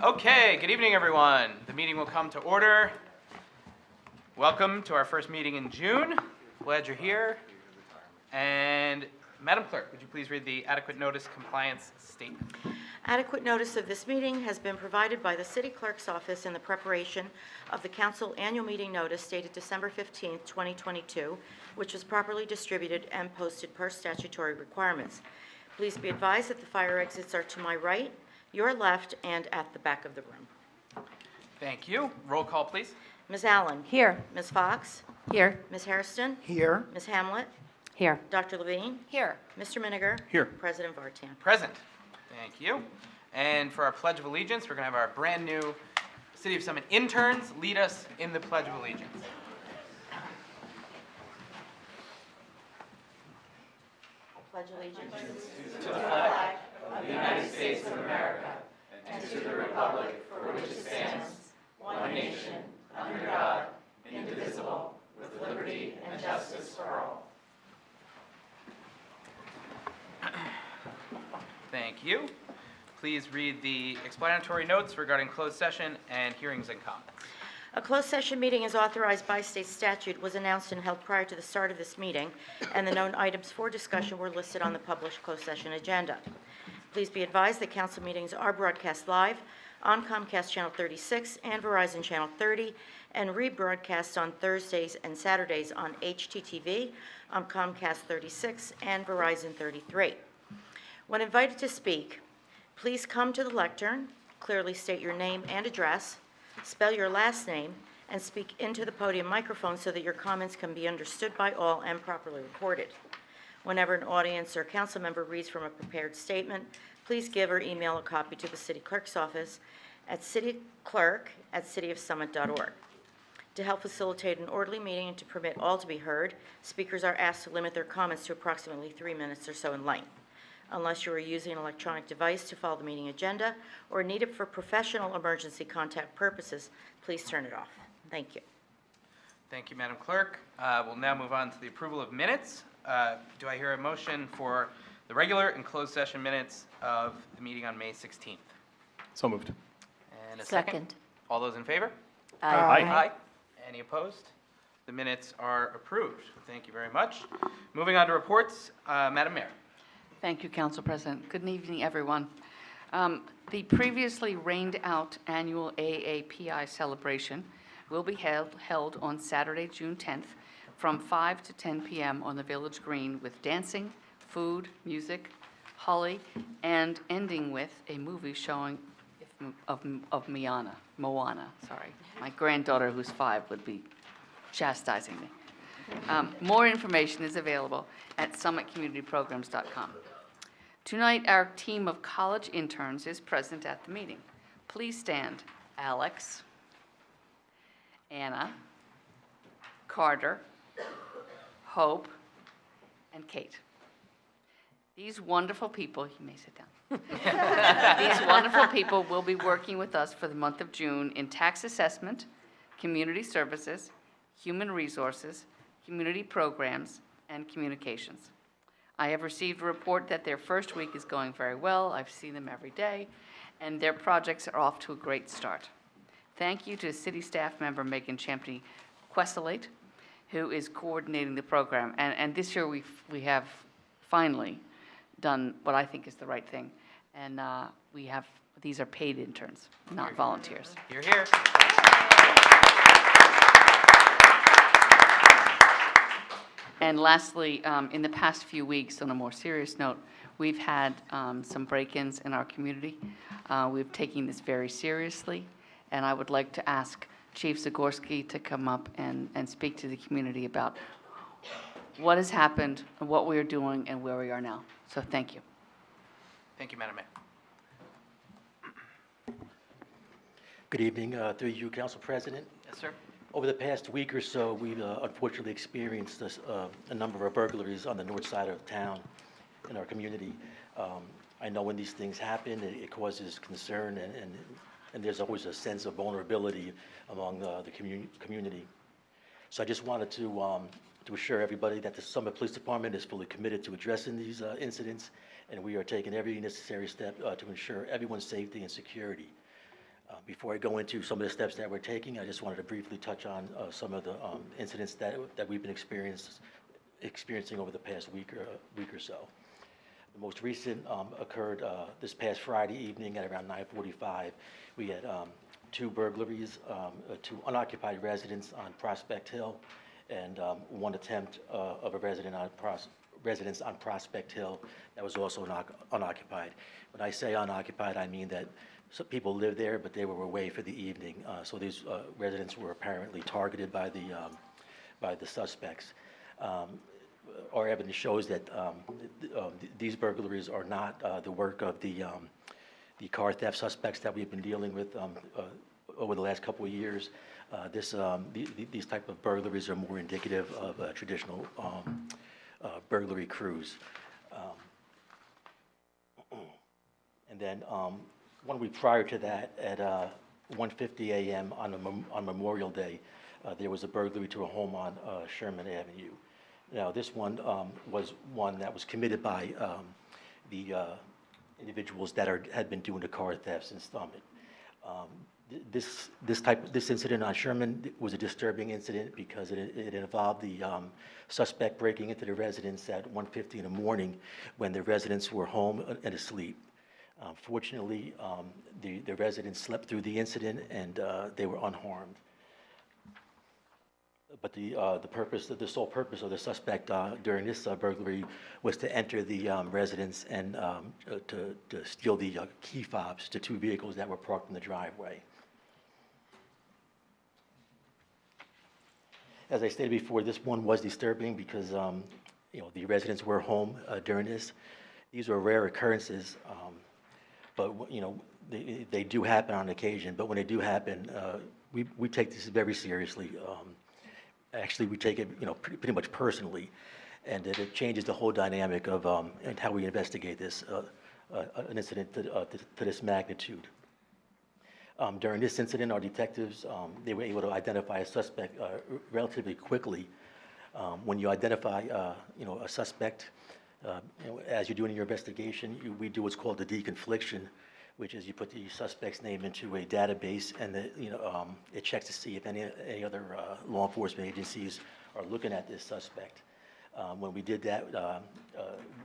Okay, good evening, everyone. The meeting will come to order. Welcome to our first meeting in June. Glad you're here. And Madam Clerk, would you please read the adequate notice compliance statement? Adequate notice of this meeting has been provided by the City Clerk's Office in the preparation of the Council Annual Meeting Notice dated December 15, 2022, which was properly distributed and posted per statutory requirements. Please be advised that the fire exits are to my right, your left, and at the back of the room. Thank you. Roll call, please. Ms. Allen? Here. Ms. Fox? Here. Ms. Hairston? Here. Ms. Hamlet? Here. Dr. Levine? Here. Mr. Miniger? Here. President Vartan? Present. Thank you. And for our Pledge of Allegiance, we're going to have our brand new City of Summit interns lead us in the Pledge of Allegiance. Pledge allegiance To the flag of the United States of America and to the republic for which it stands, one nation, under God, indivisible, with liberty and justice for all. Thank you. Please read the explanatory notes regarding closed session and hearings and comments. A closed session meeting as authorized by state statute was announced and held prior to the start of this meeting, and the known items for discussion were listed on the published closed session agenda. Please be advised that council meetings are broadcast live on Comcast Channel 36 and Verizon Channel 30, and rebroadcast on Thursdays and Saturdays on HTTV, on Comcast 36 and Verizon 33. When invited to speak, please come to the lectern, clearly state your name and address, spell your last name, and speak into the podium microphone so that your comments can be understood by all and properly recorded. Whenever an audience or council member reads from a prepared statement, please give or email a copy to the City Clerk's office at cityclerk@cityofsummit.org. To help facilitate an orderly meeting and to permit all to be heard, speakers are asked to limit their comments to approximately 3 minutes or so in length. Unless you are using an electronic device to follow the meeting agenda or need it for professional emergency contact purposes, please turn it off. Thank you. Thank you, Madam Clerk. We'll now move on to the approval of minutes. Do I hear a motion for the regular and closed session minutes of the meeting on May 16th? So moved. And a second. All those in favor? Aye. Any opposed? The minutes are approved. Thank you very much. Moving on to reports, Madam Mayor. Thank you, Council President. Good evening, everyone. The previously rained-out annual AAPI celebration will be held on Saturday, June 10th, from 5 to 10 p.m. on the Village Green with dancing, food, music, holly, and ending with a movie showing of Moana. Sorry, my granddaughter, who's 5, would be chastising me. More information is available at summitcommunityprograms.com. Tonight, our team of college interns is present at the meeting. Please stand. Alex, Anna, Carter, Hope, and Kate. These wonderful people, you may sit down. These wonderful people will be working with us for the month of June in tax assessment, community services, human resources, community programs, and communications. I have received a report that their first week is going very well. I've seen them every day, and their projects are off to a great start. Thank you to City Staff Member Megan Champney-Questelate, who is coordinating the program. And this year we have finally done what I think is the right thing. And these are paid interns, not volunteers. You're here. And lastly, in the past few weeks, on a more serious note, we've had some break-ins in our community. We're taking this very seriously, and I would like to ask Chief Zagorski to come up and speak to the community about what has happened, what we are doing, and where we are now. So thank you. Thank you, Madam Mayor. Good evening, through you, Council President. Yes, sir. Over the past week or so, we've unfortunately experienced a number of burglaries on the north side of town in our community. I know when these things happen, it causes concern, and there's always a sense of vulnerability among the community. So I just wanted to assure everybody that the Summit Police Department is fully committed to addressing these incidents, and we are taking every necessary step to ensure everyone's safety and security. Before I go into some of the steps that we're taking, I just wanted to briefly touch on some of the incidents that we've been experiencing over the past week or so. The most recent occurred this past Friday evening at around 9:45. We had two burglaries, two unoccupied residents on Prospect Hill, and one attempt of a residence on Prospect Hill that was also unoccupied. When I say unoccupied, I mean that some people lived there, but they were away for the evening. So these residents were apparently targeted by the suspects. Our evidence shows that these burglaries are not the work of the car theft suspects that we've been dealing with over the last couple of years. These type of burglaries are more indicative of traditional burglary crews. And then 1 week prior to that, at 1:50 a.m. on Memorial Day, there was a burglary to a home on Sherman Avenue. Now, this one was one that was committed by the individuals that had been doing the car theft since Summit. This incident on Sherman was a disturbing incident because it involved the suspect breaking into the residence at 1:50 in the morning when the residents were home and asleep. Fortunately, the residents slept through the incident and they were unharmed. But the sole purpose of the suspect during this burglary was to enter the residence and to steal the key fobs to two vehicles that were parked in the driveway. As I stated before, this one was disturbing because the residents were home during this. These were rare occurrences, but they do happen on occasion. But when they do happen, we take this very seriously. Actually, we take it, pretty much personally, and it changes the whole dynamic of and how we investigate this an incident to this magnitude. During this incident, our detectives they were able to identify a suspect relatively quickly. When you identify, a suspect, as you're doing your investigation, we do what's called the deconfliction, which is you put the suspect's name into a database, and it checks to see if any other law enforcement agencies are looking at this suspect. When we did that,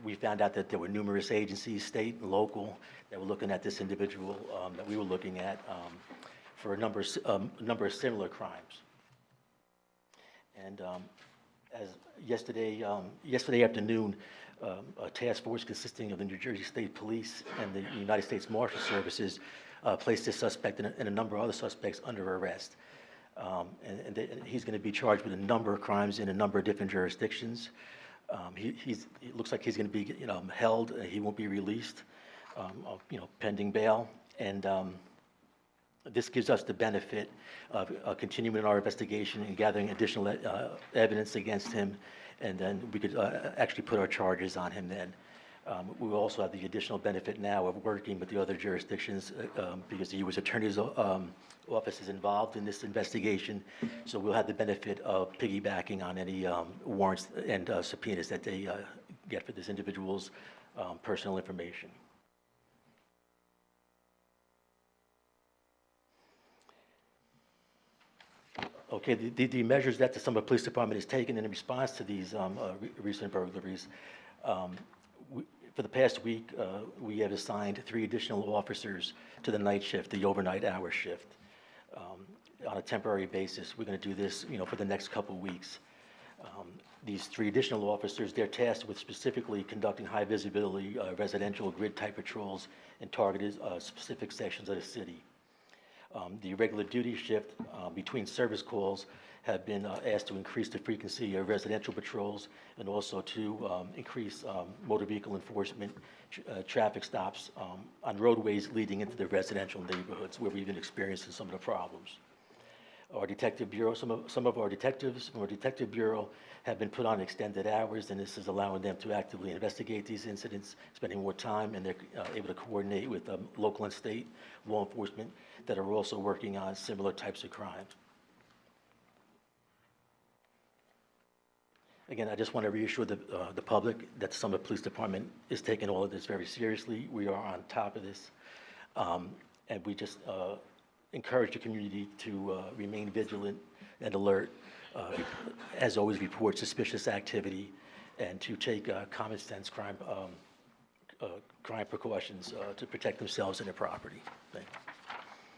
we found out that there were numerous agencies, state and local, that were looking at this individual that we were looking at for a number of similar crimes. And as yesterday afternoon, a task force consisting of the New Jersey State Police and the United States Marshal Services placed this suspect and a number of other suspects under arrest. And he's going to be charged with a number of crimes in a number of different jurisdictions. It looks like he's going to be held. He won't be released, pending bail. And this gives us the benefit of continuing our investigation and gathering additional evidence against him, and then we could actually put our charges on him then. We will also have the additional benefit now of working with the other jurisdictions because the U.S. Attorney's Office is involved in this investigation, so we'll have the benefit of piggybacking on any warrants and subpoenas that they get for this individual's personal information. Okay, the measures that the Summit Police Department has taken in response to these recent burglaries. For the past week, we have assigned 3 additional officers to the night shift, the overnight hour shift, on a temporary basis. We're going to do this, for the next couple of weeks. These 3 additional officers, they're tasked with specifically conducting high visibility residential grid type patrols in targeted specific sections of the city. The regular duty shift between service calls have been asked to increase the frequency of residential patrols and also to increase motor vehicle enforcement, traffic stops on roadways leading into the residential neighborhoods where we've been experiencing some of the problems. Our detective bureau, some of our detectives from our detective bureau have been put on extended hours, and this is allowing them to actively investigate these incidents, spending more time, and they're able to coordinate with local and state law enforcement that are also working on similar types of crimes. Again, I just want to reassure the public that the Summit Police Department is taking all of this very seriously. We are on top of this, and we just encourage the community to remain vigilant and alert, as always report suspicious activity, and to take common sense crime precautions to protect themselves and their property. Thank you.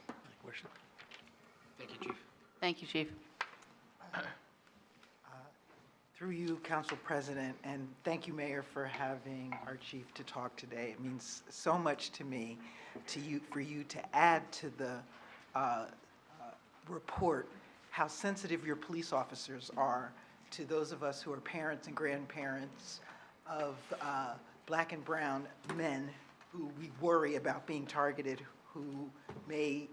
Any question? Thank you, Chief. Thank you, Chief. Through you, Council President, and thank you, Mayor, for having our chief to talk today. It means so much to me, for you to add to the report how sensitive your police officers are to those of us who are parents and grandparents of Black and brown men who we worry about being targeted, who may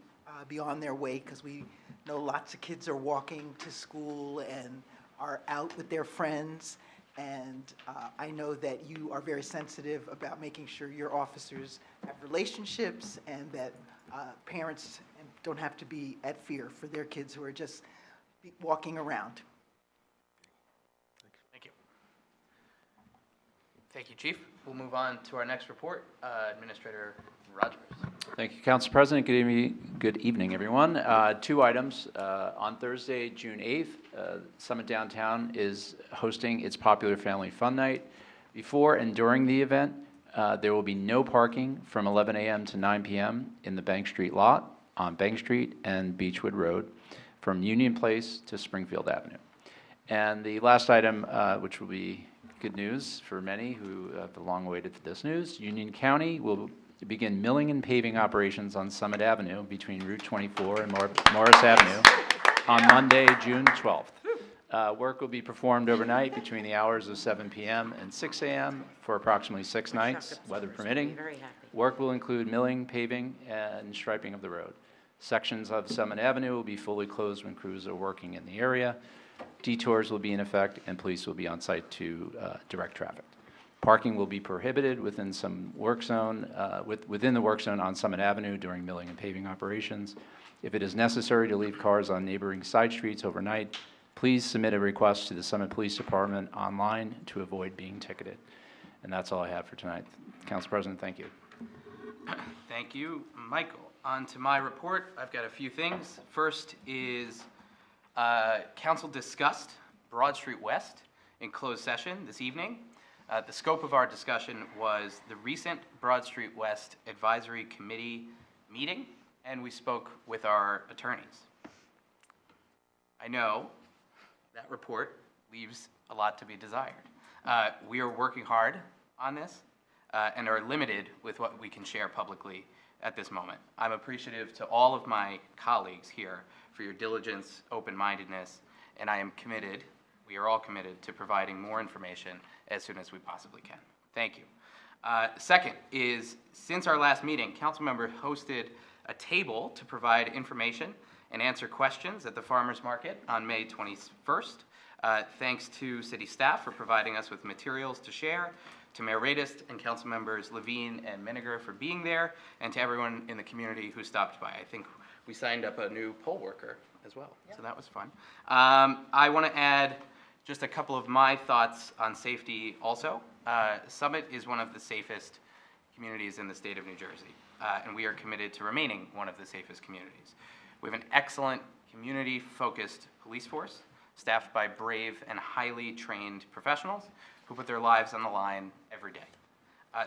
be on their way, because we know lots of kids are walking to school and are out with their friends, and I know that you are very sensitive about making sure your officers have relationships and that parents don't have to be at fear for their kids who are just walking around. Thank you. Thank you, Chief. We'll move on to our next report. Administrator Rogers. Thank you, Council President. Good evening, everyone. 2 items. On Thursday, June 8th, Summit Downtown is hosting its popular Family Fun Night. Before and during the event, there will be no parking from 11 a.m. to 9 p.m. in the Bank Street lot on Bank Street and Beechwood Road from Union Place to Springfield Avenue. And the last item, which will be good news for many who have long awaited for this news, Union County will begin milling and paving operations on Summit Avenue between Route 24 and Morris Avenue on Monday, June 12th. Work will be performed overnight between the hours of 7 p.m. and 6 a.m. for approximately 6 nights, weather permitting. Very happy. Work will include milling, paving, and striping of the road. Sections of Summit Avenue will be fully closed when crews are working in the area. Detours will be in effect, and police will be on site to direct traffic. Parking will be prohibited within some work zone, within the work zone on Summit Avenue during milling and paving operations. If it is necessary to leave cars on neighboring side streets overnight, please submit a request to the Summit Police Department online to avoid being ticketed. And that's all I have for tonight. Council President, thank you. Thank you, Michael. On to my report. I've got a few things. First is Council discussed Broad Street West in closed session this evening. The scope of our discussion was the recent Broad Street West Advisory Committee meeting, and we spoke with our attorneys. I know that report leaves a lot to be desired. We are working hard on this and are limited with what we can share publicly at this moment. I'm appreciative to all of my colleagues here for your diligence, open-mindedness, and I am committed, we are all committed to providing more information as soon as we possibly can. Thank you. Second is, since our last meeting, Councilmember hosted a table to provide information and answer questions at the farmers market on May 21st. Thanks to city staff for providing us with materials to share, to Mayor Radist and Council Members Levine and Miniger for being there, and to everyone in the community who stopped by. I think we signed up a new poll worker as well, so that was fun. I want to add just a couple of my thoughts on safety also. Summit is one of the safest communities in the state of New Jersey, and we are committed to remaining one of the safest communities. We have an excellent community-focused police force, staffed by brave and highly trained professionals who put their lives on the line every day.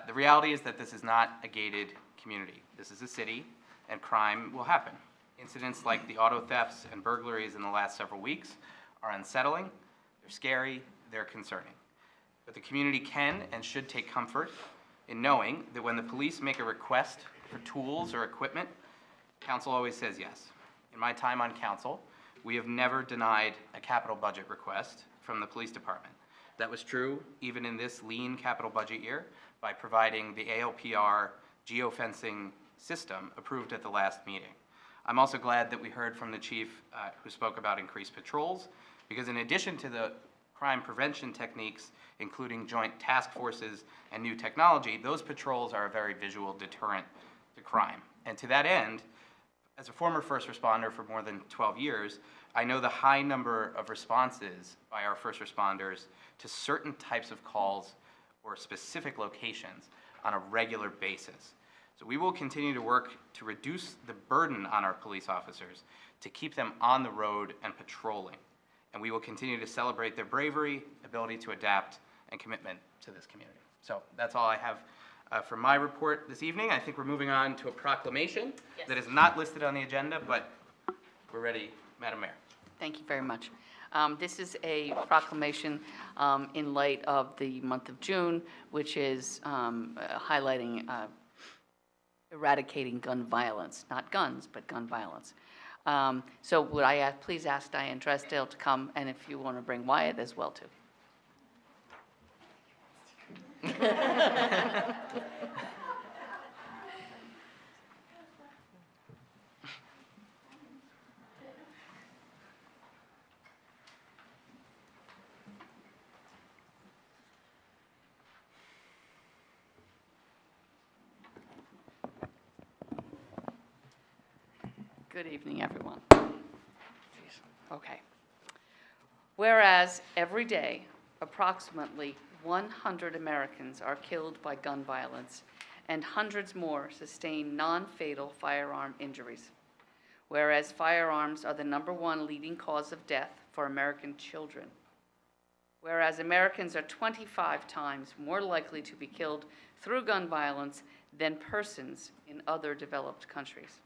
The reality is that this is not a gated community. This is a city, and crime will happen. Incidents like the auto thefts and burglaries in the last several weeks are unsettling, they're scary, they're concerning. But the community can and should take comfort in knowing that when the police make a request for tools or equipment, council always says yes. In my time on council, we have never denied a capital budget request from the police department. That was true even in this lean capital budget year by providing the ALPR geofencing system approved at the last meeting. I'm also glad that we heard from the chief who spoke about increased patrols, because in addition to the crime prevention techniques, including joint task forces and new technology, those patrols are a very visual deterrent to crime. And to that end, as a former first responder for more than 12 years, I know the high number of responses by our first responders to certain types of calls or specific locations on a regular basis. So we will continue to work to reduce the burden on our police officers, to keep them on the road and patrolling. And we will continue to celebrate their bravery, ability to adapt, and commitment to this community. So that's all I have for my report this evening. I think we're moving on to a proclamation that is not listed on the agenda, but we're ready, Madam Mayor. Thank you very much. This is a proclamation in light of the month of June, which is highlighting eradicating gun violence, not guns, but gun violence. So would I please ask Diane Drysdale to come, and if you want to bring Wyatt as well, too. Good evening, everyone. Okay. Whereas every day, approximately 100 Americans are killed by gun violence, and hundreds more sustain non-fatal firearm injuries. Whereas firearms are the #1 leading cause of death for American children. Whereas Americans are 25 times more likely to be killed through gun violence than persons in other developed countries.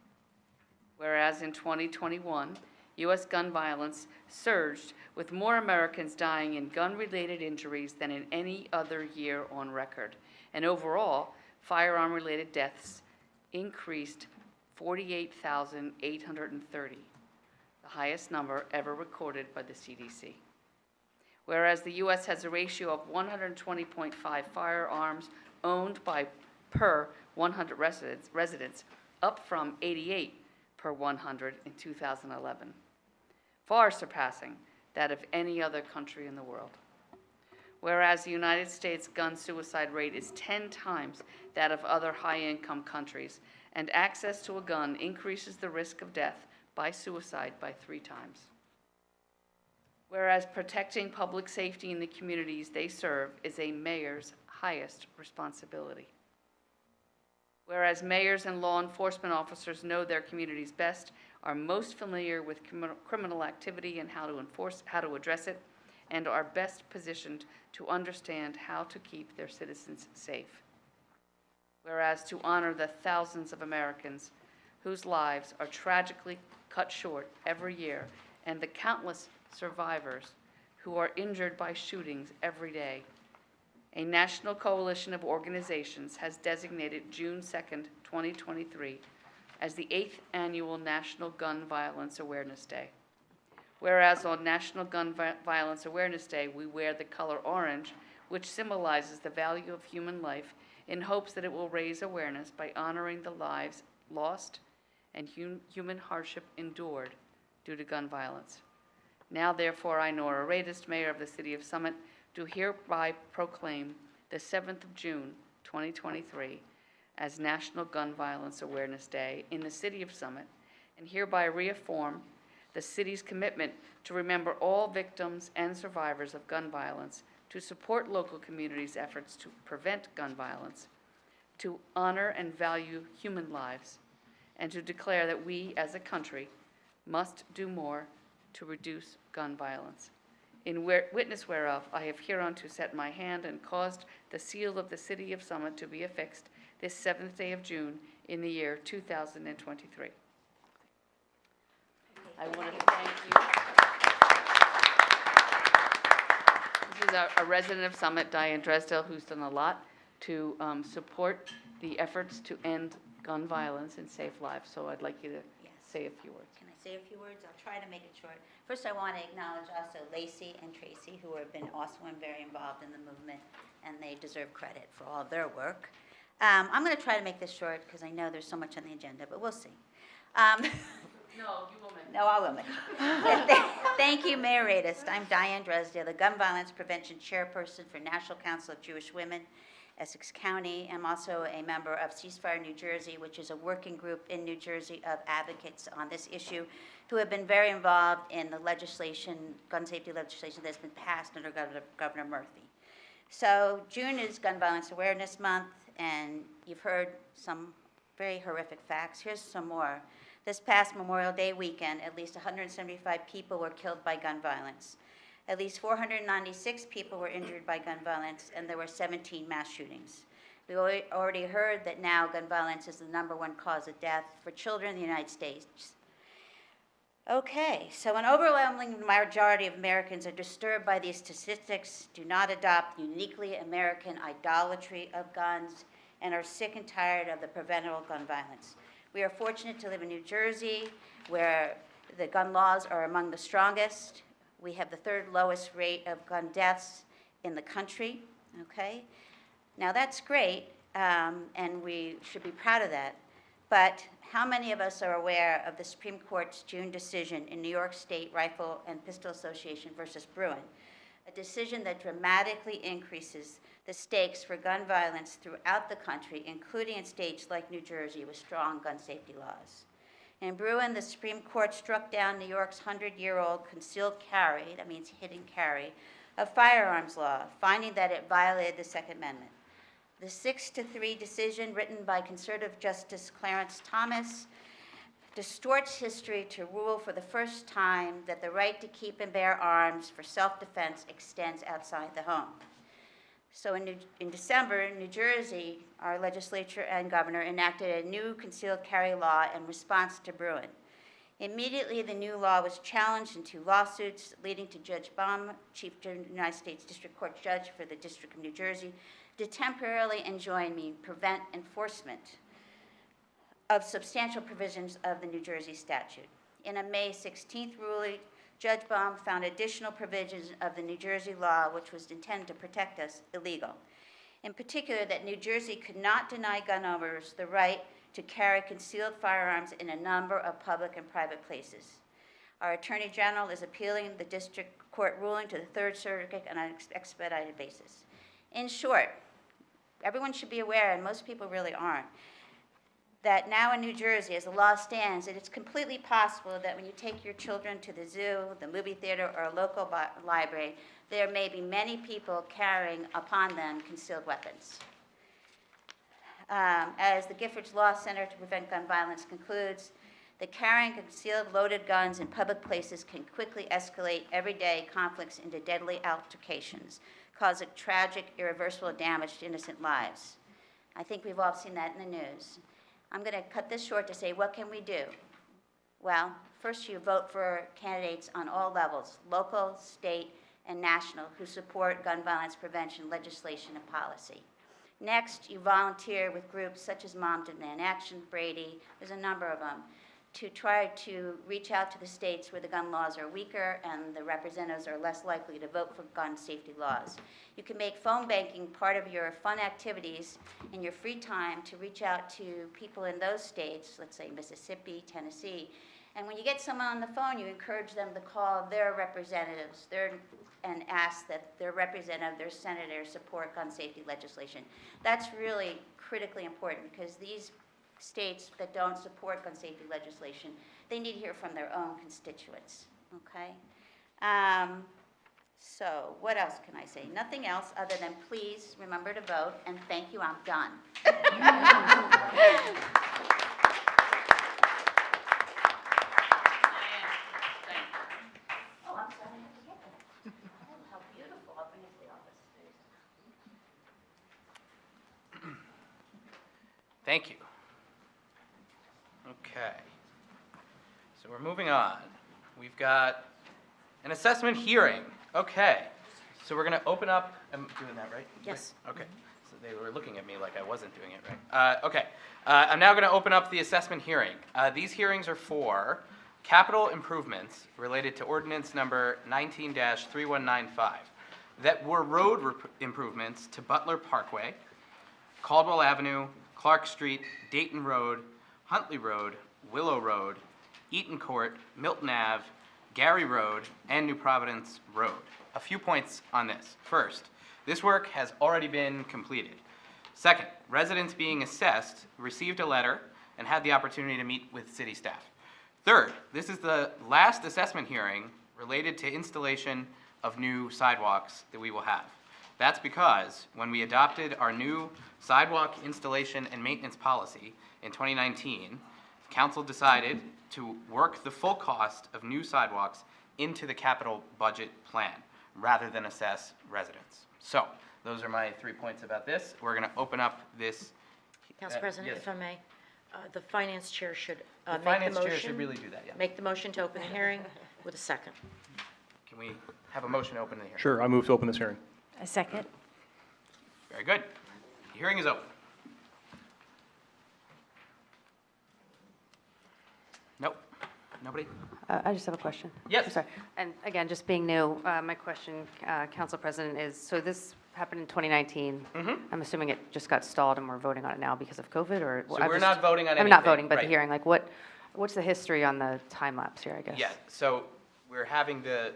Whereas in 2021, U.S. gun violence surged, with more Americans dying in gun-related injuries than in any other year on record. And overall, firearm-related deaths increased 48,830, the highest number ever recorded by the CDC. Whereas the U.S. has a ratio of 120.5 firearms owned per 100 residents, up from 88 per 100 in 2011, far surpassing that of any other country in the world. Whereas the United States gun suicide rate is 10 times that of other high-income countries, and access to a gun increases the risk of death by suicide by 3 times. Whereas protecting public safety in the communities they serve is a mayor's highest responsibility. Whereas mayors and law enforcement officers know their communities best, are most familiar with criminal activity and how to address it, and are best positioned to understand how to keep their citizens safe. Whereas to honor the thousands of Americans whose lives are tragically cut short every year, and the countless survivors who are injured by shootings every day, a national coalition of organizations has designated June 2nd, 2023 as the 8th annual National Gun Violence Awareness Day. Whereas on National Gun Violence Awareness Day, we wear the color orange, which symbolizes the value of human life, in hopes that it will raise awareness by honoring the lives lost and human hardship endured due to gun violence. Now, therefore, I, Nora Radist, Mayor of the City of Summit, do hereby proclaim the 7th of June, 2023, as National Gun Violence Awareness Day in the City of Summit, and hereby reaffirm the city's commitment to remember all victims and survivors of gun violence, to support local communities' efforts to prevent gun violence, to honor and value human lives, and to declare that we, as a country, must do more to reduce gun violence. In witness whereof, I have hereunto set my hand and caused the seal of the City of Summit to be affixed this 7th day of June in the year 2023. I want to thank you. This is a resident of Summit, Diane Drysdale, who's done a lot to support the efforts to end gun violence and save lives. So I'd like you to say a few words. Can I say a few words? I'll try to make it short. First, I want to acknowledge also Lacey and Tracy, who have been also very involved in the movement, and they deserve credit for all of their work. I'm going to try to make this short because I know there's so much on the agenda, but we'll see. No, you will make it. No, I will make it. Thank you, Mayor Radist. I'm Diane Drysdale, the Gun Violence Prevention Chairperson for National Council of Jewish Women, Essex County. I'm also a member of Ceasefire New Jersey, which is a working group in New Jersey of advocates on this issue who have been very involved in the legislation, gun safety legislation that's been passed under Governor Murphy. So June is Gun Violence Awareness Month, and you've heard some very horrific facts. Here's some more. This past Memorial Day weekend, at least 175 people were killed by gun violence. At least 496 people were injured by gun violence, and there were 17 mass shootings. We already heard that now gun violence is the #1 cause of death for children in the United States. Okay, so an overwhelming majority of Americans are disturbed by these statistics, do not adopt uniquely American idolatry of guns, and are sick and tired of the preventable gun violence. We are fortunate to live in New Jersey, where the gun laws are among the strongest. We have the 3rd lowest rate of gun deaths in the country, okay? Now that's great, and we should be proud of that. But how many of us are aware of the Supreme Court's June decision in New York State Rifle and Pistol Association versus Bruin, a decision that dramatically increases the stakes for gun violence throughout the country, including in states like New Jersey with strong gun safety laws. In Bruin, the Supreme Court struck down New York's 100-year-old concealed carry, that means hidden carry, of firearms law, finding that it violated the Second Amendment. The 6-3 decision, written by conservative Justice Clarence Thomas, distorts history to rule for the first time that the right to keep and bear arms for self-defense extends outside the home. So in December, New Jersey, our legislature and governor enacted a new concealed carry law in response to Bruin. Immediately, the new law was challenged in 2 lawsuits, leading to Judge Baum, Chief United States District Court Judge for the District of New Jersey, to temporarily enjoin me prevent enforcement of substantial provisions of the New Jersey statute. In a May 16th ruling, Judge Baum found additional provisions of the New Jersey law, which was intended to protect us, illegal. In particular, that New Jersey could not deny gun owners the right to carry concealed firearms in a number of public and private places. Our Attorney General is appealing the district court ruling to the 3rd Circuit on an expedited basis. In short, everyone should be aware, and most people really aren't, that now in New Jersey, as the law stands, it is completely possible that when you take your children to the zoo, the movie theater, or a local library, there may be many people carrying upon them concealed weapons. As the Giffords Law Center to Prevent Gun Violence concludes, the carrying of concealed loaded guns in public places can quickly escalate everyday conflicts into deadly altercations, causing tragic, irreversible damage to innocent lives. I think we've all seen that in the news. I'm going to cut this short to say, what can we do? Well, first you vote for candidates on all levels, local, state, and national, who support gun violence prevention legislation and policy. Next, you volunteer with groups such as Mom Demand Action, Brady, there's a number of them, to try to reach out to the states where the gun laws are weaker and the representatives are less likely to vote for gun safety laws. You can make phone banking part of your fun activities in your free time to reach out to people in those states, let's say Mississippi, Tennessee, and when you get someone on the phone, you encourage them to call their representatives and ask that their representative, their senator, support gun safety legislation. That's really critically important, because these states that don't support gun safety legislation, they need to hear from their own constituents, okay? So what else can I say? Nothing else other than please remember to vote, and thank you, I'm done. Oh, I'm sorry, I have to get that. Oh, how beautiful. I'll bring it to the office. Thank you. Okay. So we're moving on. We've got an assessment hearing. Okay. So we're going to open up. I'm doing that right? Yes. Okay. So they were looking at me like I wasn't doing it right. Okay. I'm now going to open up the assessment hearing. These hearings are for capital improvements related to ordinance number 19-3195 that were road improvements to Butler Parkway, Caldwell Avenue, Clark Street, Dayton Road, Huntley Road, Willow Road, Eaton Court, Milton Ave, Gary Road, and New Providence Road. A few points on this. First, this work has already been completed. Second, residents being assessed received a letter and had the opportunity to meet with city staff. Third, this is the last assessment hearing related to installation of new sidewalks that we will have. That's because when we adopted our new sidewalk installation and maintenance policy in 2019, council decided to work the full cost of new sidewalks into the capital budget plan, rather than assess residents. So, those are my 3 points about this. We're gonna open up this. Council President, yes. if I may, the finance chair should The make the finance chair motion. should really do that, yeah. Make the motion to open the hearing with a second. Can we have a motion to open the hearing? Sure, I move to open this hearing. A second. Very good. The hearing is open. Nope. Nobody? I just have a question. Yes. I'm sorry. And again, just being new, my question, Council President, is, so this happened in 2019. I'm assuming it just got stalled and we're voting on it now because of COVID, or? So we're not voting on anything. I'm not voting, but the right. hearing, like what's the history on the time lapse here, I guess? Yeah, so we're having the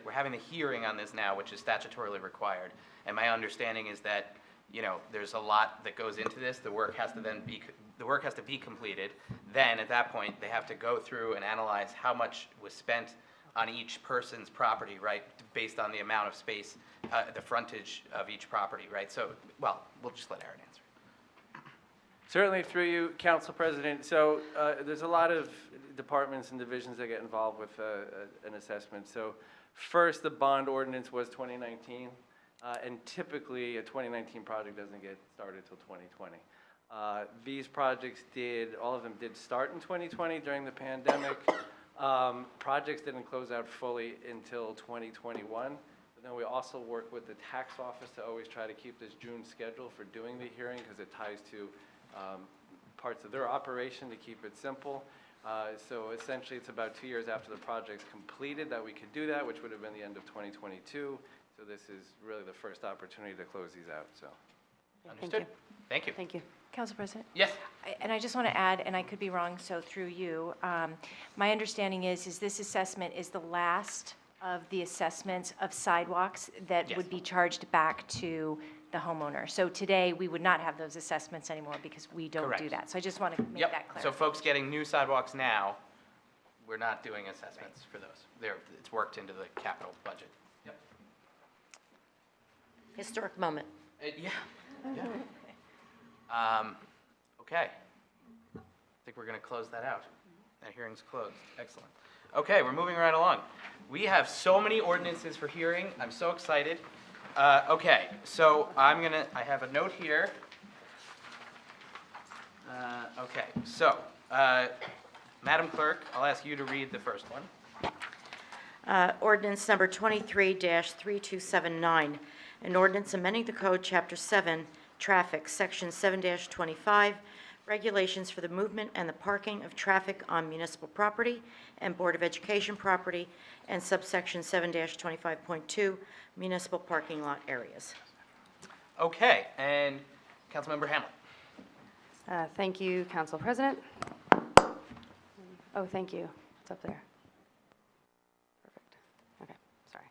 hearing on this now, which is statutorily required. And my understanding is that, you know, there's a lot that goes into this. The work has to be completed. Then, at that point, they have to go through and analyze how much was spent on each person's property, right? Based on the amount of space, the frontage of each property, right? So, well, we'll just let Aaron answer. Certainly through you, Council President. So there's a lot of departments and divisions that get involved with an assessment. So first, the bond ordinance was 2019, and typically a 2019 project doesn't get started until 2020. These projects all of them did start in 2020 during the pandemic. Projects didn't close out fully until 2021. But then we also work with the tax office to always try to keep this June schedule for doing the hearing, because it ties to parts of their operation to keep it simple. So essentially, it's about 2 years after the project's completed that we could do that, which would have been the end of 2022. So this is really the first opportunity to close these out, so. Understood? Thank you. Thank you. Council President? Yes. And I just want to add, and I could be wrong, so through you, my understanding is this assessment is the last of the assessments of sidewalks that Yes. would be charged back to the homeowner. So today, we would not have those assessments anymore because we don't do Correct. that. So I just want to make Yep. that clear. So folks getting new sidewalks now, we're not doing assessments for those. It's worked into the capital budget. Yep. Historic moment. Yeah. Okay. I think we're going to close that out. That hearing's closed. Excellent. Okay, we're moving right along. We have so many ordinances for hearing. I'm so excited. Okay, so I have a note here. Okay, so, Madam Clerk, I'll ask you to read the first one. Ordinance number 23-3279, an ordinance amending the code, Chapter 7, Traffic, Section 7-25, regulations for the movement and the parking of traffic on municipal property and Board of Education property, and subsection 7-25.2, municipal parking lot areas. Okay, and Councilmember Hamlin. Thank you, Council President. Oh, thank you. It's up there. Perfect. Okay, sorry.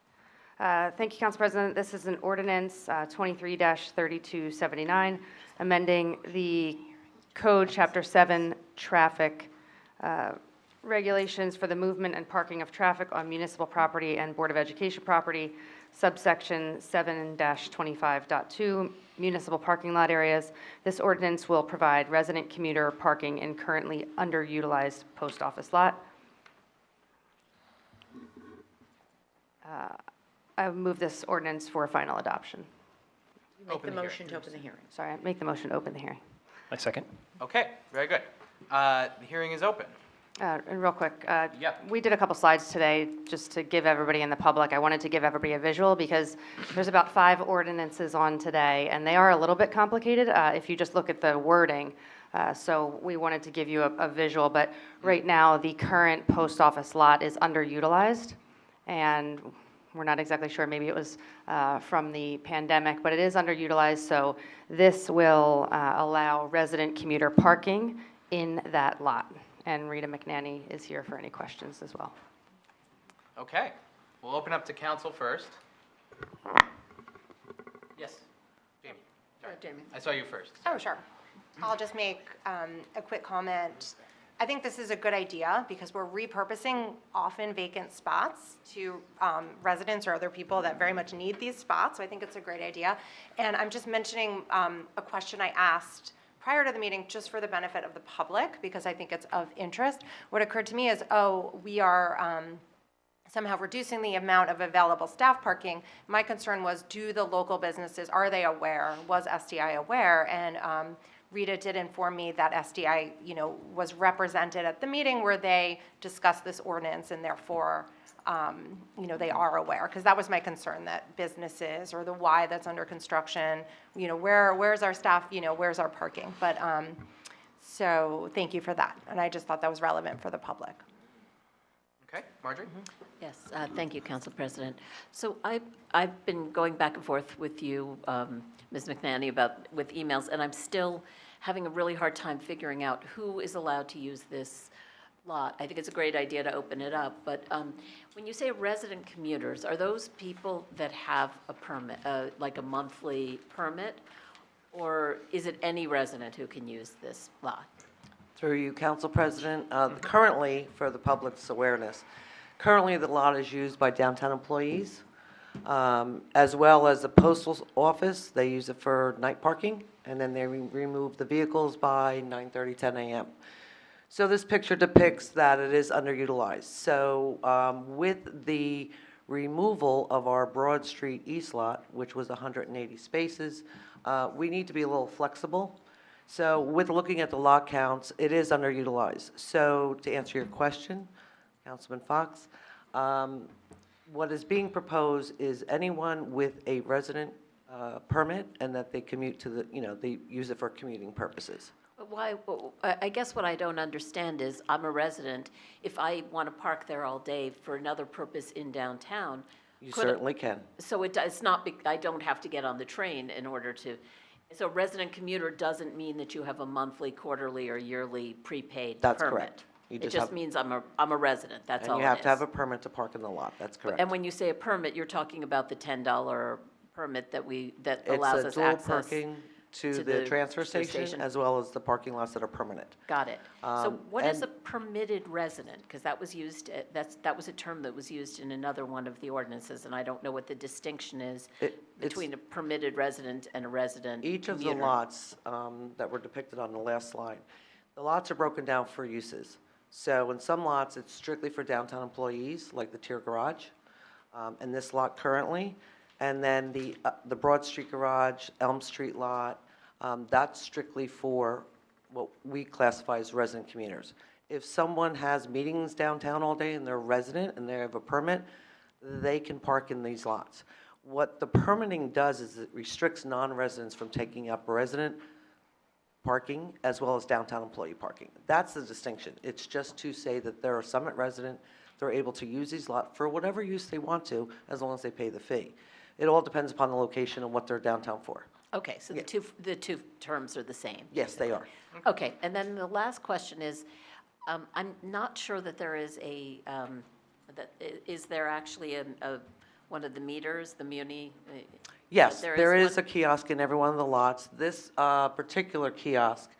Thank you, Council President. This is an ordinance 23-3279, amending the Code Chapter 7 Traffic regulations for the movement and parking of traffic on municipal property and Board of Education property, subsection 7-25.2, municipal parking lot areas. This ordinance will provide resident commuter parking in currently underutilized post office lot. I move this ordinance for final adoption. You make Open the the motion to hearing. open the hearing. Sorry, I make the motion to open the hearing. I second. Okay, very good. The hearing is open. And real quick, Yep. we did a couple slides today just to give everybody in the public. I wanted to give everybody a visual because there's about 5 ordinances on today, and they are a little bit complicated if you just look at the wording. So we wanted to give you a visual, but right now, the current post office lot is underutilized, and we're not exactly sure, maybe it was from the pandemic, but it is underutilized, so this will allow resident commuter parking in that lot. And Rita McNanny is here for any questions as well. Okay, we'll open up to council first. Yes, Jamie. Sorry. Jamie. I saw you first. Oh, sure. I'll just make a quick comment. I think this is a good idea because we're repurposing often vacant spots to residents or other people that very much need these spots. So I think it's a great idea. And I'm just mentioning a question I asked prior to the meeting just for the benefit of the public because I think it's of interest. What occurred to me is, we are somehow reducing the amount of available staff parking. My concern was, do the local businesses, are they aware? Was SDI aware? And Rita did inform me that SDI, was represented at the meeting where they discussed this ordinance and therefore, they are aware. Because that was my concern, that businesses or the Y that's under construction, where's our staff, where's our parking? But, so thank you for that. And I just thought that was relevant for the public. Okay, Marjorie? Yes, thank you, Council President. So I've been going back and forth with you, Ms. McNanny, with emails, and I'm still having a really hard time figuring out who is allowed to use this lot. I think it's a great idea to open it up, but when you say resident commuters, are those people that have a permit, like a monthly permit, or is it any resident who can use this lot? Through you, Council President, currently, for the public's awareness, currently the lot is used by downtown employees, as well as the postal office. They use it for night parking, and then they remove the vehicles by 9:30, 10 a.m. So this picture depicts that it is underutilized. So with the removal of our Broad Street East lot, which was 180 spaces, we need to be a little flexible. So with looking at the lot counts, it is underutilized. So to answer your question, Councilman Fox, what is being proposed is anyone with a resident permit and that they commute to the, they use it for commuting purposes. But why, I guess what I don't understand is, I'm a resident, if I want to park there all day for another purpose in downtown. You certainly can. So it's not, I don't have to get on the train in order to, so resident commuter doesn't mean that you have a monthly, quarterly, or yearly prepaid permit. That's correct. It just means I'm a resident, that's all it is. And you have to have a permit to park in the lot, that's correct. And when you say a permit, you're talking about the $10 permit that allows us It's a dual access. parking to the transfer station, as well as the parking lots that are permanent. Got it. So what is and- a permitted resident? Because that was used, that was a term that was used in another one of the ordinances, and I don't know what the distinction is between a permitted resident and a resident Each of the commuter. lots that were depicted on the last slide, the lots are broken down for uses. So in some lots, it's strictly for downtown employees, like the tier garage, and this lot currently. And then the Broad Street garage, Elm Street lot, that's strictly for what we classify as resident commuters. If someone has meetings downtown all day and they're a resident and they have a permit, they can park in these lots. What the permitting does is it restricts non-residents from taking up resident parking as well as downtown employee parking. That's the distinction. It's just to say that they're a Summit resident, they're able to use these lots for whatever use they want to, as long as they pay the fee. It all depends upon the location and what they're downtown for. Okay, so the two terms are the same? Yes, they are. Okay, and then the last question is, I'm not sure that there is is there actually one of the meters, the Muni? Yes, there is one? a kiosk in every one of the lots. This particular kiosk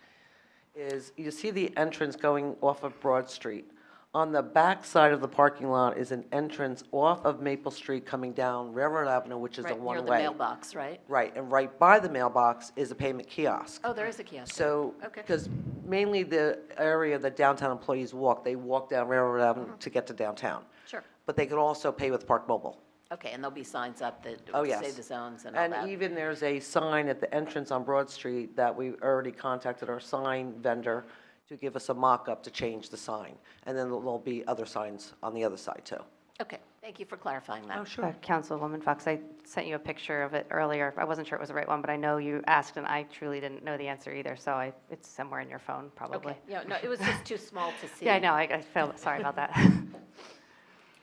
is, you see the entrance going off of Broad Street. On the back side of the parking lot is an entrance off of Maple Street coming down Railroad Avenue, which is a Right, one-way. near the mailbox, right? Right, and right by the mailbox is a payment kiosk. Oh, there is a kiosk. So, Okay. because mainly the area that downtown employees walk, they walk down Railroad Avenue to get to downtown. Sure. But they could also pay with Park Mobile. Okay, and there'll be signs up that Oh, yes. say the zones and all that? And even there's a sign at the entrance on Broad Street that we already contacted our sign vendor to give us a mock-up to change the sign. And then there'll be other signs on the other side, too. Okay, thank you for clarifying that. Councilwoman Fox, I sent you a picture of it earlier. I wasn't sure it was the right one, but I know you asked, and I truly didn't know the answer either, so it's somewhere in your phone, probably. Okay, yeah, no, it was just too small to see. Yeah, I know, I feel, sorry about that.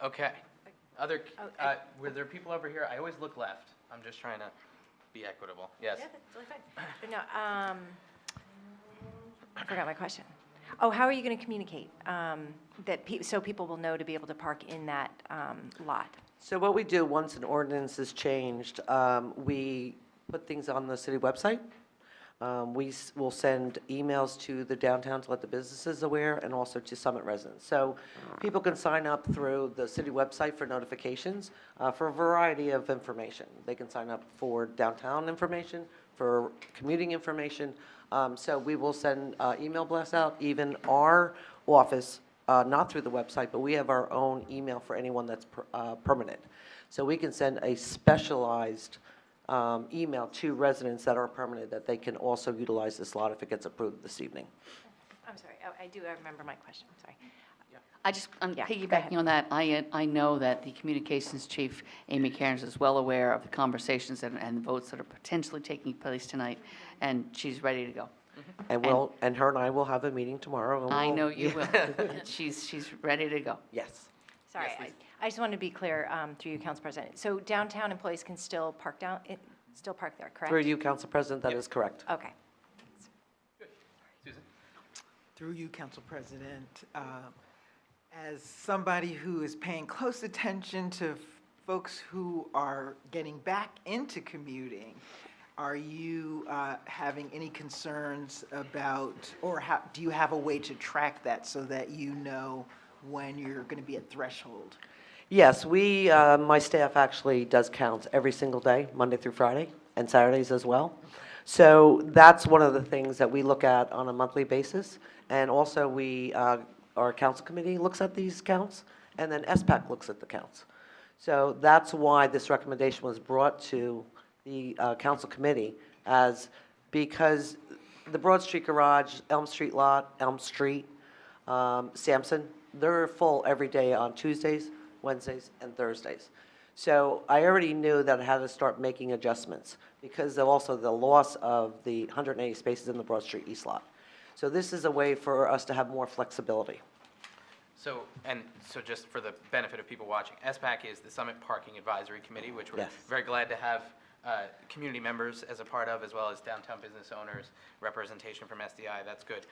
Okay. Were there people over here? I always look left. I'm just trying to be equitable. Yes. Yeah, that's totally fine. No, I forgot my question. Oh, how are you going to communicate so people will know to be able to park in that lot? So what we do, once an ordinance is changed, we put things on the city website. Will send emails to the downtown to let the businesses aware and also to Summit residents. So people can sign up through the city website for notifications for a variety of information. They can sign up for downtown information, for commuting information. So we will send email blasts out, even our office, not through the website, but we have our own email for anyone that's permanent. So we can send a specialized email to residents that are permanent that they can also utilize this lot if it gets approved this evening. I'm sorry, I remember my question, I'm sorry. I'm Yeah, go ahead. piggybacking on that. I know that the communications chief, Amy Cairns, is well aware of the conversations and votes that are potentially taking place tonight, and she's ready to go. And her and I will have a meeting tomorrow. And I we'll- know you will. She's ready to go. Yes. Sorry, I just wanted to be clear, through you, Council President. So downtown employees can still park there, correct? Through you, Council President, that is correct. Okay. Susan? Through you, Council President, as somebody who is paying close attention to folks who are getting back into commuting, are you having any concerns about, or do you have a way to track that so that you know when you're going to be at threshold? Yes, my staff actually does counts every single day, Monday through Friday, and Saturdays as well. So that's one of the things that we look at on a monthly basis. And also our council committee looks at these counts, and then SPAC looks at the counts. So that's why this recommendation was brought to the council committee, because the Broad Street Garage, Elm Street lot, Elm Street, Sampson, they're full every day on Tuesdays, Wednesdays, and Thursdays. So I already knew that I had to start making adjustments because of also the loss of the 180 spaces in the Broad Street East lot. So this is a way for us to have more flexibility. So just for the benefit of people watching, SPAC is the Summit Parking Advisory Committee, which we're Yes. very glad to have community members as a part of, as well as downtown business owners, representation from SDI. That's good.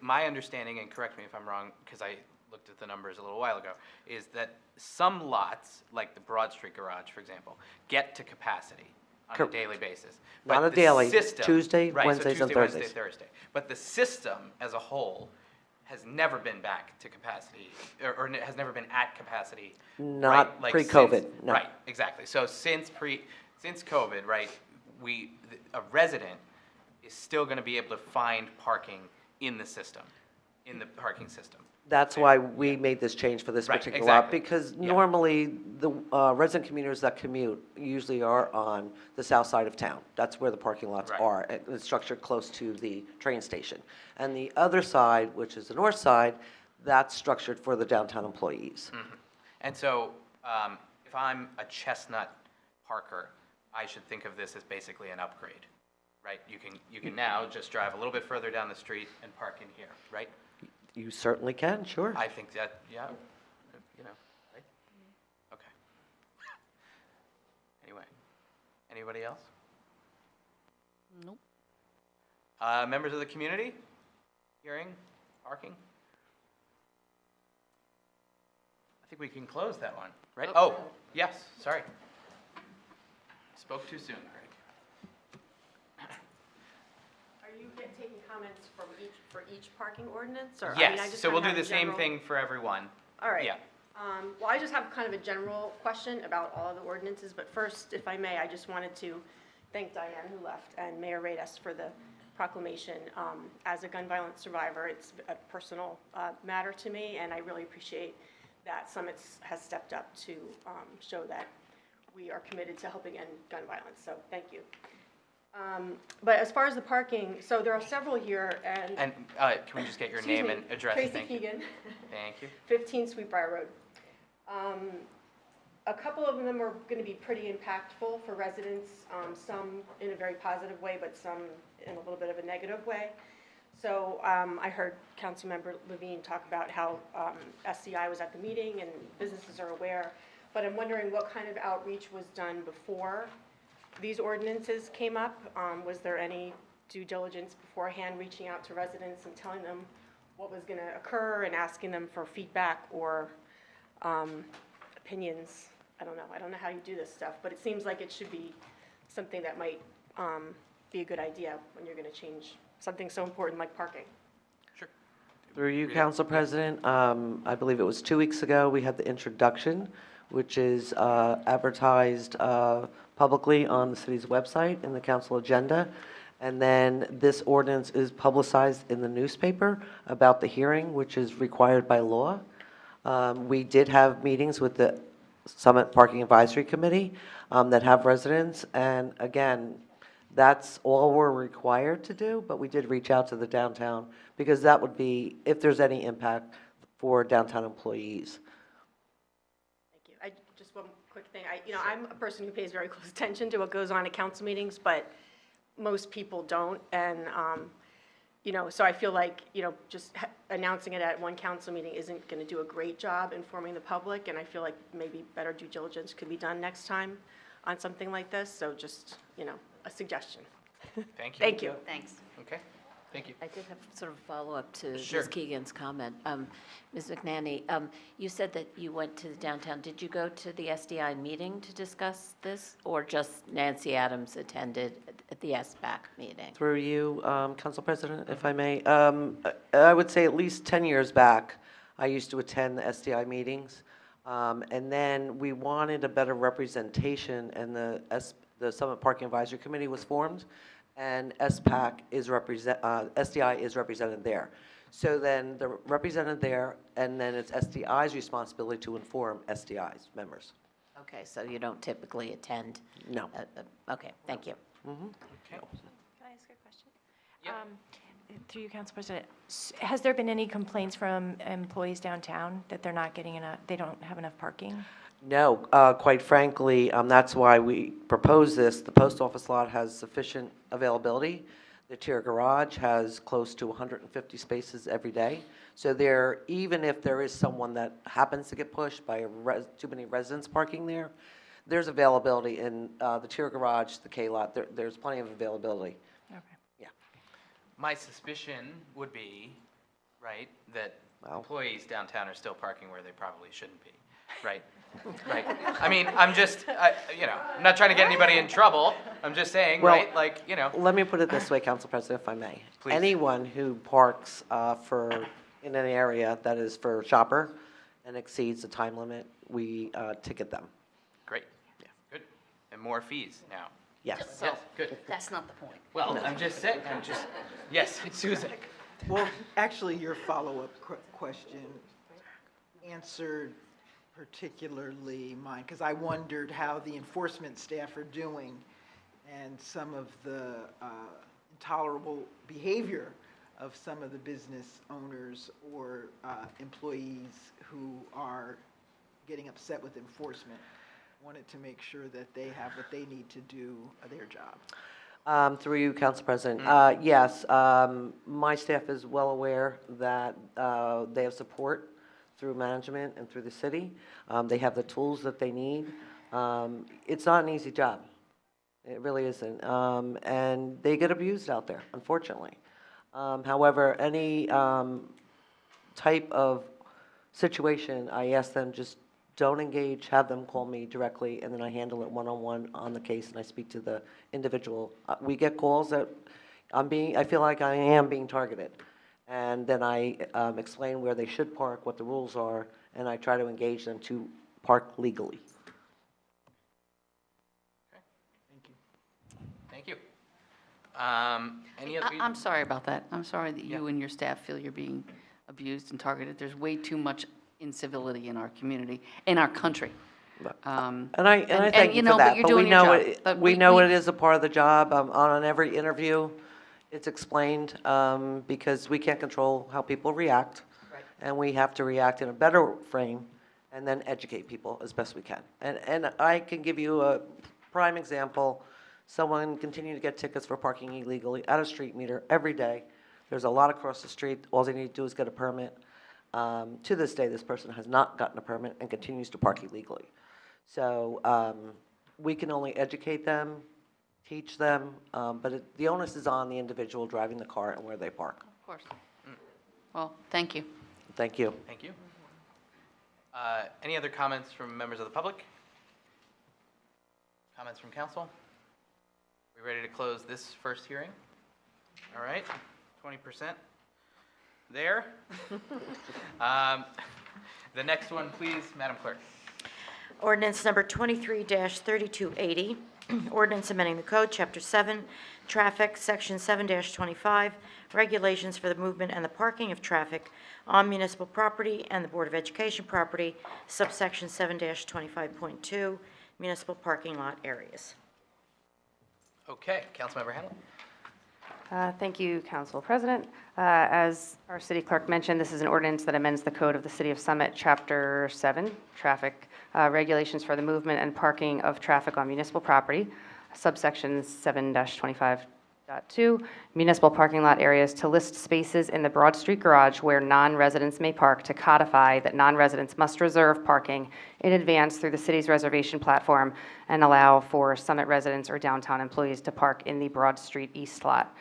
My understanding, and correct me if I'm wrong, because I looked at the numbers a little while ago, is that some lots, like the Broad Street Garage, for example, get to capacity on a daily basis. Not But a the daily, system- Tuesday, right, so Wednesdays, and Tuesday, Wednesday, Thursdays. Thursday. But the system as a whole has never been back to capacity, or has never been at capacity. Not right? Like pre-COVID, since- no. Right, exactly. So since COVID, right, a resident is still going to be able to find parking in the system, in the parking system. That's why we made this change for this Right, particular lot, exactly. because Yeah. normally the resident commuters that commute usually are on the south side of town. That's where the parking lots Right. are, and it's structured close to the train station. And the other side, which is the north side, that's structured for the downtown employees. And so if I'm a Chestnut parker, I should think of this as basically an upgrade, right? You can now just drive a little bit further down the street and park in here, right? You certainly can, sure. I think that, yeah, right? Okay. Anyway, anybody else? Nope. Members of the community? Hearing, parking? I think we can close that one, right? Oh, yes, sorry. Spoke too soon, Greg. Are you taking comments for each parking ordinance, or? I mean, I Yes, just so we'll kinda do have the a same general- thing for everyone. All right. Yeah. Well, I just have kind of a general question about all of the ordinances, but first, if I may, I just wanted to thank Diane, who left, and Mayor Radis for the proclamation. As a gun violence survivor, it's a personal matter to me, and I really appreciate that Summit has stepped up to show that we are committed to helping end gun violence, so thank you. But as far as the parking, so there are several here, and. And can we just get your Excuse name me, and address? Tracy Thank you. Keegan. Thank you. 15 Sweetbriar Road. A couple of them are going to be pretty impactful for residents, some in a very positive way, but some in a little bit of a negative way. So I heard Councilmember Levine talk about how SCI was at the meeting and businesses are aware, but I'm wondering what kind of outreach was done before these ordinances came up? Was there any due diligence beforehand, reaching out to residents and telling them what was going to occur and asking them for feedback or opinions? I don't know how you do this stuff, but it seems like it should be something that might be a good idea when you're going to change something so important like parking. Sure. Through you, Council President, I believe it was 2 weeks ago, we had the introduction, which is advertised publicly on the city's website in the council agenda. And then this ordinance is publicized in the newspaper about the hearing, which is required by law. We did have meetings with the Summit Parking Advisory Committee that have residents. And again, that's all we're required to do, but we did reach out to the downtown because that would be, if there's any impact for downtown employees. Thank you. Just one quick thing. I'm a person who pays very close attention to what goes on at council meetings, but most people don't. And, so I feel like, just announcing it at one council meeting isn't going to do a great job informing the public. And I feel like maybe better due diligence could be done next time on something like this. So just, a suggestion. Thank you. Thank you. Thanks. Okay, thank you. I did have sort of a follow-up to Sure. Ms. Keegan's comment. Ms. McNanny, you said that you went to the downtown. Did you go to the SDI meeting to discuss this, or just Nancy Adams attended at the SBAC meeting? Through you, Council President, if I may, I would say at least 10 years back, I used to attend the SDI meetings. And then we wanted a better representation, and the Summit Parking Advisory Committee was formed, and SPAC is SDI is represented there. So then they're represented there, and then it's SDI's responsibility to inform SDI's members. Okay, so you don't typically attend? No. Okay, thank you. Okay. Can I ask a question? Yeah. Through you, Council President, has there been any complaints from employees downtown that they're not getting enough, they don't have enough parking? No, quite frankly, that's why we propose this. The post office lot has sufficient availability. The tier garage has close to 150 spaces every day. So there, even if there is someone that happens to get pushed by too many residents parking there, there's availability in the tier garage, the K lot. There's plenty of availability. Okay. Yeah. My suspicion would be, right, that Well. employees downtown are still parking where they probably shouldn't be, right? Right. I mean, I'm not trying to get anybody in trouble. I'm just saying, Well, right, Let me put it this way, Council President, if I may. Please. Anyone who parks in an area that is for shopper and exceeds the time limit, we ticket them. great. Yeah. Good. And more fees now. Yes. Yes, good. That's not the point. Well, I'm just saying, yes, Susan. Well, actually, your follow-up question answered particularly mine, because I wondered how the enforcement staff are doing and some of the intolerable behavior of some of the business owners or employees who are getting upset with enforcement. Wanted to make sure that they have what they need to do their job. Through you, Council President. Yes, my staff is well aware that they have support through management and through the city. They have the tools that they need. It's not an easy job. It really isn't. And they get abused out there, unfortunately. However, any type of situation, I ask them just don't engage, have them call me directly, and then I handle it one-on-one on the case, and I speak to the individual. We get calls that I feel like I am being targeted. And then I explain where they should park, what the rules are, and I try to engage them to park legally. Thank you. Any other? I'm sorry about that. I'm sorry that you and your staff feel you're being abused and targeted. There's way too much incivility in our community, in our country. And I thank you for but that, you're but we doing your know job. it, But we know it is a part of the job. On every interview, it's explained, because we can't control how people react. Right. And we have to react in a better frame and then educate people as best we can. And I can give you a prime example. Someone continued to get tickets for parking illegally at a street meter every day. There's a lot across the street. All they need to do is get a permit. To this day, this person has not gotten a permit and continues to park illegally. So we can only educate them, teach them, but the onus is on the individual driving the car and where they park. Of course. Well, thank you. Thank you. Thank you. Any other comments from members of the public? Comments from council? We ready to close this first hearing? All right, 20% there. The next one, please, Madam Clerk. Ordinance number 23-3280, ordinance amending the code, Chapter 7, Traffic, Section 7-25, regulations for the movement and the parking of traffic on municipal property and the Board of Education property, subsection 7-25.2, municipal parking lot areas. Okay, Councilmember Henley. Thank you, Council President. As our city clerk mentioned, this is an ordinance that amends the code of the City of Summit, Chapter 7, Traffic, regulations for the movement and parking of traffic on municipal property, subsection 7-25.2, municipal parking lot areas, to list spaces in the Broad Street Garage where non-residents may park, to codify that non-residents must reserve parking in advance through the city's reservation platform, and allow for Summit residents or downtown employees to park in the Broad Street East lot.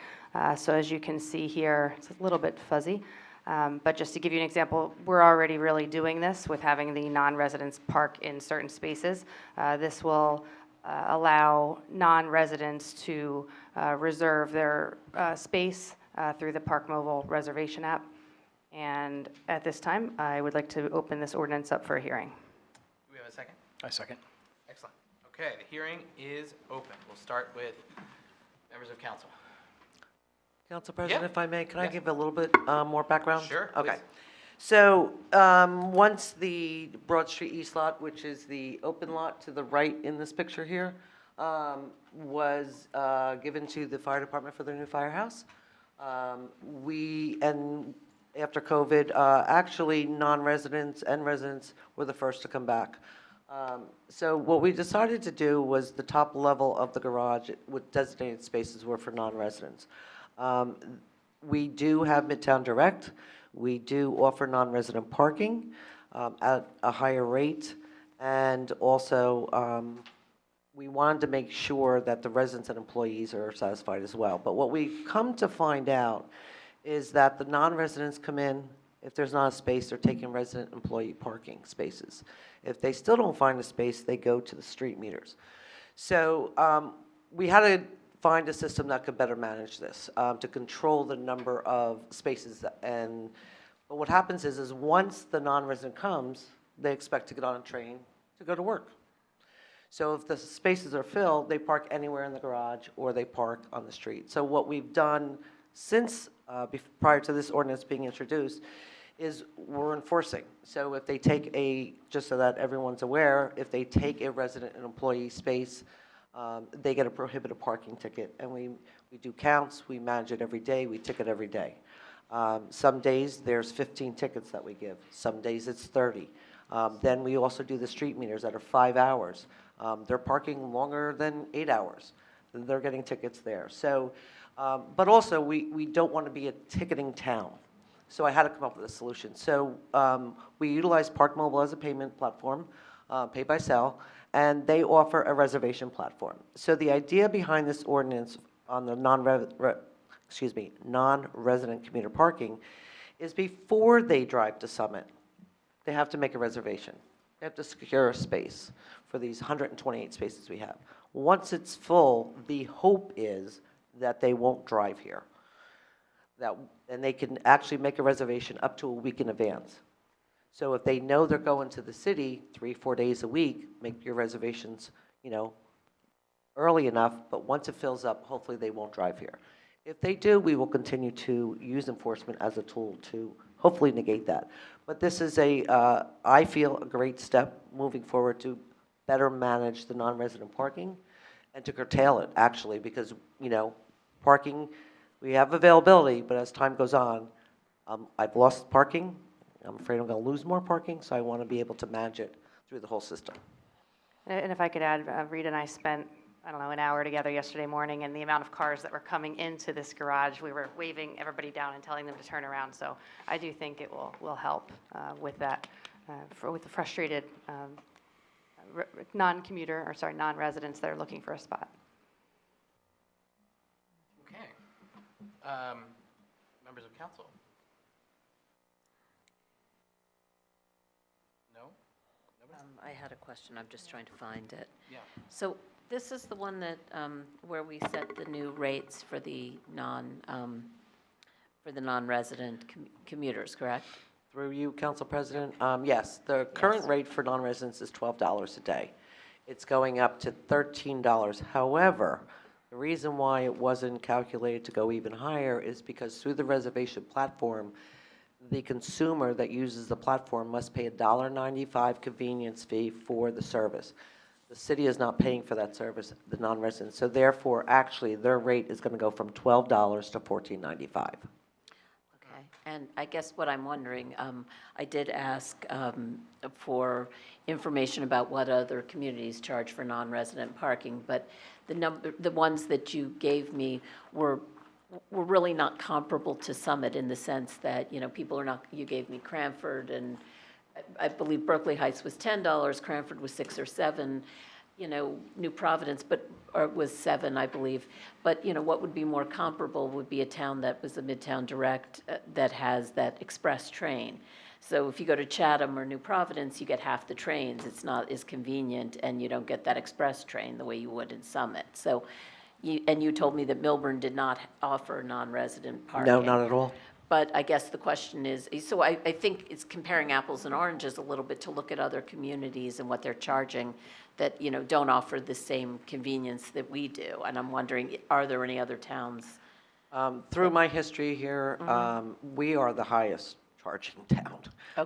So as you can see here, it's a little bit fuzzy, but just to give you an example, we're already really doing this with having the non-residents park in certain spaces. This will allow non-residents to reserve their space through the Park Mobile reservation app. And at this time, I would like to open this ordinance up for a hearing. Do we have a second? I second. Excellent. Okay, the hearing is open. We'll start with members of council. Council President, Yeah. if I may, can I Yeah. give a little bit more background? Sure, Okay. please. So, once the Broad Street East lot, which is the open lot to the right in this picture here, was given to the fire department for their new firehouse, and after COVID, actually, non-residents and residents were the first to come back. So what we decided to do was the top level of the garage with designated spaces were for non-residents. We do have Midtown Direct. We do offer non-resident parking at a higher rate. And also, we wanted to make sure that the residents and employees are satisfied as well. But what we've come to find out is that the non-residents come in. If there's not a space, they're taking resident employee parking spaces. If they still don't find a space, they go to the street meters. So we had to find a system that could better manage this, to control the number of spaces. But what happens is once the non-resident comes, they expect to get on a train to go to work. So if the spaces are filled, they park anywhere in the garage or they park on the street. So what we've done since, prior to this ordinance being introduced, is we're enforcing. So if they take just so that everyone's aware, if they take a resident and employee space, they get a prohibited parking ticket. And we do counts, we manage it every day, we ticket every day. Some days there's 15 tickets that we give. Some days it's 30. Then we also do the street meters that are 5 hours. They're parking longer than 8 hours. They're getting tickets there. So, but also we don't want to be a ticketing town. So I had to come up with a solution. So we utilize Park Mobile as a payment platform, pay by cell, and they offer a reservation platform. So the idea behind this ordinance on the non-resident commuter parking is before they drive to Summit, they have to make a reservation. They have to secure a space for these 128 spaces we have. Once it's full, the hope is that they won't drive here. And they can actually make a reservation up to a week in advance. So if they know they're going to the city 3-4 days a week, make your reservations, early enough, but once it fills up, hopefully they won't drive here. If they do, we will continue to use enforcement as a tool to hopefully negate that. But this is I feel, a great step moving forward to better manage the non-resident parking and to curtail it, actually, because, parking, we have availability, but as time goes on, I've lost parking. I'm afraid I'm going to lose more parking, so I want to be able to manage it through the whole system. And if I could add, Rita and I spent, an hour together yesterday morning, and the amount of cars that were coming into this garage, we were waving everybody down and telling them to turn around. So I do think it will help with that, with the frustrated non-residents that are looking for a spot. Okay. Members of council? No? Nobody? I had a question, I'm just trying to find it. Yeah. So This is the one that, where we set the new rates for the non-resident commuters, correct? Through you, Council President, yes, the current rate for non-residents is $12 a day. It's going up to $13. However, the reason why it wasn't calculated to go even higher is because through the reservation platform, the consumer that uses the platform must pay a $1.95 convenience fee for the service. The city is not paying for that service, the non-residents. So therefore, actually, their rate is going to go from $12 to $14.95. Okay, and I guess what I'm wondering, I did ask for information about what other communities charge for non-resident parking, but the ones that you gave me were really not comparable to Summit in the sense that, you know, people are not, you gave me Cranford, and I believe Berkeley Heights was $10, Cranford was $6 or $7, you know, New Providence, or was $7, I believe. But, you know, what would be more comparable would be a town that was a Midtown Direct that has that express train. So if you go to Chatham or New Providence, you get half the trains. It's not as convenient, and you don't get that express train the way you would in Summit. So, you told me that Milburn did not offer non-resident parking. No, not at all. But I guess the question is, so I think it's comparing apples and oranges a little bit to look at other communities and what they're charging that, you know, don't offer the same convenience that we do. And I'm wondering, are there any other towns? Through my history here, we are the highest charging town,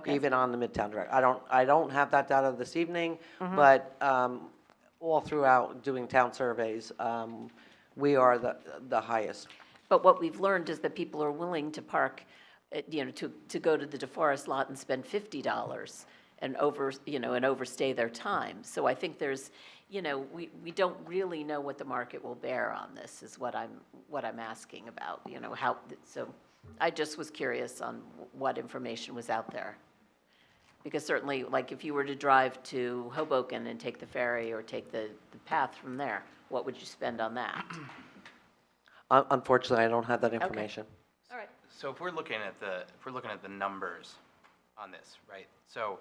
even on the Midtown Direct. I don't have that data this evening, but all throughout doing town surveys, we are the highest. But what we've learned is that people are willing to park, you know, to go to the DeForest lot and spend $50 and overstay their time. So I think there's, you know, we don't really know what the market will bear on this is what I'm asking about, you know, how, so I just was curious on what information was out there. Because certainly, like if you were to drive to Hoboken and take the ferry or take the path from there, what would you spend on that? Unfortunately, I don't have that information. All right. So if we're looking at the numbers on this, right? So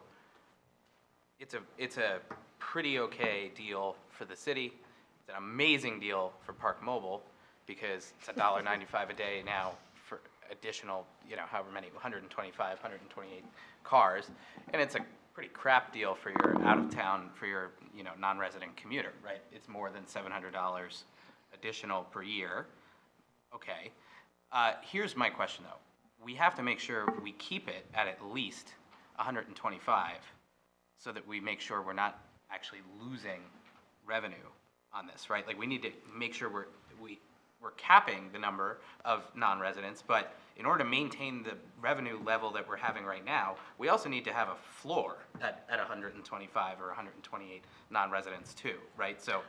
it's a pretty okay deal for the city. It's an amazing deal for Park Mobile because it's $1.95 a day now for additional, you know, however many, 128 cars, and it's a pretty crap deal for your out of town, for your, you know, non-resident commuter, right? It's more than $700 additional per year. Okay. Here's my question, though. We have to make sure we keep it at least 125 so that we make sure we're not actually losing revenue on this, right? Like, we need to make sure we're capping the number of non-residents, but in order to maintain the revenue level that we're having right now, we also need to have a floor at 125 or 128 non-residents too, right? So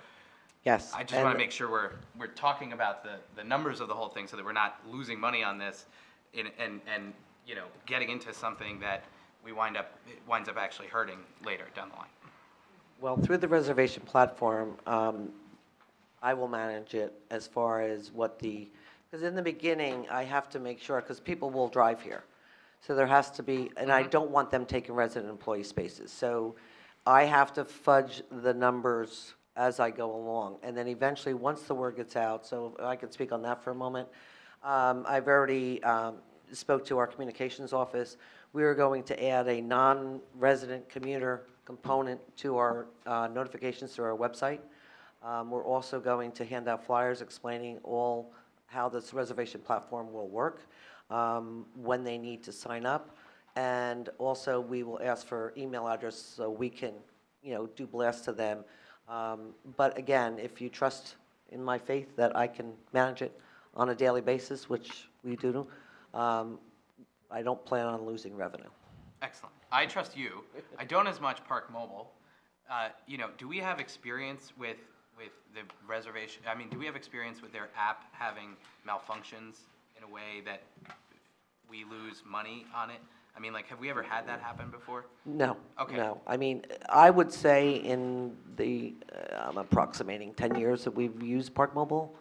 Yes. I just want to make sure we're talking about the numbers of the whole thing so that we're not losing money on this and you know, getting into something that winds up actually hurting later down the line. Well, through the reservation platform, I will manage it as far as because in the beginning, I have to make sure, because people will drive here. So there has to be, and I don't want them taking resident employee spaces. So I have to fudge the numbers as I go along. And then eventually, once the word gets out, so I can speak on that for a moment, I've already spoke to our communications office. We are going to add a non-resident commuter component to our notifications through our website. We're also going to hand out flyers explaining how this reservation platform will work, when they need to sign up, and also we will ask for email address so we can, you know, do blasts to them. But again, if you trust in my faith that I can manage it on a daily basis, which we do, I don't plan on losing revenue. Excellent. I trust you. I don't as much Park Mobile. You know, do we have experience with the reservation? I mean, do we have experience with their app having malfunctions in a way that we lose money on it? I mean, like, have we ever had that happen before? No. Okay. No. I mean, I would say in the, I'm approximating 10 years that we've used Park Mobile,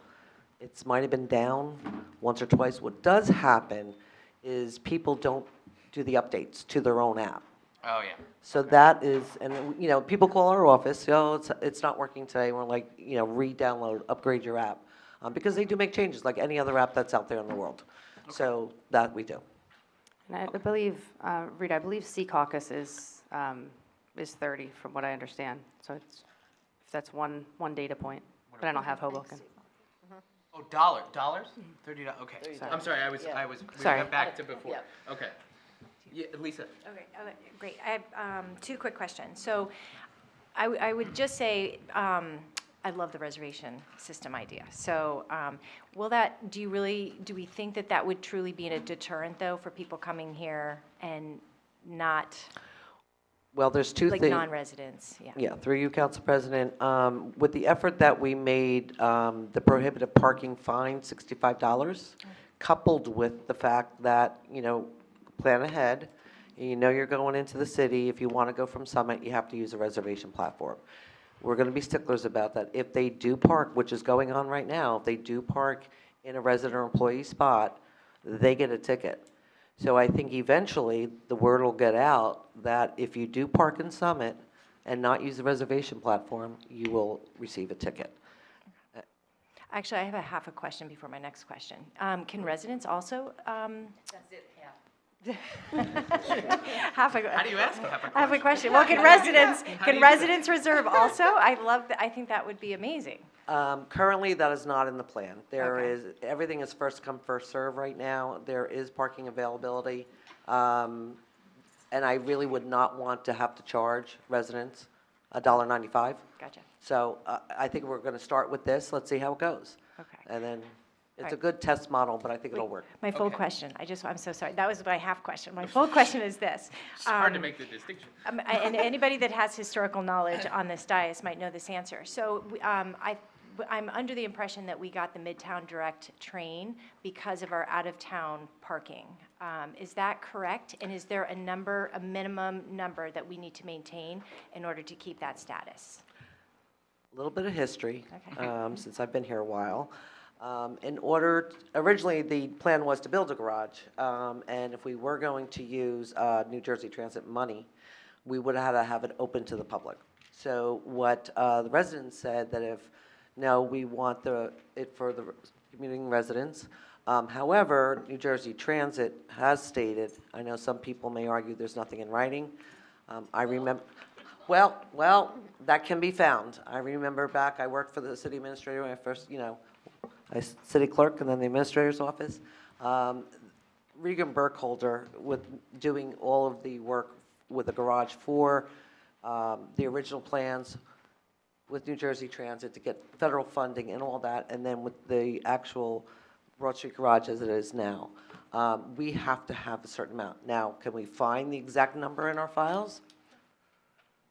it might have been down once or twice. What does happen is people don't do the updates to their own app. Oh, yeah. So that is, and, people call our office, it's not working today. We're like, re-download, upgrade your app. Because they do make changes like any other app that's out there in the world. So that we do. And I believe, Rita, I believe Sea Caucus is 30, from what I understand. So if that's one data point, but I don't have Hoboken. Oh, dollars? $30, okay. Sorry. I'm sorry, we Sorry. went back to before. Okay. Yeah, Lisa? Okay, great. I have two quick questions. So I would just say, I love the reservation system idea. So do we think that would truly be a deterrent, though, for people coming here and not, Well, there's two like, things. non-residents? Yeah. Yeah, through you, Council President. With the effort that we made, the prohibitive parking fine, $65, coupled with the fact that, plan ahead, you're going into the city. If you want to go from Summit, you have to use a reservation platform. We're going to be sticklers about that. If they do park, which is going on right now, if they do park in a resident or employee spot, they get a ticket. So I think eventually the word will get out that if you do park in Summit and not use the reservation platform, you will receive a ticket. Actually, I have half a question before my next question. Can residents also? That's it, yeah. Half a, How do you ask half a question? I have a question. Well, can residents reserve also? I think that would be amazing. Currently, that is not in the plan. Okay. Everything is first come, first serve right now. There is parking availability. And I really would not want to have to charge residents $1.95. Gotcha. So I think we're going to start with this. Let's see how it goes. Okay. And then it's a Right. good test model, but I think it'll work. My full Okay. question, I'm so sorry. That was my half question. My full question is this. It's hard to make the distinction. And anybody that has historical knowledge on this dais might know this answer. So I'm under the impression that we got the Midtown Direct train because of our out-of-town parking. Is that correct? And is there a minimum number that we need to maintain in order to keep that status? A little bit of history, Okay. since I've been here a while. Originally, the plan was to build a garage, and if we were going to use New Jersey Transit money, we would have had to have it open to the public. So what the residents said that no, we want it for the commuting residents. However, New Jersey Transit has stated, I know some people may argue there's nothing in writing. I remember, well, that can be found. I remember back, I worked for the city administrator when I first, I city clerk and then the administrator's office. Regan Burkholder with doing all of the work with the garage for the original plans with New Jersey Transit to get federal funding and all that, and then with the actual Broad Street garage as it is now. We have to have a certain amount. Now, can we find the exact number in our files?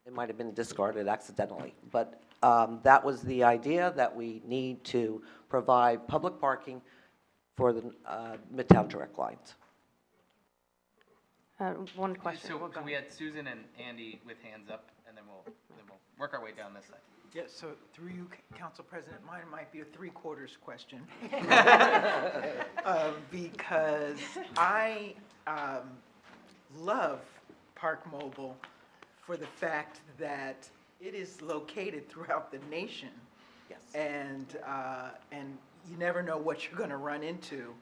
It might have been discarded accidentally, but that was the idea, that we need to provide public parking for the Midtown Direct lines. One question. So we had Susan and Andy with hands up, and then we'll work our way down this side. Yeah, so through you, Council President, mine might be a three-quarters question. Because I love Park Mobile for the fact that it is located throughout the nation. Yes. And you never know what you're going to run into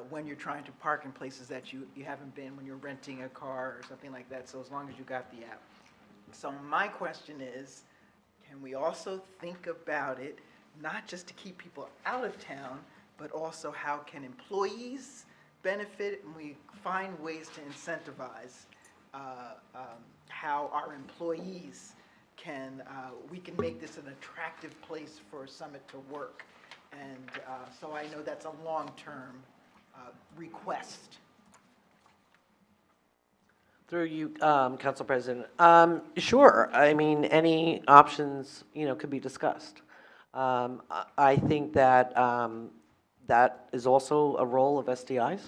when you're trying to park in places that you haven't been, when you're renting a car or something like that, so as long as you got the app. So my question is, can we also think about it, not just to keep people out of town, but also how can employees benefit, and we find ways to incentivize how our employees we can make this an attractive place for Summit to work. And so I know that's a long-term request. Through you, Council President. Sure, I mean, any options, could be discussed. I think that that is also a role of SDIs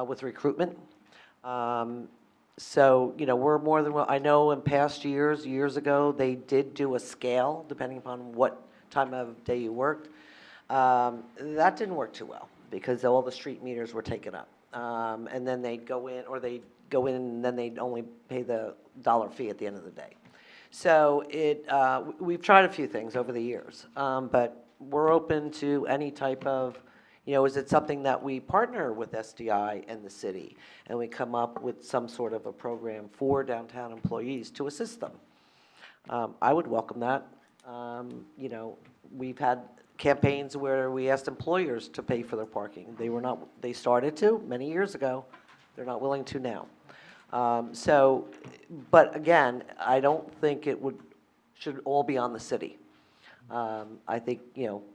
with recruitment. So, we're more than well. I know in past years ago, they did do a scale depending upon what time of day you worked. That didn't work too well. because all the street meters were taken up. And then they'd go in, or they'd go in and then they'd only pay the dollar fee at the end of the day. So we've tried a few things over the years, but we're open to any type of, is it something that we partner with SDI and the city, and we come up with some sort of a program for downtown employees to assist them? I would welcome that. We've had campaigns where we asked employers to pay for their parking. They started to many years ago. They're not willing to now. But again, I don't think should all be on the city. I think,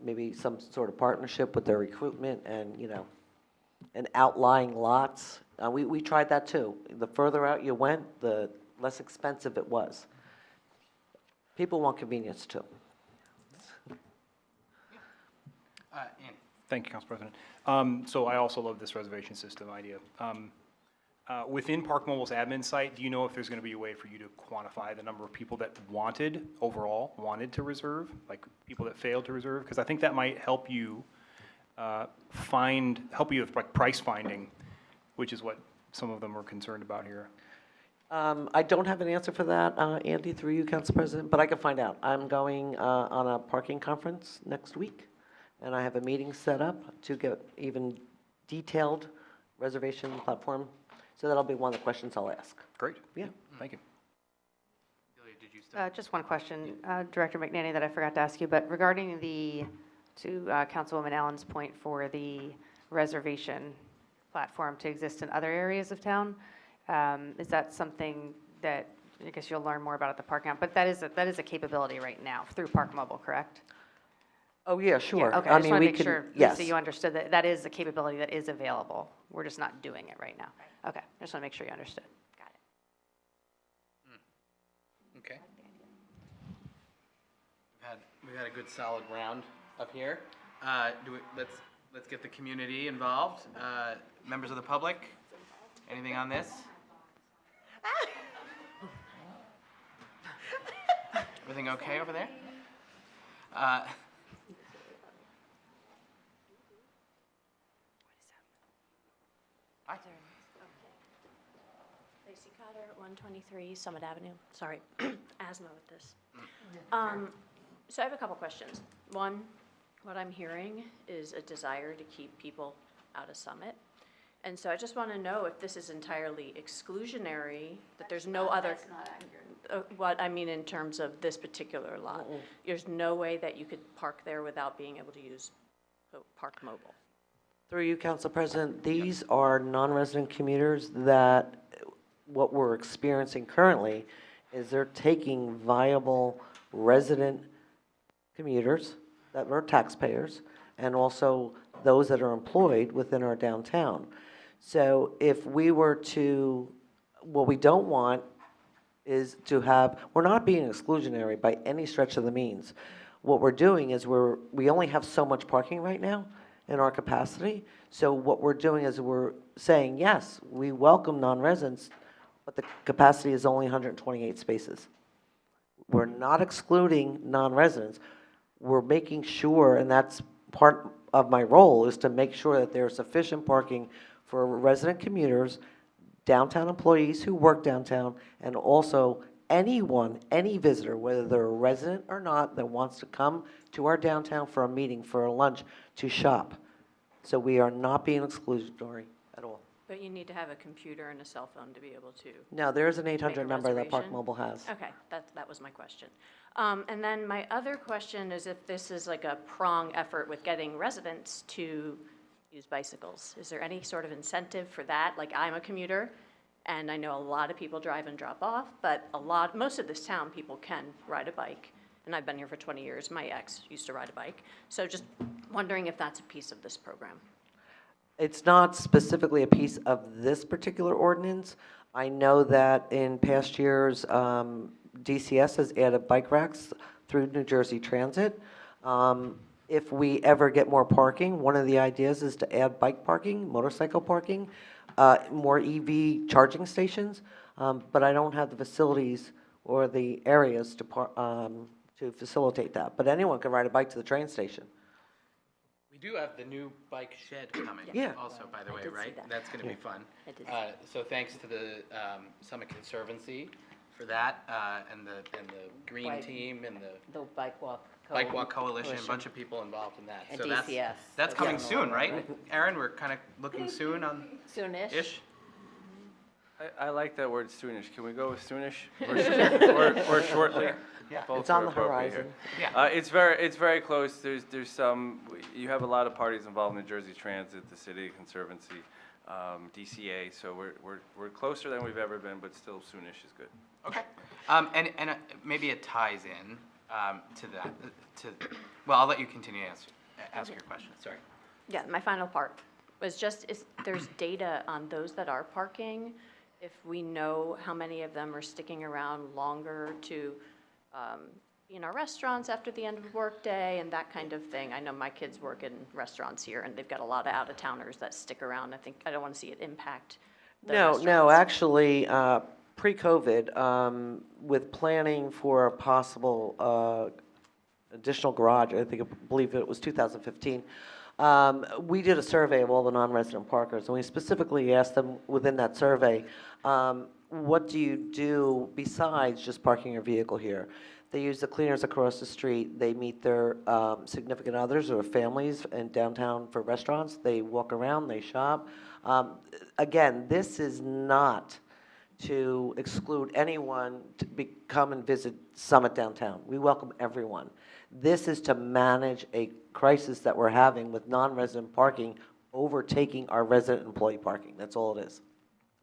maybe some sort of partnership with their recruitment and outlying lots. We tried that too. The further out you went, the less expensive it was. People want convenience too. Ian. Thank you, Council President. So I also love this reservation system idea. Within Park Mobile's admin site, do you know if there's going to be a way for you to quantify the number of people that overall wanted to reserve, like people that failed to reserve? Because I think that might help you with like price finding, which is what some of them are concerned about here. I don't have an answer for that, Andy, through you, Council President, but I can find out. I'm going on a parking conference next week, and I have a meeting set up to get even detailed reservation platform. So that'll be one of the questions I'll ask. Great. Yeah. Thank you. Delia, did you still? Just one question, Director McNanny, that I forgot to ask you, but regarding to Councilwoman Allen's point for the reservation platform to exist in other areas of town, is that something that, I guess you'll learn more about at the parking lot, but that is a capability right now through Park Mobile, correct? Oh, yeah, sure. Yeah, okay, I just want to make can- sure, yes. Lisa, you understood that that is a capability that is available. We're just not doing it right now. Okay, I just want to make sure you understood. Got it. Okay. We've had a good solid round up here. Let's get the community involved. Members of the public, anything on this? Everything okay over there? Lacey Cotter, 123 Summit Avenue. Sorry, asthma with this. So I have a couple questions. One, what I'm hearing is a desire to keep people out of Summit. And so I just want to know if this is entirely exclusionary, that there's no other. That's not accurate. What I mean in terms of this particular lot. There's no way that you could park there without being able to use Park Mobile. Through you, Council President, these are non-resident commuters that what we're experiencing currently is they're taking viable resident commuters that are taxpayers and also those that are employed within our downtown. So if we were to, what we don't want is to have, we're not being exclusionary by any stretch of the means. What we're doing is we only have so much parking right now in our capacity. So what we're doing is we're saying, yes, we welcome non-residents, but the capacity is only 128 spaces. We're not excluding non-residents. We're making sure, and that's part of my role, is to make sure that there's sufficient parking for resident commuters, downtown employees who work downtown, and also anyone, any visitor, whether they're a resident or not, that wants to come to our downtown for a meeting, for a lunch, to shop. So we are not being exclusionary at all. But you need to have a computer and a cell phone to be able to. No, there is an Make 800 a number that Park reservation? Mobile has. Okay, that was my question. And then my other question is if this is like a prong effort with getting residents to use bicycles. Is there any sort of incentive for that? Like, I'm a commuter, and I know a lot of people drive and drop off, but most of this town, people can ride a bike. And I've been here for 20 years. My ex used to ride a bike. So just wondering if that's a piece of this program. It's not specifically a piece of this particular ordinance. I know that in past years, DCS has added bike racks through New Jersey Transit. If we ever get more parking, one of the ideas is to add bike parking, motorcycle parking, more EV charging stations, but I don't have the facilities or the areas to facilitate that. But anyone can ride a bike to the train station. do have the new bike shed coming. Yeah. Also, by the I way, did see right? that. That's going to be fun. I did see So thanks to the Summit Conservancy for that, and the green Right. team and the The Bike Walk. Bike Walk Coalition, a bunch of people involved in that. And So DCS. that's coming Yeah. soon, right? Aaron, we're kind of looking soon on Soonish. ish. I like that word soonish. Can we go with soonish? Or shortly? Yeah. Both It's on are the appropriate here. horizon. Yeah. It's very close. There's some, you have a lot of parties involved in New Jersey Transit, the City Conservancy, DCA, so we're closer than we've ever been, but still soonish is good. Okay. And maybe it ties in to that. Well, I'll let you continue to ask your question. Sorry. Yeah, my final part was just, there's data on those that are parking, if we know how many of them are sticking around longer to be in our restaurants after the end of the workday and that kind of thing. I know my kids work in restaurants here, and they've got a lot of out-of-towners that stick around. I don't want to see it impact the No, restaurants. actually, pre-COVID, with planning for a possible additional garage, I believe it was 2015, we did a survey of all the non-resident parkers, and we specifically asked them within that survey, what do you do besides just parking your vehicle here? They use the cleaners across the street. They meet their significant others or families in downtown for restaurants. They walk around, they shop. Again, this is not to exclude anyone to come and visit Summit Downtown. We welcome everyone. This is to manage a crisis that we're having with non-resident parking overtaking our resident employee parking. That's all it is.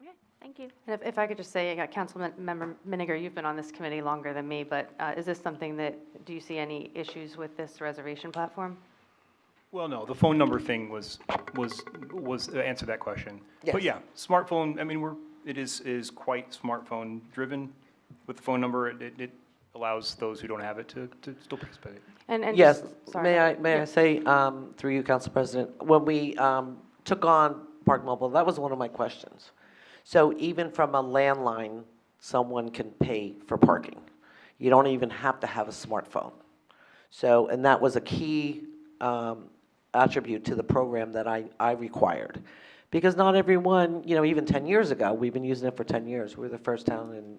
Okay, thank you. And if I could just say, Councilmember Miniger, you've been on this committee longer than me, but is this something that, do you see any issues with this reservation platform? Well, no, the phone number thing was answer that question. But Yes. yeah, smartphone, I mean, it is quite smartphone driven. With the phone number, it allows those who don't have it to still participate. And Yes, just- sorry. may I say, through you, Council President, when we took on Park Mobile, that was one of my questions. So even from a landline, someone can pay for parking. You don't even have to have a smartphone. So, and that was a key attribute to the program that I required. Because not everyone, even 10 years ago, we've been using it for 10 years. We're the first town in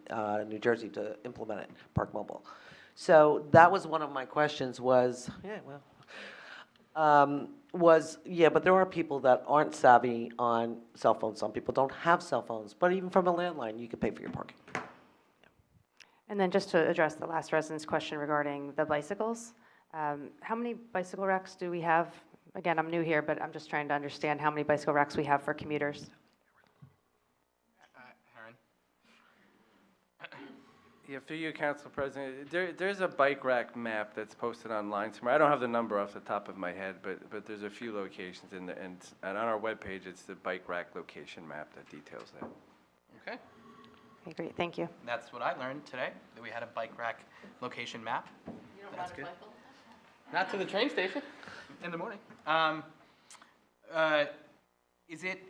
New Jersey to implement it, Park Mobile. So that was one of my questions but there are people that aren't savvy on cell phones. Some people don't have cell phones, but even from a landline, you can pay for your parking. And then just to address the last resident's question regarding the bicycles, how many bicycle racks do we have? Again, I'm new here, but I'm just trying to understand how many bicycle racks we have for commuters. Aaron? Yeah, through you, Council President, there's a bike rack map that's posted online somewhere. I don't have the number off the top of my head, but there's a few locations and on our webpage, it's the bike rack location map that details that. Okay. Okay, great, thank you. That's what I learned today, that we had a bike rack location map. That's good. Not to the train station in the morning. Is it,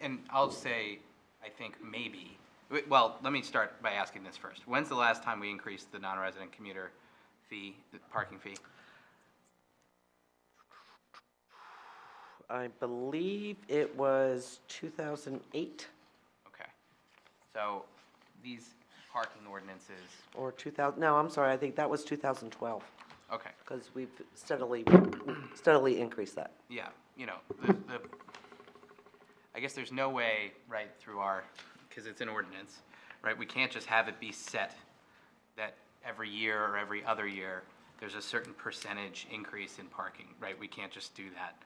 and I'll say, I think maybe, well, let me start by asking this first. When's the last time we increased the non-resident commuter fee, the parking fee? I believe it was 2008 Okay. So these parking ordinances, or 2000, no, I'm sorry, I think that was 2012. okay. Because we've steadily increased that. Yeah, I guess there's no way, right, through because it's an ordinance, right? We can't just have it be set that every year or every other year, there's a certain percentage increase in parking, right? We can't just do that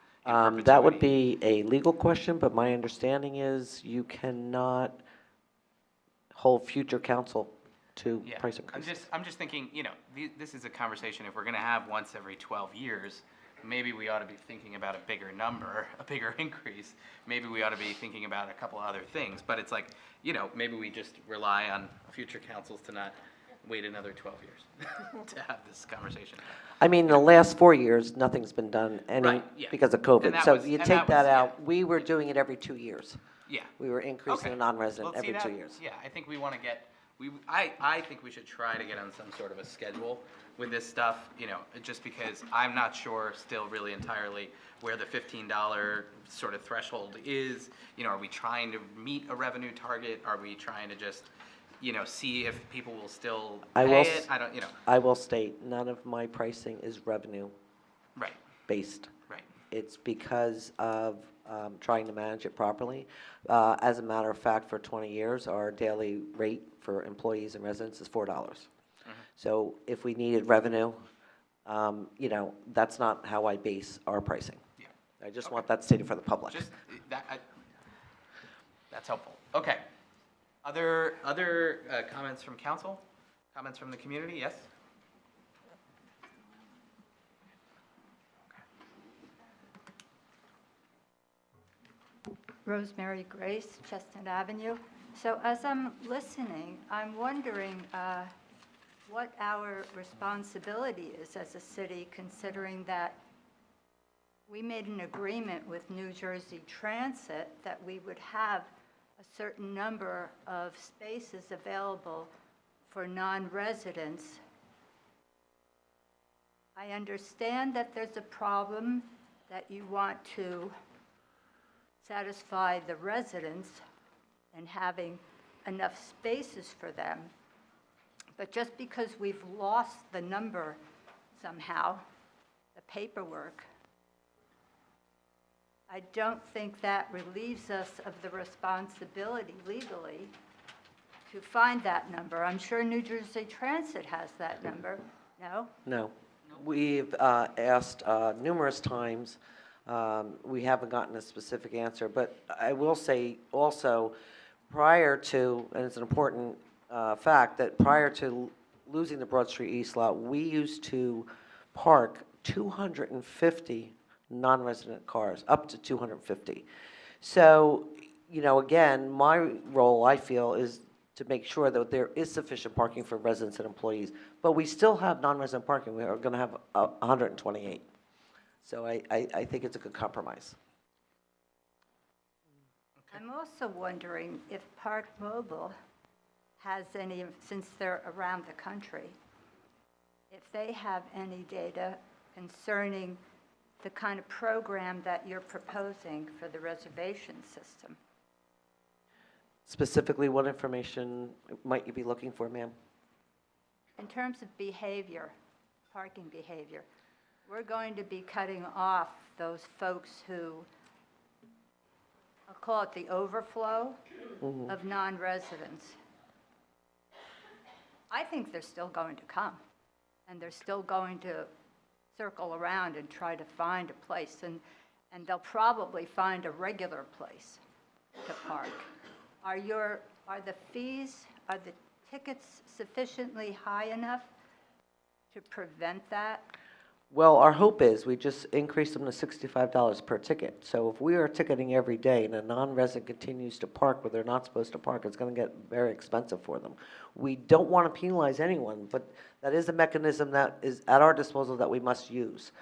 in That would perpetuity. be a legal question, but my understanding is you cannot hold future council to Yeah, price increases. I'm just thinking, this is a conversation, if we're gonna have once every 12 years, maybe we ought to be thinking about a bigger number, a bigger increase. Maybe we ought to be thinking about a couple other things, but it's like, maybe we just rely on future councils to not wait another 12 years to have this conversation. I mean, the last 4 years, nothing's been done Right, yeah. because of And COVID. that So was- you and take that was- that yeah. out, we were doing it every 2 years. Yeah. We were increasing Okay. the non-resident Well, see every 2 that- years. Yeah, I think we want to get I think we should try to get on some sort of a schedule with this stuff, you know, just because I'm not sure still really entirely where the $15 sort of threshold is. You know, are we trying to meet a revenue target? Are we trying to just, you know, see if people will still pay it? I don't, you know. I will state, none of my pricing is revenue Right, based. right. It's because of trying to manage it properly. As a matter of fact, for 20 years, our daily rate for employees and residents is $4. So if we needed revenue, you know, that's not how I base our pricing. Yeah. I just want that stated for the public. Just that, that's helpful. Okay. Other comments from council? Comments from the community? Yes? Rosemary Grace, Chestnut Avenue. So as I'm listening, I'm wondering what our responsibility is as a city, considering that we made an agreement with New Jersey Transit that we would have a certain number of spaces available for non-residents. I understand that there's a problem that you want to satisfy the residents and having enough spaces for them. But just because we've lost the number somehow, the paperwork, I don't think that relieves us of the responsibility legally to find that number. I'm sure New Jersey Transit has that number, no? No. We've asked numerous times. We haven't gotten a specific answer, but I will say also, prior to, and it's an important fact, that prior to losing the Broad Street East lot, we used to park 250 non-resident cars, up to 250. So, you know, again, my role, I feel, is to make sure that there is sufficient parking for residents and employees. But we still have non-resident parking. We are going to have 128. So I think it's a good compromise. I'm also wondering if Park Mobile has any, since they're around the country, if they have any data concerning the kind of program that you're proposing for the reservation system. Specifically, what information might you be looking for, ma'am? In terms of behavior, parking behavior, we're going to be cutting off those folks who, I'll call it the overflow of non-residents. I think they're still going to come, and they're still going to circle around and try to find a place, and they'll probably find a regular place to park. Are the fees, are the tickets sufficiently high enough to prevent that? Well, our hope is we just increase them to $65 per ticket. So if we are ticketing every day and a non-resident continues to park where they're not supposed to park, it's going to get very expensive for them. We don't want to penalize anyone, but that is a mechanism that is at our disposal that we must use.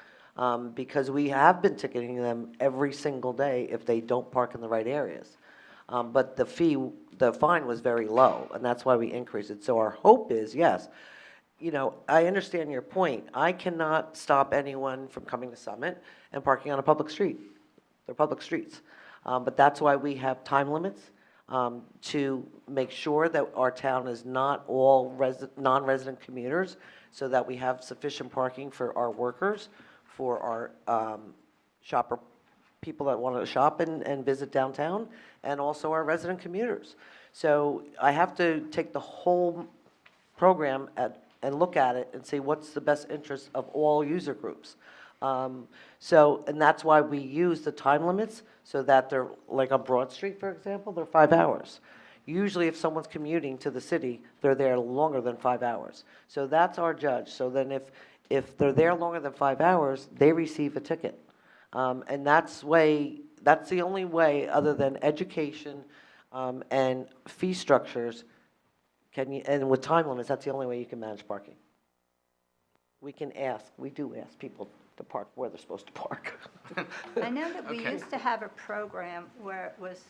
Because we have been ticketing them every single day if they don't park in the right areas. But the fine was very low, and that's why we increased it. So our hope is, yes, you know, I understand your point. I cannot stop anyone from coming to Summit and parking on a public street. They're public streets. But that's why we have time limits to make sure that our town is not all non-resident commuters, so that we have sufficient parking for our workers, for our people that want to shop and visit downtown, and also our resident commuters. So I have to take the whole program and look at it and see what's the best interest of all user groups. And that's why we use the time limits, so that they're, like on Broad Street, for example, they're 5 hours. Usually if someone's commuting to the city, they're there longer than 5 hours. So that's our judge. So then if they're there longer than 5 hours, they receive a ticket. And that's the only way, other than education and fee structures, and with time limits, that's the only way you can manage parking. We do ask people to park where they're supposed to park. I know that we used to have a program where it was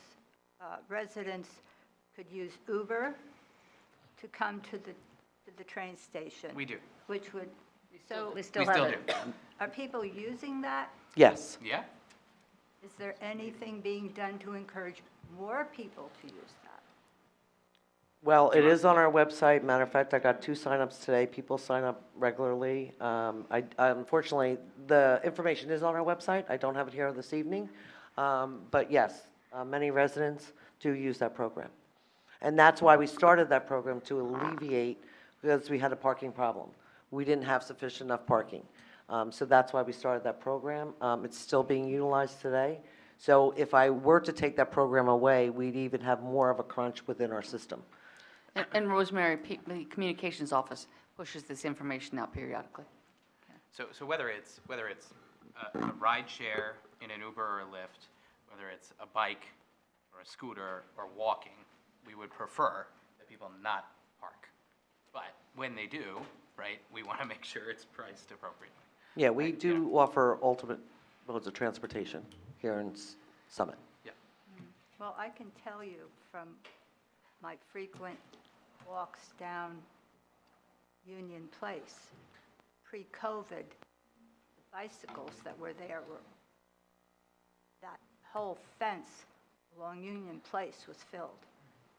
residents could use Uber to come to the train station? We do. Which would, so We still We have still it. do. are people using that? Yes. Yeah? Is there anything being done to encourage more people to use that? Well, it is on our website. Matter of fact, I got 2 signups today. People sign up regularly. Unfortunately, the information is on our website. I don't have it here this evening. But yes, many residents do use that program. And that's why we started that program, to alleviate, because we had a parking problem. We didn't have sufficient enough parking. So that's why we started that program. It's still being utilized today. So if I were to take that program away, we'd even have more of a crunch within our system. And Rosemary, the communications office pushes this information out periodically. So whether it's a ride share in an Uber or a Lyft, whether it's a bike or a scooter or walking, we would prefer that people not park. But when they do, right, we want to make sure it's priced appropriately. Yeah, we do offer alternate modes of transportation here in Summit. Yeah. Well, I can tell you from my frequent walks down Union Place, pre-COVID, the bicycles that were there were, that whole fence along Union Place was filled.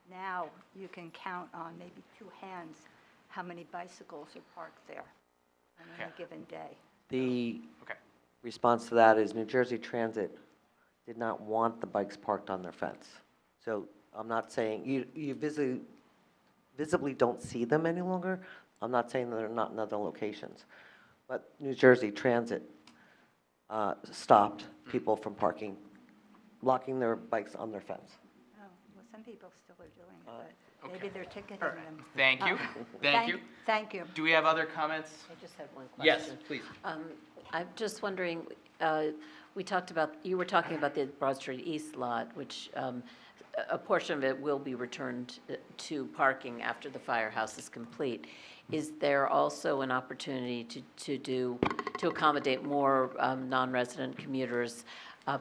Now you can count on maybe 2 hands how many bicycles are parked there on any given day. The Okay. response to that is New Jersey Transit did not want the bikes parked on their fence. So I'm not saying, you visibly don't see them any longer. I'm not saying that they're not in other locations. But New Jersey Transit stopped people from parking, blocking their bikes on their fence. Oh, well, some people still are doing it, but okay. maybe they're ticketing All right. them. Thank you. Thank you. Thank you. Do we have other comments? I just had one question. Yes, please. I'm just wondering, you were talking about the Broad Street East lot, which a portion of it will be returned to parking after the firehouse is complete. Is there also an opportunity to accommodate more non-resident commuters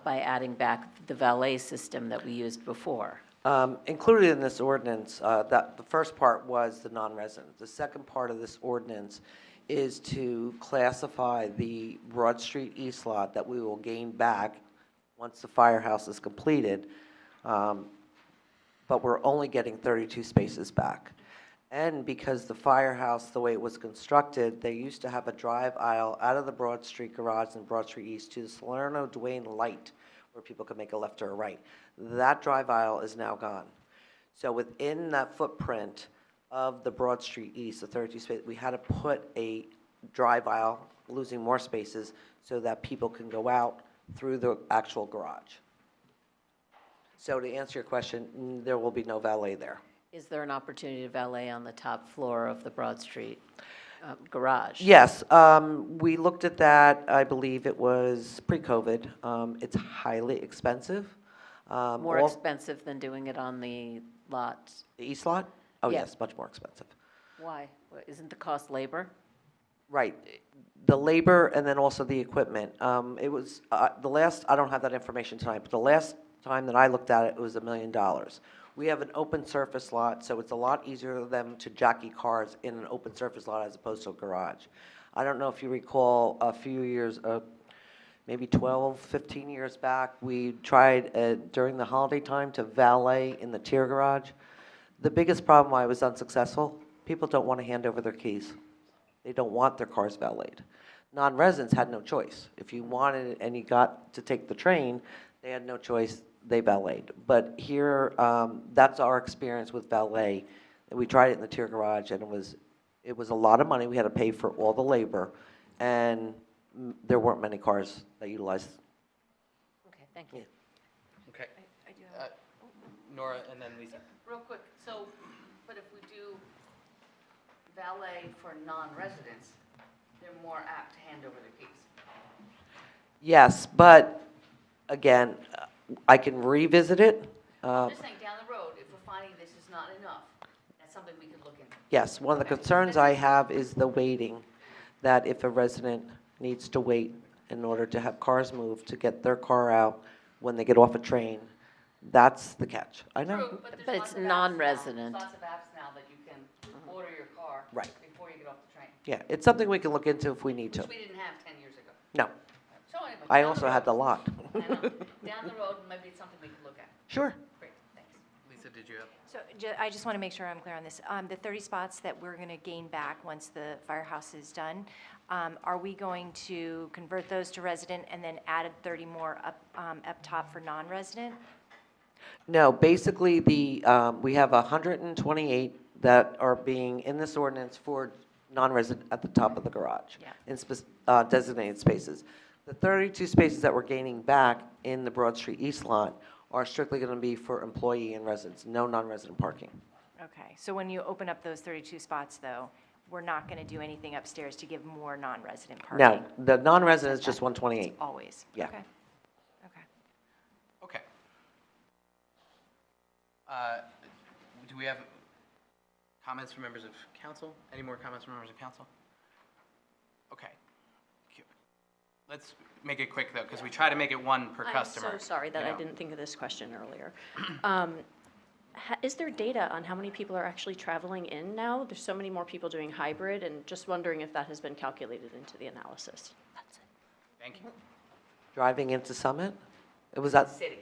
by adding back the valet system that we used before? Included in this ordinance, that the first part was the non-resident. The second part of this ordinance is to classify the Broad Street East lot that we will gain back once the firehouse is completed, but we're only getting 32 spaces back. And because the firehouse, the way it was constructed, they used to have a drive aisle out of the Broad Street garage and Broad Street East to the Salerno Duane light, where people could make a left or a right. That drive aisle is now gone. So within that footprint of the Broad Street East, the 32 space, we had to put a drive aisle, losing more spaces, so that people can go out through the actual garage. So to answer your question, there will be no valet there. Is there an opportunity to valet on the top floor of the Broad Street garage? Yes, we looked at that. I believe it was pre-COVID. It's highly expensive. More expensive than doing it on the lot? The east lot? Oh, Yeah. yes, much more expensive. Why? Isn't the cost labor? Right. The labor and then also the equipment. It was, the last, I don't have that information tonight, but the last time that I looked at it, it was $1 million. We have an open surface lot, so it's a lot easier for them to jockey cars in an open surface lot as opposed to a garage. I don't know if you recall a few years, maybe 12, 15 years back, we tried during the holiday time to valet in the tier garage. The biggest problem why it was unsuccessful, people don't want to hand over their keys. They don't want their cars valeted. Non-residents had no choice. If you wanted it and you got to take the train, they had no choice, they valeted. But here, that's our experience with valet. We tried it in the tier garage, and it was a lot of money. We had to pay for all the labor, and there weren't many cars that utilized. Okay, thank you. Okay. I do have Nora and then Lisa. real quick, but if we do valet for non-residents, they're more apt to hand over their keys. Yes, but again, I can revisit it. I'm just saying, down the road, if we're finding this is not enough, that's something we could look into. Yes, one of the concerns I have is the waiting, that if a resident needs to wait in order to have cars moved to get their car out when they get off a train, that's the catch. I know. True, but there's But lots it's of apps now. non-resident. There's lots of apps now that you can order your car. Right. Before you get off the train, Yeah, it's something we can look into if we need to. which we didn't have 10 years ago. No, So anyway. I down also road- had the lot. I know. Down the road, maybe it's something we can look at. Sure. Great, thanks. Lisa, did you have? So I just want to make sure I'm clear on this. The 30 spots that we're going to gain back once the firehouse is done, are we going to convert those to resident and then add 30 more up top for non-resident? No, basically, we have 128 that are being in this ordinance for non-resident at the top of the garage. Yeah. In designated spaces. The 32 spaces that we're gaining back in the Broad Street East lot are strictly going to be for employee and residents, no non-resident parking. Okay, so when you open up those 32 spots, though, we're not going to do anything upstairs to give more non-resident parking? No, the non-resident is just 128. Always? Yeah. Okay. Okay. Okay. Do we have comments from members of council? Any more comments from members of council? Okay. Let's make it quick, though, because we try to make it one per customer. I'm so sorry that you I know. didn't think of this question earlier. Is there data on how many people are actually traveling in now? There's so many more people doing hybrid, and just wondering if that has been calculated into the analysis. That's it. Thank you. Driving into Summit? It was that, City.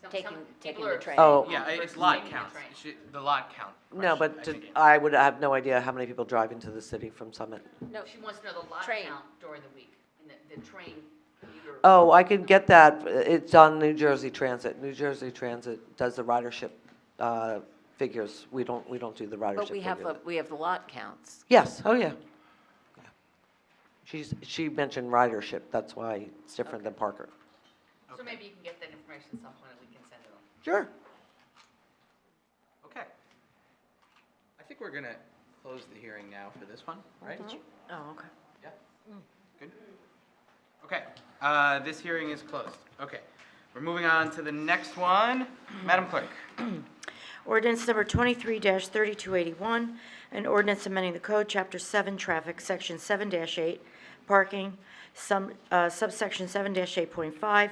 Taking people the are train. Oh. Yeah, it's versus lot taking the count. train. The lot count. no, question, but I think. I would have no idea how many people drive into the city from Summit. No, she wants to know the lot Train. count during the week, and the train commuter. Oh, I can get that. It's on New Jersey Transit. New Jersey Transit does the ridership figures. We don't do the ridership But we have, figures. we have the lot counts. Yes, oh, yeah. She mentioned ridership, that's why it's different than Parker. So maybe you can get that information at some point, and we can send it on. Sure. Okay. I think we're going to close the hearing now for this one, right? Oh, okay. Yeah? Good? Okay, this hearing is closed. Okay, we're moving on to the next one. Madam Clerk. Ordinance number 23-3281, an ordinance amending the code, Chapter 7, Traffic, Section 7-8, Parking, subsection 7-8.5,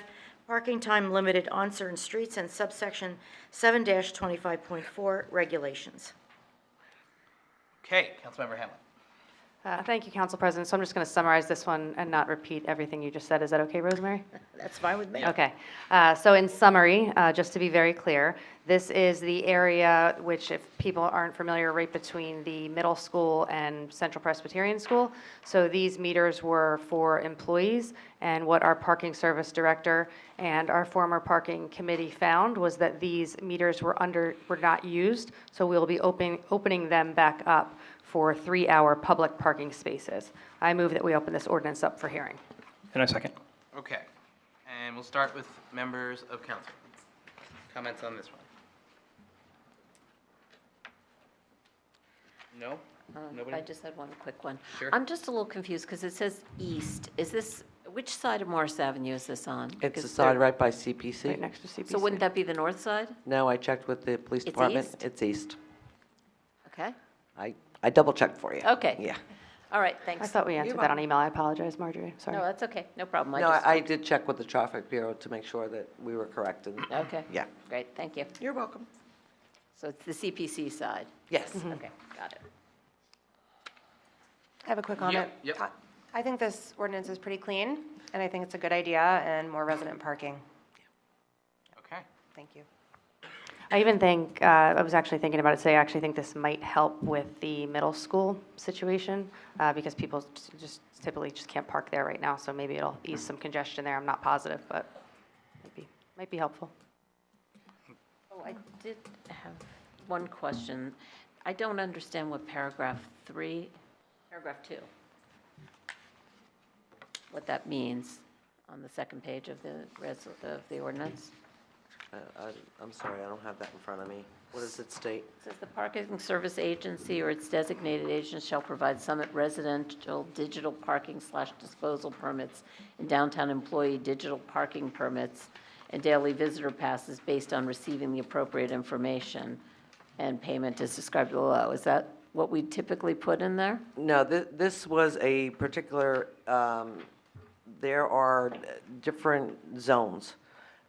Parking time limited on certain streets, and subsection 7-25.4, Regulations. Okay, Councilmember Hamlin. Thank you, Council President. So I'm just going to summarize this one and not repeat everything you just said. Is that okay, Rosemary? That's fine with me. Okay. So in summary, just to be very clear, this is the area which, if people aren't familiar, right between the middle school and Central Presbyterian School. So these meters were for employees, and what our parking service director and our former parking committee found was that these meters were not used, so we'll be opening them back up for 3-hour public parking spaces. I move that we open this ordinance up for hearing. And I second. Okay, and we'll start with members of council. Comments on this one? No? Nobody? I just had one quick one. Sure. I'm just a little confused because it says east. Is this, which side of Morris Avenue is this on? It's Because the side there- right by CPC. Right next to CPC. So wouldn't that be the north side? No, I checked with the police It's department. east? It's east. Okay, I double-checked for you. okay. Yeah. All right, thanks. I thought we answered that on email. I apologize, Marjorie. Sorry. No, that's okay, no problem. No, just I did check with the traffic bureau to make sure that we were correct and, Okay. yeah. Great, thank you. You're welcome. So it's the CPC side? Yes. Okay, got it. I have a quick comment. Yep. I think this ordinance is pretty clean, and I think it's a good idea, and more resident parking. Okay. Thank you. I even think, I was actually thinking about it today, I actually think this might help with the middle school situation, because people just typically just can't park there right now, so maybe it'll ease some congestion there. I'm not positive, but might be helpful. Oh, I did have one question. I don't understand what paragraph 2, what that means on the second page of the ordinance. I'm sorry, I don't have that in front of me. What does it state? It says the parking service agency or its designated agent shall provide Summit residential digital parking / disposal permits and downtown employee digital parking permits and daily visitor passes based on receiving the appropriate information, and payment is described below. Is that what we typically put in there? No, this was a particular, there are different zones.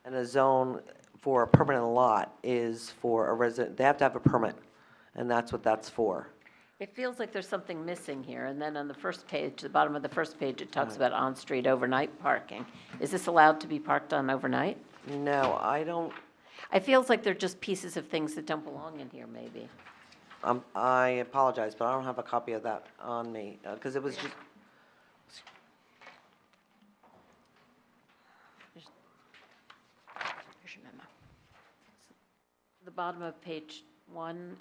And a zone for a permanent lot is for a resident, they have to have a permit, and that's what that's for. It feels like there's something missing here, and then on the first page, the bottom of the first page, it talks about on-street overnight parking. Is this allowed to be parked on overnight? No, I don't, It feels like they're just pieces of things that don't belong in here, maybe. I apologize, but I don't have a copy of that on me, because it was just, Here's your memo. The bottom of page 1,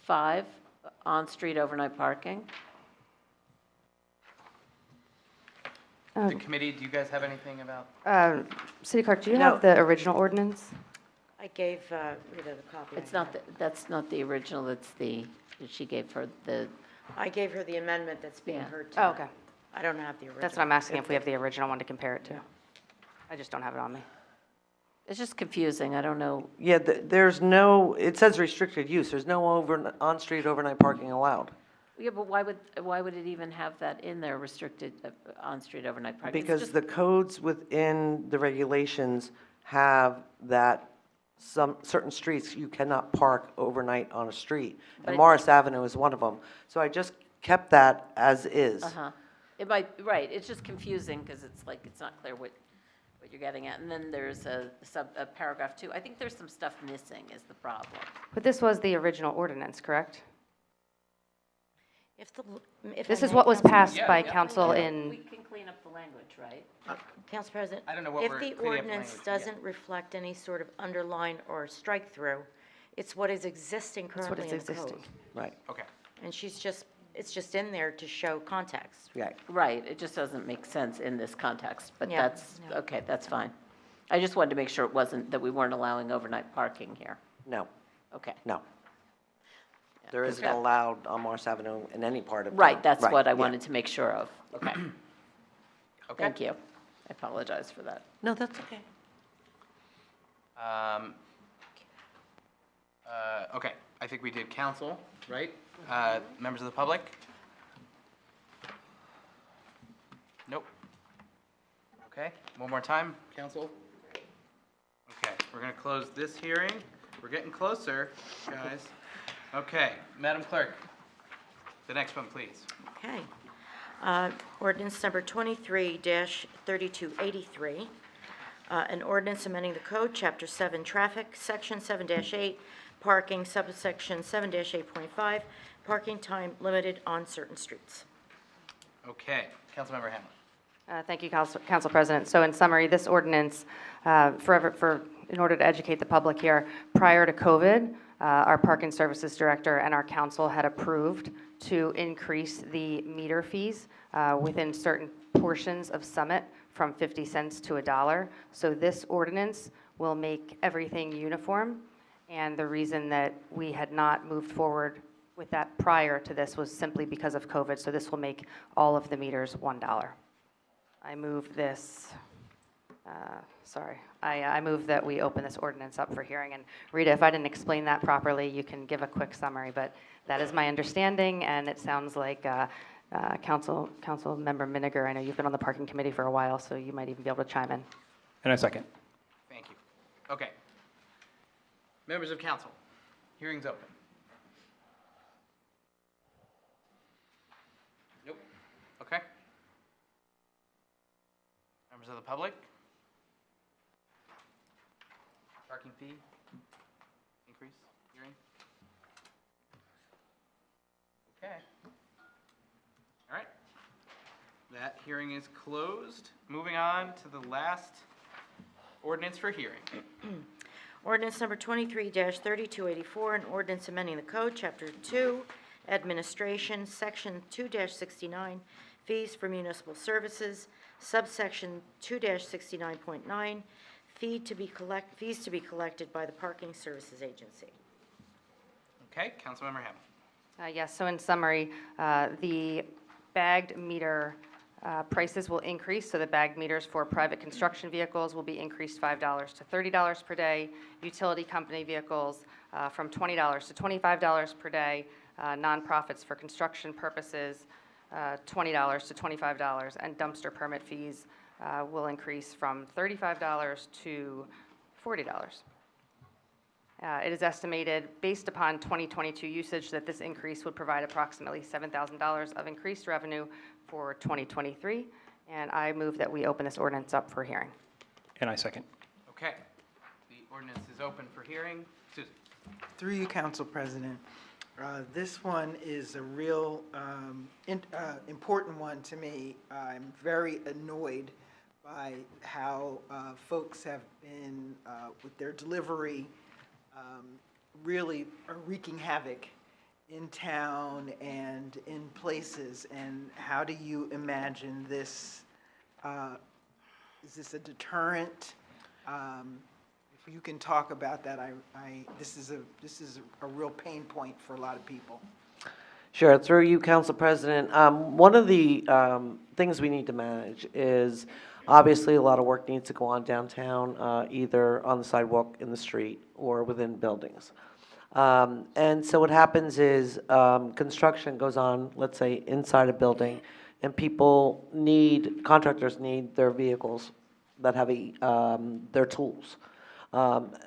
5, on-street overnight parking. The committee, do you guys have anything about? City Clerk, do you No. have the original ordinance? I gave Rita the copy. It's not, that's not the original, it's the, that she gave her the, I gave her the amendment that's being Yeah. heard Oh, tonight. okay. I don't have the original. That's what I'm asking, if we have the original one to compare it to. I just don't have it on me. it's just confusing, I don't know. yeah, there's no, it says restricted use, there's no on-street overnight parking allowed. Yeah, but why would it even have that in there, restricted on-street overnight parking? It's Because just- the codes within the regulations have that some, certain streets, you cannot park overnight on a street. But And it- Morris Avenue is one of them. So I just kept that as is. Uh-huh. It might, right, it's just confusing, because it's like, it's not clear what you're getting at. And then there's a paragraph 2. I think there's some stuff missing is the problem. But this was the original ordinance, correct? If This I is may, what was Council- passed Yeah, by yeah. council We in, can clean up the language, right? Council President, I don't know what if we're the cleaning up the ordinance language, yeah. doesn't reflect any sort of underline or strike-through, it's what is existing that's what currently it's in the code. existing. Right, Okay. And it's just in there to show context. right. Right, it just doesn't make sense in this context, but Yeah, that's, no. okay, that's fine. I just wanted to make sure it wasn't, that we weren't allowing overnight parking here. No, Okay. no. There isn't Okay. allowed on Morris Avenue in any part of town. Right, that's what I yeah. wanted to make sure of. Okay, Okay. thank you. I apologize for that. No, that's okay. Okay, I think we did council, right? Members of the public? Nope. Okay, one more time, council? Okay, we're gonna close this hearing. We're getting closer, guys. Okay, Madam Clerk, the next one, please. Okay. Ordinance number 23-3283, an ordinance amending the code, Chapter 7 Traffic, Section 7-8, Parking, subsection 7-8.5, parking time limited on certain streets. Okay, Councilmember Hamlin. Thank you, Council President. So in summary, this ordinance, in order to educate the public here, prior to COVID, our Parking Services Director and our council had approved to increase the meter fees within certain portions of Summit from 50 cents to $1. So this ordinance will make everything uniform. And the reason that we had not moved forward with that prior to this was simply because of COVID. So this will make all of the meters $1. I move this, I move that we open this ordinance up for hearing. And Rita, if I didn't explain that properly, you can give a quick summary, but that is my understanding, and it sounds like Council Member Miniger, I know you've been on the parking committee for a while, so you might even be able to chime in. And a second. Thank you. Okay. Members of council, hearing's open. Nope. Okay. Members of the public? Parking fee increase hearing? Okay. All right. That hearing is closed. Moving on to the last ordinance for hearing. Ordinance number 23-3284, an ordinance amending the code, Chapter 2, Administration, Section 2-69, Fees for Municipal Services, subsection 2-69.9, fees to be collected by the Parking Services Agency. Okay, Councilmember Hamlin. Yes, so in summary, the bagged meter prices will increase, so the bagged meters for private construction vehicles will be increased $5 to $30 per day, utility company vehicles from $20 to $25 per day, nonprofits for construction purposes $20 to $25, and dumpster permit fees will increase from $35 to $40. It is estimated, based upon 2022 usage, that this increase would provide approximately $7,000 of increased revenue for 2023, and I move that we open this ordinance up for hearing. And I second. Okay. The ordinance is open for hearing. Susan? Through you, Council President. This one is a real important one to me. I'm very annoyed by how folks have been, with their delivery, really are wreaking havoc in town and in places. And how do you imagine this? Is this a deterrent? If you can talk about that, this is a real pain point for a lot of people. Sure, through you, Council President. One of the things we need to manage is, obviously, a lot of work needs to go on downtown, either on the sidewalk, in the street, or within buildings. And so what happens is construction goes on, let's say, inside a building, and contractors need their vehicles that have their tools.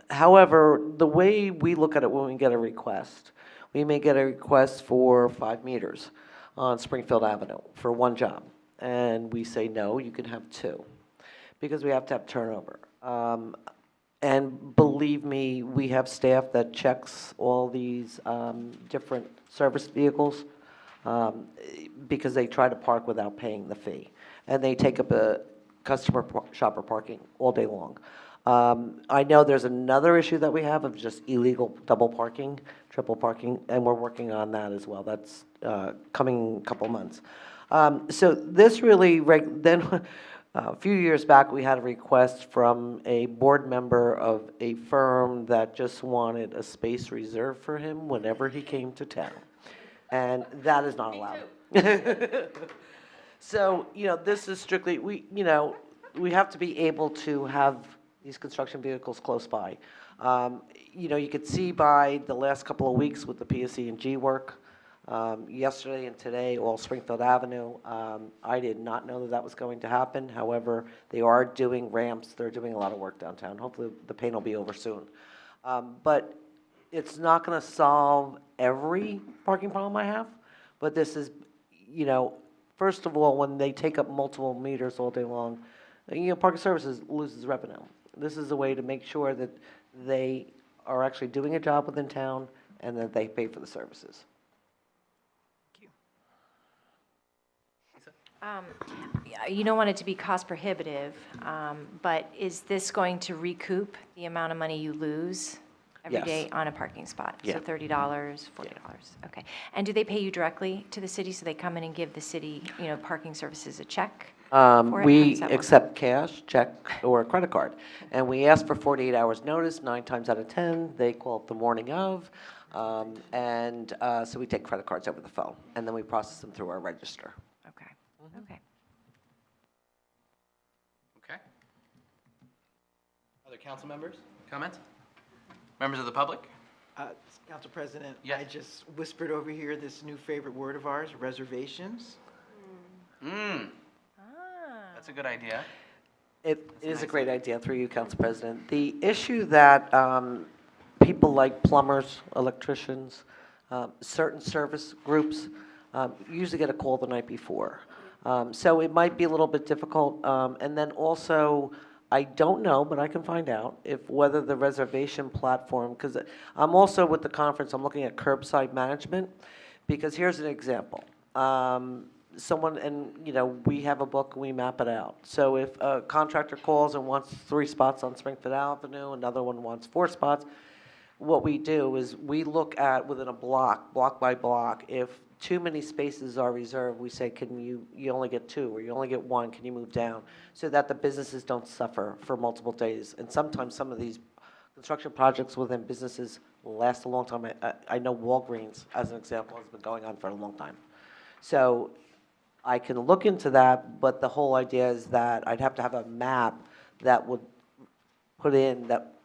However, the way we look at it when we get a request, we may get a request for 5 meters on Springfield Avenue for one job. And we say, no, you can have 2, because we have to have turnover. And believe me, we have staff that checks all these different service vehicles because they try to park without paying the fee. And they take up a customer shopper parking all day long. I know there's another issue that we have of just illegal double parking, triple parking, and we're working on that as well. That's coming a couple months. So this really, then a few years back, we had a request from a board member of a firm that just wanted a space reserved for him whenever he came to town. And that is not allowed. So, this is strictly, we have to be able to have these construction vehicles close by. You could see by the last couple of weeks with the PSE&G work, yesterday and today, all Springfield Avenue. I did not know that was going to happen. However, they are doing ramps. They're doing a lot of work downtown. Hopefully, the pain will be over soon. But it's not going to solve every parking problem I have. But this is, first of all, when they take up multiple meters all day long, Parking Services loses revenue. This is a way to make sure that they are actually doing a job within town and that they pay for the services. You don't want it to be cost prohibitive, but is this going to recoup the amount of money you lose every Yes. day on a parking spot? Yeah. So $30, $40, okay. And do they pay you directly to the city, so they come in and give the city, parking services a check? for it? How We does that work? accept cash, check, or a credit card. And we ask for 48 hours notice. 9 times out of 10, they call it the morning of. So we take credit cards over the phone, and then we process them through our register. Okay, okay. Okay. Other council members? Comments? Members of the public? Council President, Yeah. I just whispered over here this new favorite word of ours, reservations. That's a good idea. It is a nice. great idea, through you, Council President. The issue that people like plumbers, electricians, certain service groups usually get a call the night before. So it might be a little bit difficult. And then also, I don't know, but I can find out whether the reservation platform, because I'm also with the conference, I'm looking at curbside management, because here's an example. We have a book, we map it out. So if a contractor calls and wants 3 spots on Springfield Avenue, another one wants 4 spots, what we do is we look at within a block by block, if too many spaces are reserved, we say, you only get 2, or you only get 1, can you move down? So that the businesses don't suffer for multiple days. And sometimes some of these construction projects within businesses last a long time. I know Walgreens, as an example, has been going on for a long time. So I can look into that, but the whole idea is that I'd have to have a map that would put in that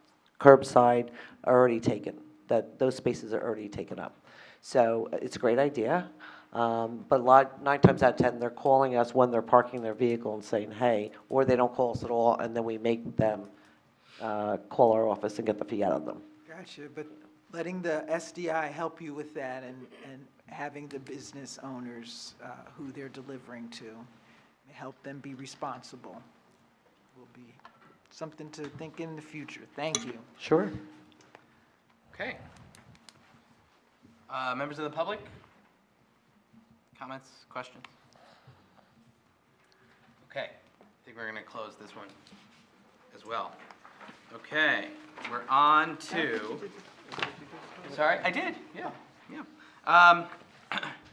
curbside are already taken, that those spaces are already taken up. So it's a great idea, but 9 times out of 10, they're calling us when they're parking their vehicle and saying, hey, or they don't call us at all, and then we make them call our office and get the fee out of them. Gotcha, but letting the SDI help you with that and having the business owners who they're delivering to, help them be responsible will be something to think in the future. Thank you. Sure. Okay. Members of the public? Comments, questions? Okay, I think we're going to close this one as well. Okay, we're on to, sorry, I did, yeah.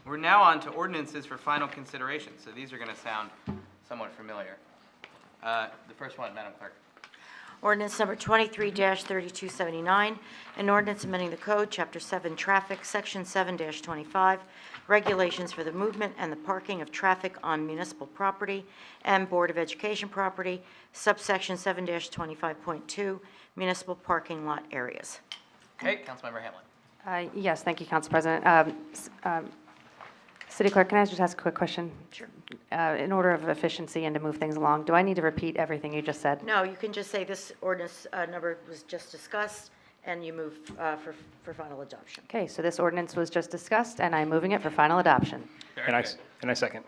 We're now on to ordinances for final consideration, so these are going to sound somewhat familiar. The first one, Madam Clerk. Ordinance number 23-3279, an ordinance amending the code, Chapter 7 Traffic, Section 7-25, regulations for the movement and the parking of traffic on municipal property and Board of Education property, subsection 7-25.2, municipal parking lot areas. Okay, Councilmember Hamlin. Yes, thank you, Council President. City Clerk, can I just ask a quick question? Sure. In order of efficiency and to move things along, do I need to repeat everything you just said? No, you can just say this ordinance number was just discussed, and you move for final adoption. Okay, so this ordinance was just discussed, and I'm moving it for final adoption. Very And I, good. and I second.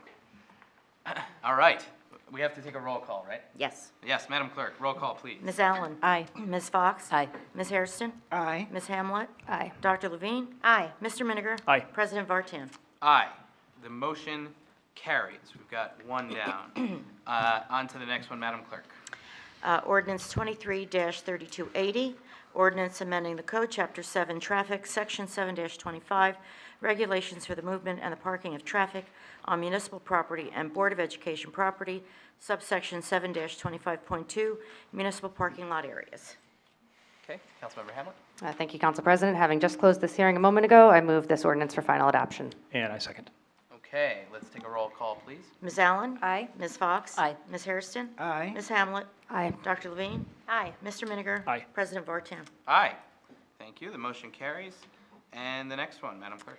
All right, we have to take a roll call, right? Yes. Yes, Madam Clerk, roll call, please. Ms. Allen? Aye. Ms. Fox? Aye. Ms. Hairston? Aye. Ms. Hamlet? Aye. Dr. Levine? Aye. Mr. Miniger? Aye. President Vartan? Aye. The motion carries. We've got one down. On to the next one, Madam Clerk. Ordinance 23-3280, ordinance amending the code, Chapter 7 Traffic, Section 7-25, regulations for the movement and the parking of traffic on municipal property and Board of Education property, subsection 7-25.2, municipal parking lot areas. Okay, Councilmember Hamlin. Thank you, Council President. Having just closed this hearing a moment ago, I move this ordinance for final adoption. And I second. Okay, let's take a roll call, please. Ms. Allen? Aye. Ms. Fox? Aye. Ms. Hairston? Aye. Ms. Hamlet? Aye. Dr. Levine? Aye. Mr. Miniger? Aye. President Vartan? Aye. Thank you. The motion carries. And the next one, Madam Clerk.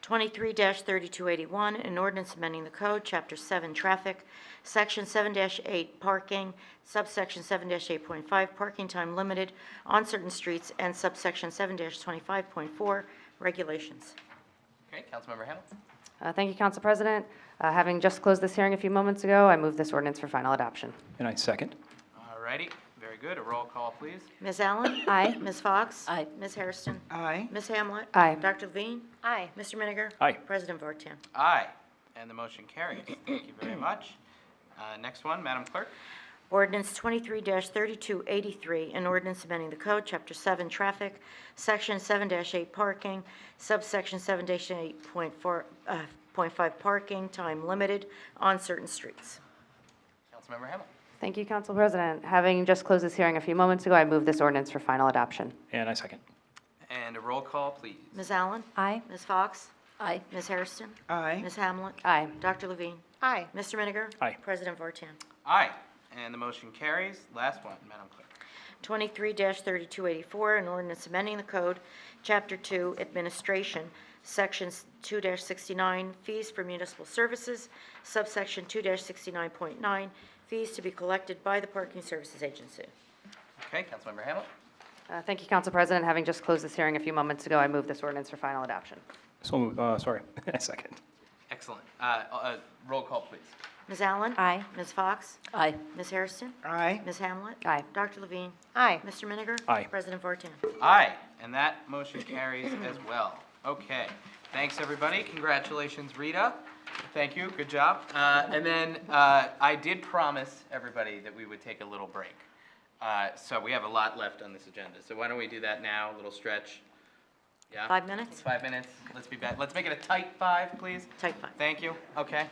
23-3281, an ordinance amending the code, Chapter 7 Traffic, Section 7-8 Parking, subsection 7-8.5 Parking Time Limited on certain streets, and subsection 7-25.4 Regulations. Okay, Councilmember Hamlin. Thank you, Council President. Having just closed this hearing a few moments ago, I move this ordinance for final adoption. And I second. All righty, very good. A roll call, please. Ms. Allen? Aye. Ms. Fox? Aye. Ms. Hairston? Aye. Ms. Hamlet? Aye. Dr. Levine? Aye. Mr. Miniger? Aye. President Vartan? Aye. And the motion carries. Thank you very much. Next one, Madam Clerk. Ordinance 23-3283, an ordinance amending the code, Chapter 7 Traffic, Section 7-8 Parking, subsection 7-8.5 Parking, Time Limited on certain streets. Councilmember Hamlin. Thank you, Council President. Having just closed this hearing a few moments ago, I move this ordinance for final adoption. And I second. And a roll call, please. Ms. Allen? Aye. Ms. Fox? Aye. Ms. Hairston? Aye. Ms. Hamlet? Aye. Dr. Levine? Aye. Mr. Miniger? Aye. President Vartan? Aye. And the motion carries. Last one, Madam Clerk. 23-3284, an ordinance amending the code, Chapter 2 Administration, Sections 2-69 Fees for Municipal Services, subsection 2-69.9 Fees to be collected by the Parking Services Agency. Okay, Councilmember Hamlin. Thank you, Council President. Having just closed this hearing a few moments ago, I move this ordinance for final adoption. So, sorry, I second. Excellent. Roll call, please. Ms. Allen? Aye. Ms. Fox? Aye. Ms. Hairston? Aye. Ms. Hamlet? Aye. Dr. Levine? Aye. Mr. Miniger? Aye. President Vartan? Aye. And that motion carries as well. Okay. Thanks, everybody. Congratulations, Rita. Thank you. Good job. And then I did promise everybody that we would take a little break. So we have a lot left on this agenda. So why don't we do that now, a little stretch? Yeah? 5 minutes? 5 minutes. Let's be back. Let's make it a tight 5, please. Type 5. Thank you. Okay.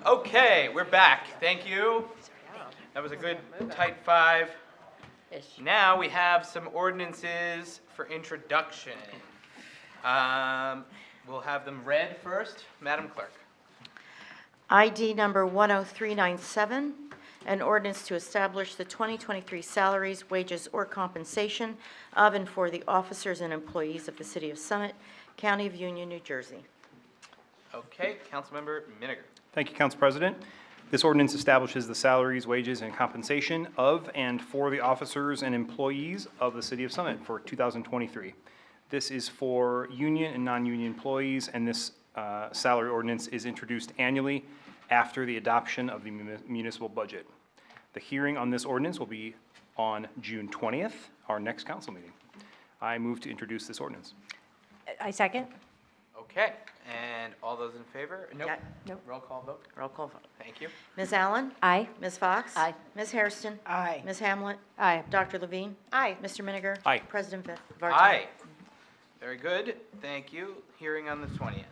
Okay, we're back. Thank you. That was a good tight five. Now we have some ordinances for introduction. We'll have them read first. Madam Clerk. ID number 10397, an ordinance to establish the 2023 salaries, wages, or compensation of and for the officers and employees of the City of Summit, County of Union, New Jersey. Okay, Councilmember Miniger. Thank you, Council President. This ordinance establishes the salaries, wages, and compensation of and for the officers and employees of the City of Summit for 2023. This is for union and non-union employees, and this salary ordinance is introduced annually after the adoption of the municipal budget. The hearing on this ordinance will be on June 20th, our next council meeting. I move to introduce this ordinance. I second. Okay, and all those in favor? Nope. Nope. Roll call vote. Roll call vote. Thank you. Ms. Allen? Aye. Ms. Fox? Aye. Ms. Hairston? Aye. Ms. Hamlet? Aye. Dr. Levine? Aye. Mr. Miniger? Aye. President Vartan? Aye. Very good. Thank you. Hearing on the 20th.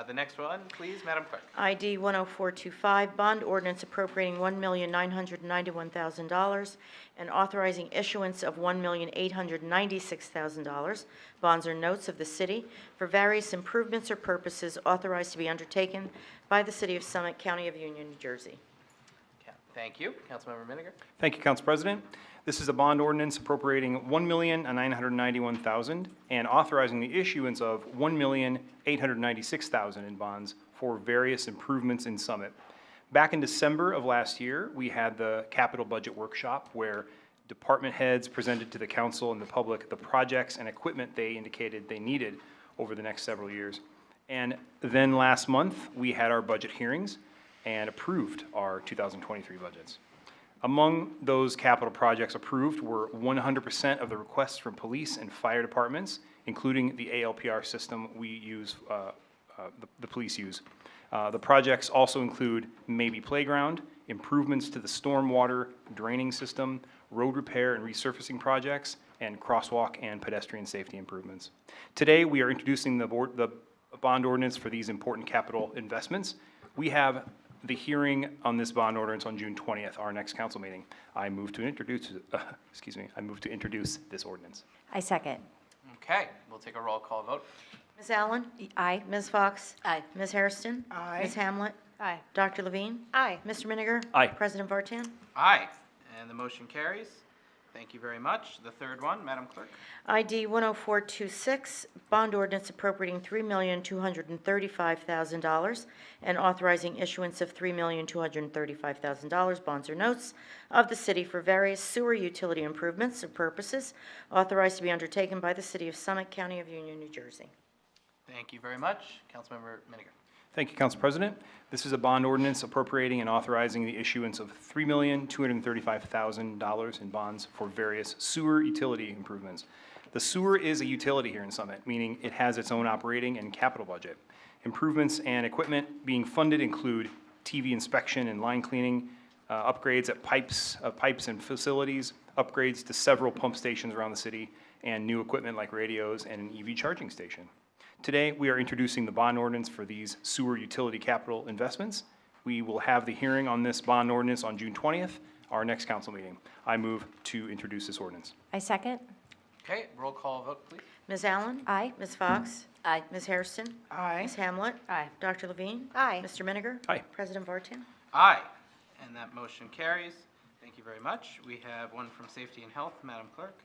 The next one, please, Madam Clerk. ID 10425, bond ordinance appropriating $1,991,000 and authorizing issuance of $1,896,000, bonds or notes of the city for various improvements or purposes authorized to be undertaken by the City of Summit, County of Union, New Jersey. Thank you. Councilmember Miniger. Thank you, Council President. This is a bond ordinance appropriating $1,991,000 and authorizing the issuance of $1,896,000 in bonds for various improvements in Summit. Back in December of last year, we had the capital budget workshop where department heads presented to the council and the public the projects and equipment they indicated they needed over the next several years. And then last month, we had our budget hearings and approved our 2023 budgets. Among those capital projects approved were 100% of the requests from police and fire departments, including the ALPR system we use, the police use. The projects also include Maybe Playground, improvements to the stormwater draining system, road repair and resurfacing projects, and crosswalk and pedestrian safety improvements. Today, we are introducing the bond ordinance for these important capital investments. We have the hearing on this bond ordinance on June 20th, our next council meeting. I move to introduce, I move to introduce this ordinance. I second. Okay, we'll take a roll call vote. Ms. Allen? Aye. Ms. Fox? Aye. Ms. Hairston? Aye. Ms. Hamlet? Aye. Dr. Levine? Aye. Mr. Miniger? Aye. President Vartan? Aye, and the motion carries. Thank you very much. The third one, Madam Clerk. ID 10426, bond ordinance appropriating $3,235,000 and authorizing issuance of $3,235,000 bonds or notes of the city for various sewer utility improvements or purposes authorized to be undertaken by the City of Summit, County of Union, New Jersey. Thank you very much. Councilmember Miniger. Thank you, Council President. This is a bond ordinance appropriating and authorizing the issuance of $3,235,000 in bonds for various sewer utility improvements. The sewer is a utility here in Summit, meaning it has its own operating and capital budget. Improvements and equipment being funded include TV inspection and line cleaning, upgrades at pipes and facilities, upgrades to several pump stations around the city, and new equipment like radios and an EV charging station. Today, we are introducing the bond ordinance for these sewer utility capital investments. We will have the hearing on this bond ordinance on June 20th, our next council meeting. I move to introduce this ordinance. I second. Okay, roll call vote, please. Ms. Allen? Aye. Ms. Fox? Aye. Ms. Hairston? Aye. Ms. Hamlet? Aye. Dr. Levine? Aye. Mr. Miniger? Aye. President Vartan? Aye, and that motion carries. Thank you very much. We have one from Safety and Health, Madam Clerk.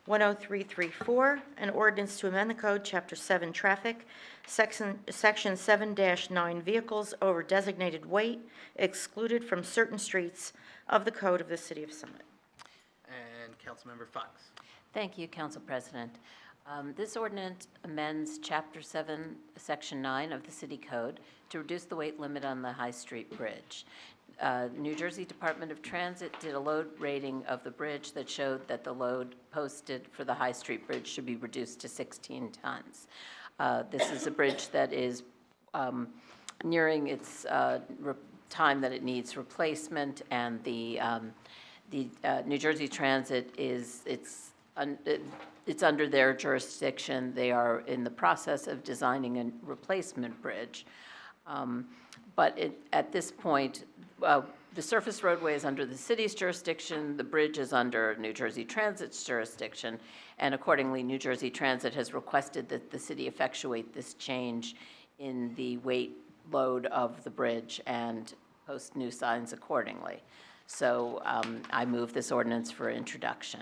10334, an ordinance to amend the code, Chapter 7 Traffic, Section 7-9 vehicles over designated weight excluded from certain streets of the code of the City of Summit. And Councilmember Fox. Thank you, Council President. This ordinance amends Chapter 7, Section 9 of the City Code to reduce the weight limit on the High Street Bridge. New Jersey Department of Transit did a load rating of the bridge that showed that the load posted for the High Street Bridge should be reduced to 16 tons. This is a bridge that is nearing its time that it needs replacement, and the New Jersey Transit it's under their jurisdiction. They are in the process of designing a replacement bridge. But at this point, the surface roadway is under the city's jurisdiction, the bridge is under New Jersey Transit's jurisdiction, and accordingly, New Jersey Transit has requested that the city effectuate this change in the weight load of the bridge and post new signs accordingly. So I move this ordinance for introduction.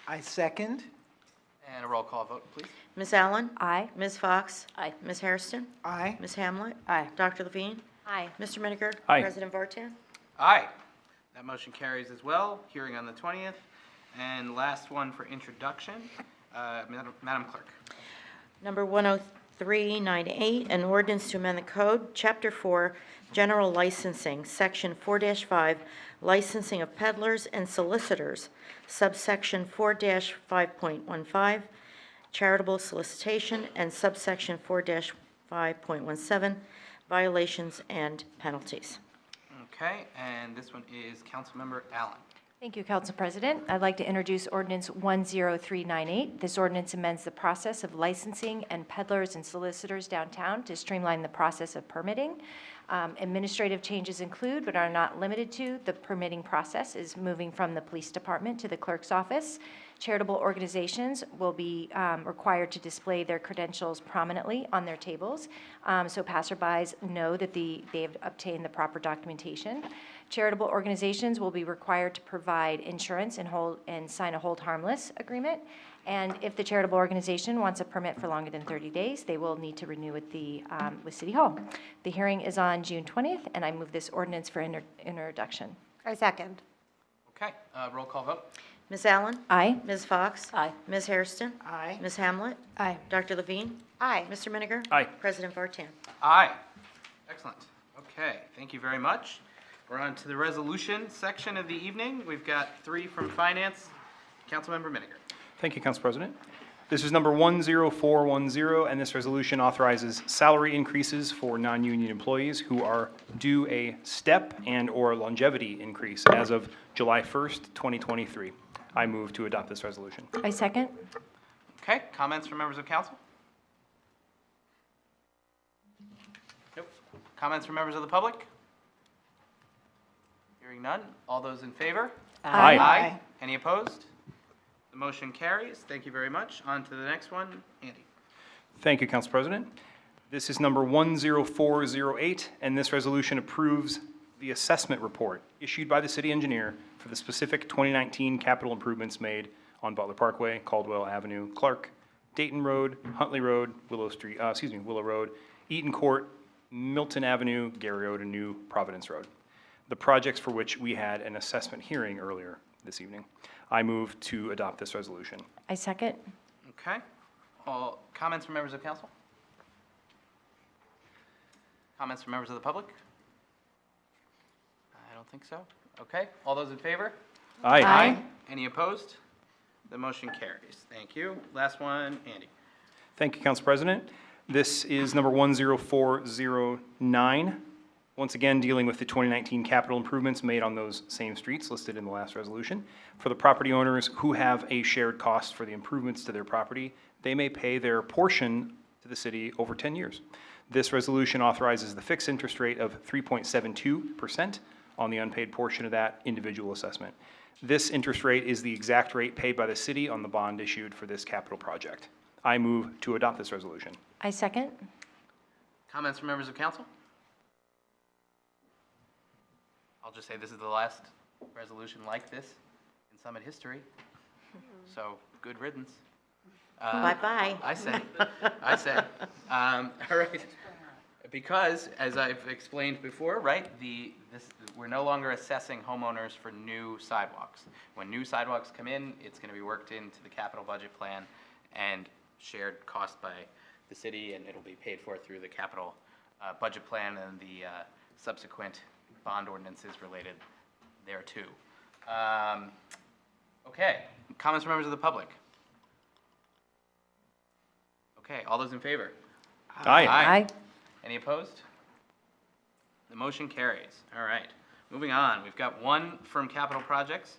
I second. And a roll call vote, please. Ms. Allen? Aye. Ms. Fox? Aye. Ms. Hairston? Aye. Ms. Hamlet? Aye. Dr. Levine? Aye. Mr. Miniger? Aye. President Vartan? Aye. That motion carries as well. Hearing on the 20th. And last one for introduction, Madam Clerk. Number 10398, an ordinance to amend the code, Chapter 4, General Licensing, Section 4-5, Licensing of Peddlers and Solicitors, subsection 4-5.15, Charitable Solicitation, and subsection 4-5.17, Violations and Penalties. Okay, and this one is Councilmember Allen. Thank you, Council President. I'd like to introduce ordinance 10398. This ordinance amends the process of licensing and peddlers and solicitors downtown to streamline the process of permitting. Administrative changes include, but are not limited to, the permitting process is moving from the police department to the clerk's office. Charitable organizations will be required to display their credentials prominently on their tables, so passerbys know that they have obtained the proper documentation. Charitable organizations will be required to provide insurance and sign a hold harmless agreement. And if the charitable organization wants a permit for longer than 30 days, they will need to renew with with City Hall. The hearing is on June 20th, and I move this ordinance for introduction. I second. Okay, roll call vote. Ms. Allen? Aye. Ms. Fox? Aye. Ms. Hairston? Aye. Ms. Hamlet? Aye. Dr. Levine? Aye. Mr. Miniger? Aye. President Vartan? Aye. Excellent. Okay, thank you very much. We're on to the resolution section of the evening. We've got 3 from Finance. Councilmember Miniger. Thank you, Council President. This is number 10410, and this resolution authorizes salary increases for non-union employees who are due a step and/or longevity increase as of July 1st, 2023. I move to adopt this resolution. I second. Okay, comments from members of council? Nope. Comments from members of the public? Hearing none. All those in favor? Aye. Aye. Any opposed? The motion carries. Thank you very much. On to the next one. Andy. Thank you, Council President. This is number 10408, and this resolution approves the assessment report issued by the city engineer for the specific 2019 capital improvements made on Butler Parkway, Caldwell Avenue, Clark, Dayton Road, Huntley Road, Willow Road, Eaton Court, Milton Avenue, Gary Road, and New Providence Road. The projects for which we had an assessment hearing earlier this evening. I move to adopt this resolution. I second. Okay. All comments from members of council? Comments from members of the public? I don't think so. Okay. All those in favor? Aye. Aye. Any opposed? The motion carries. Thank you. Last one, Andy. Thank you, Council President. This is number 10409. Once again, dealing with the 2019 capital improvements made on those same streets listed in the last resolution. For the property owners who have a shared cost for the improvements to their property, they may pay their portion to the city over 10 years. This resolution authorizes the fixed interest rate of 3.72% on the unpaid portion of that individual assessment. This interest rate is the exact rate paid by the city on the bond issued for this capital project. I move to adopt this resolution. I second. Comments from members of council? I'll just say this is the last resolution like this in Summit history. So, good riddance. Bye-bye. I say. All right. Because, as I've explained before, right, we're no longer assessing homeowners for new sidewalks. When new sidewalks come in, it's going to be worked into the capital budget plan and shared cost by the city, and it'll be paid for through the capital budget plan and the subsequent bond ordinances related thereto. Okay, comments from members of the public? Okay, all those in favor? Aye. Aye. Any opposed? The motion carries. All right, moving on. We've got one from capital projects.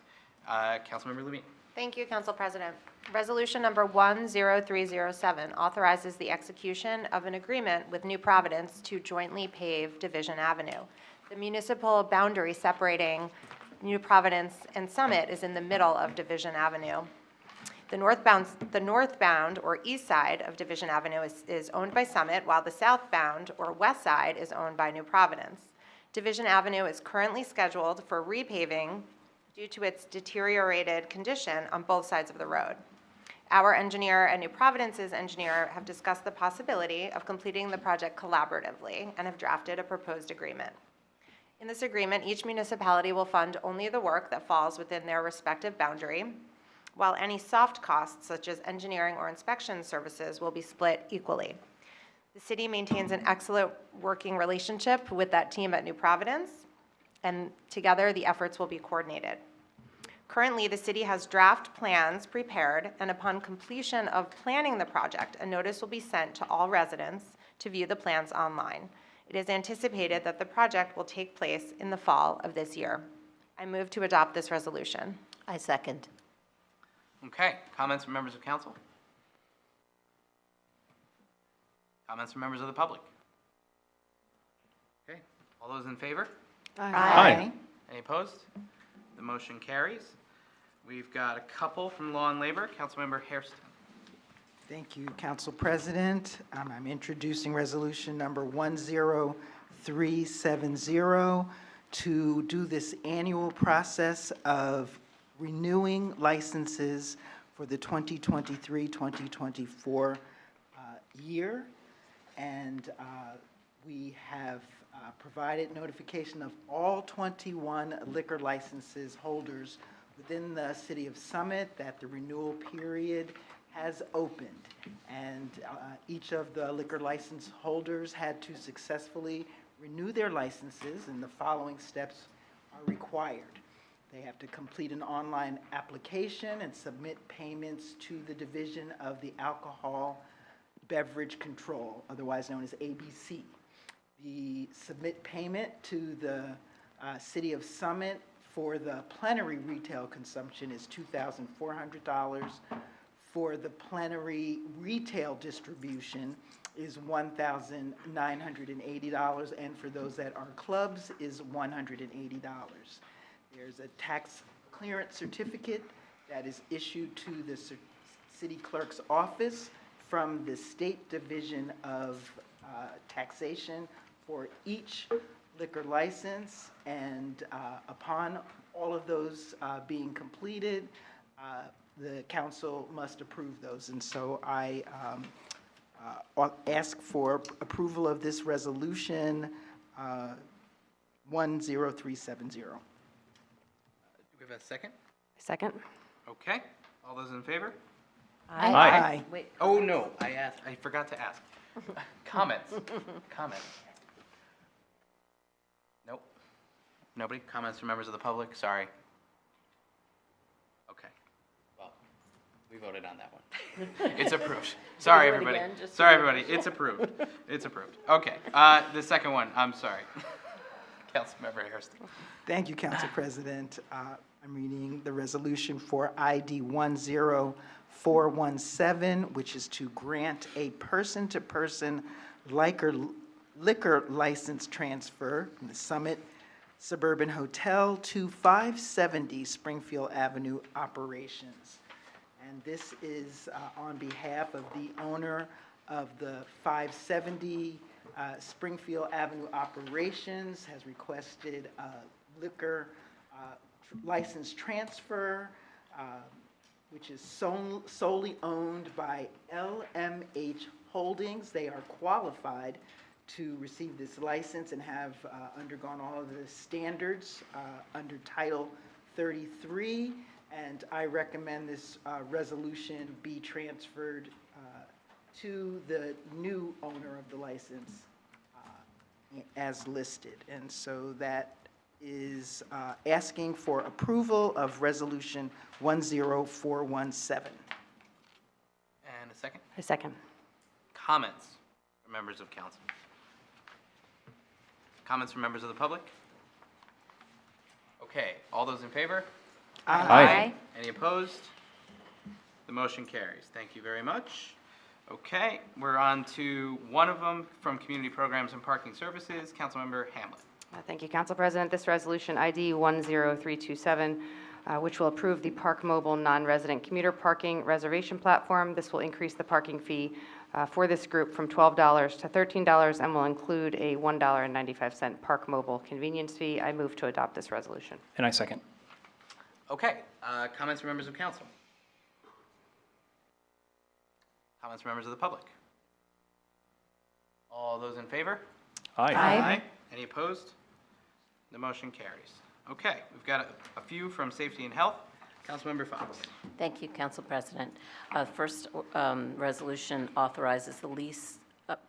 Councilmember Levine. Thank you, Council President. Resolution number 10307 authorizes the execution of an agreement with New Providence to jointly pave Division Avenue. The municipal boundary separating New Providence and Summit is in the middle of Division Avenue. The northbound or east side of Division Avenue is owned by Summit, while the southbound or west side is owned by New Providence. Division Avenue is currently scheduled for repaving due to its deteriorated condition on both sides of the road. Our engineer and New Providence's engineer have discussed the possibility of completing the project collaboratively and have drafted a proposed agreement. In this agreement, each municipality will fund only the work that falls within their respective boundary, while any soft costs, such as engineering or inspection services, will be split equally. The city maintains an excellent working relationship with that team at New Providence, and together the efforts will be coordinated. Currently, the city has draft plans prepared, and upon completion of planning the project, a notice will be sent to all residents to view the plans online. It is anticipated that the project will take place in the fall of this year. I move to adopt this resolution. I second. Okay, comments from members of council? Comments from members of the public? Okay, all those in favor? Aye. Any opposed? The motion carries. We've got a couple from Law and Labor. Councilmember Hairston. Thank you, Council President. I'm introducing resolution number 10370 to do this annual process of renewing licenses for the 2023-2024 year. And we have provided notification of all 21 liquor licenses holders within the city of Summit that the renewal period has opened. And each of the liquor license holders had to successfully renew their licenses, and the following steps are required. They have to complete an online application and submit payments to the Division of the Alcohol Beverage Control, otherwise known as ABC. The submit payment to the City of Summit for the plenary retail consumption is $2,400. For the plenary retail distribution is $1,980, and for those that are clubs is $180. There's a tax clearance certificate that is issued to the city clerk's office from the State Division of Taxation for each liquor license, and upon all of those being completed, the council must approve those. And so I ask for approval of this resolution 10370. Do we have a second? Second? Okay, all those in favor? Aye. Wait. Oh, no, I forgot to ask. Comments? Comments? Nope. Nobody? Comments from members of the public? Sorry. Okay. Well, we voted on that one. It's approved. Sorry, do it everybody. again, just Sorry, so you- everybody. It's approved. It's approved. Okay, the second one, I'm sorry. Councilmember Hairston. Thank you, Council President. I'm reading the resolution for ID 10417, which is to grant a person-to-person liquor license transfer from the Summit Suburban Hotel to 570 Springfield Avenue operations. And this is on behalf of the owner of the 570 Springfield Avenue operations, has requested a liquor license transfer, which is solely owned by LMH Holdings. They are qualified to receive this license and have undergone all of the standards under Title 33, and I recommend this resolution be transferred to the new owner of the license as listed. And so that is asking for approval of Resolution 10417. And a second? A second. Comments from members of council? Comments from members of the public? Okay, all those in favor? Aye. Any opposed? The motion carries. Thank you very much. Okay, we're on to one of them from Community Programs and Parking Services. Councilmember Hamlet. Thank you, Council President. This resolution, ID 10327, which will approve the Park Mobile non-resident commuter parking reservation platform. This will increase the parking fee for this group from $12 to $13 and will include a $1.95 Park Mobile convenience fee. I move to adopt this resolution. And I second. Okay, comments from members of council? Comments from members of the public? All those in favor? Aye. Any opposed? The motion carries. Okay, we've got a few from Safety and Health. Councilmember Fox. Thank you, Council President. First resolution authorizes the lease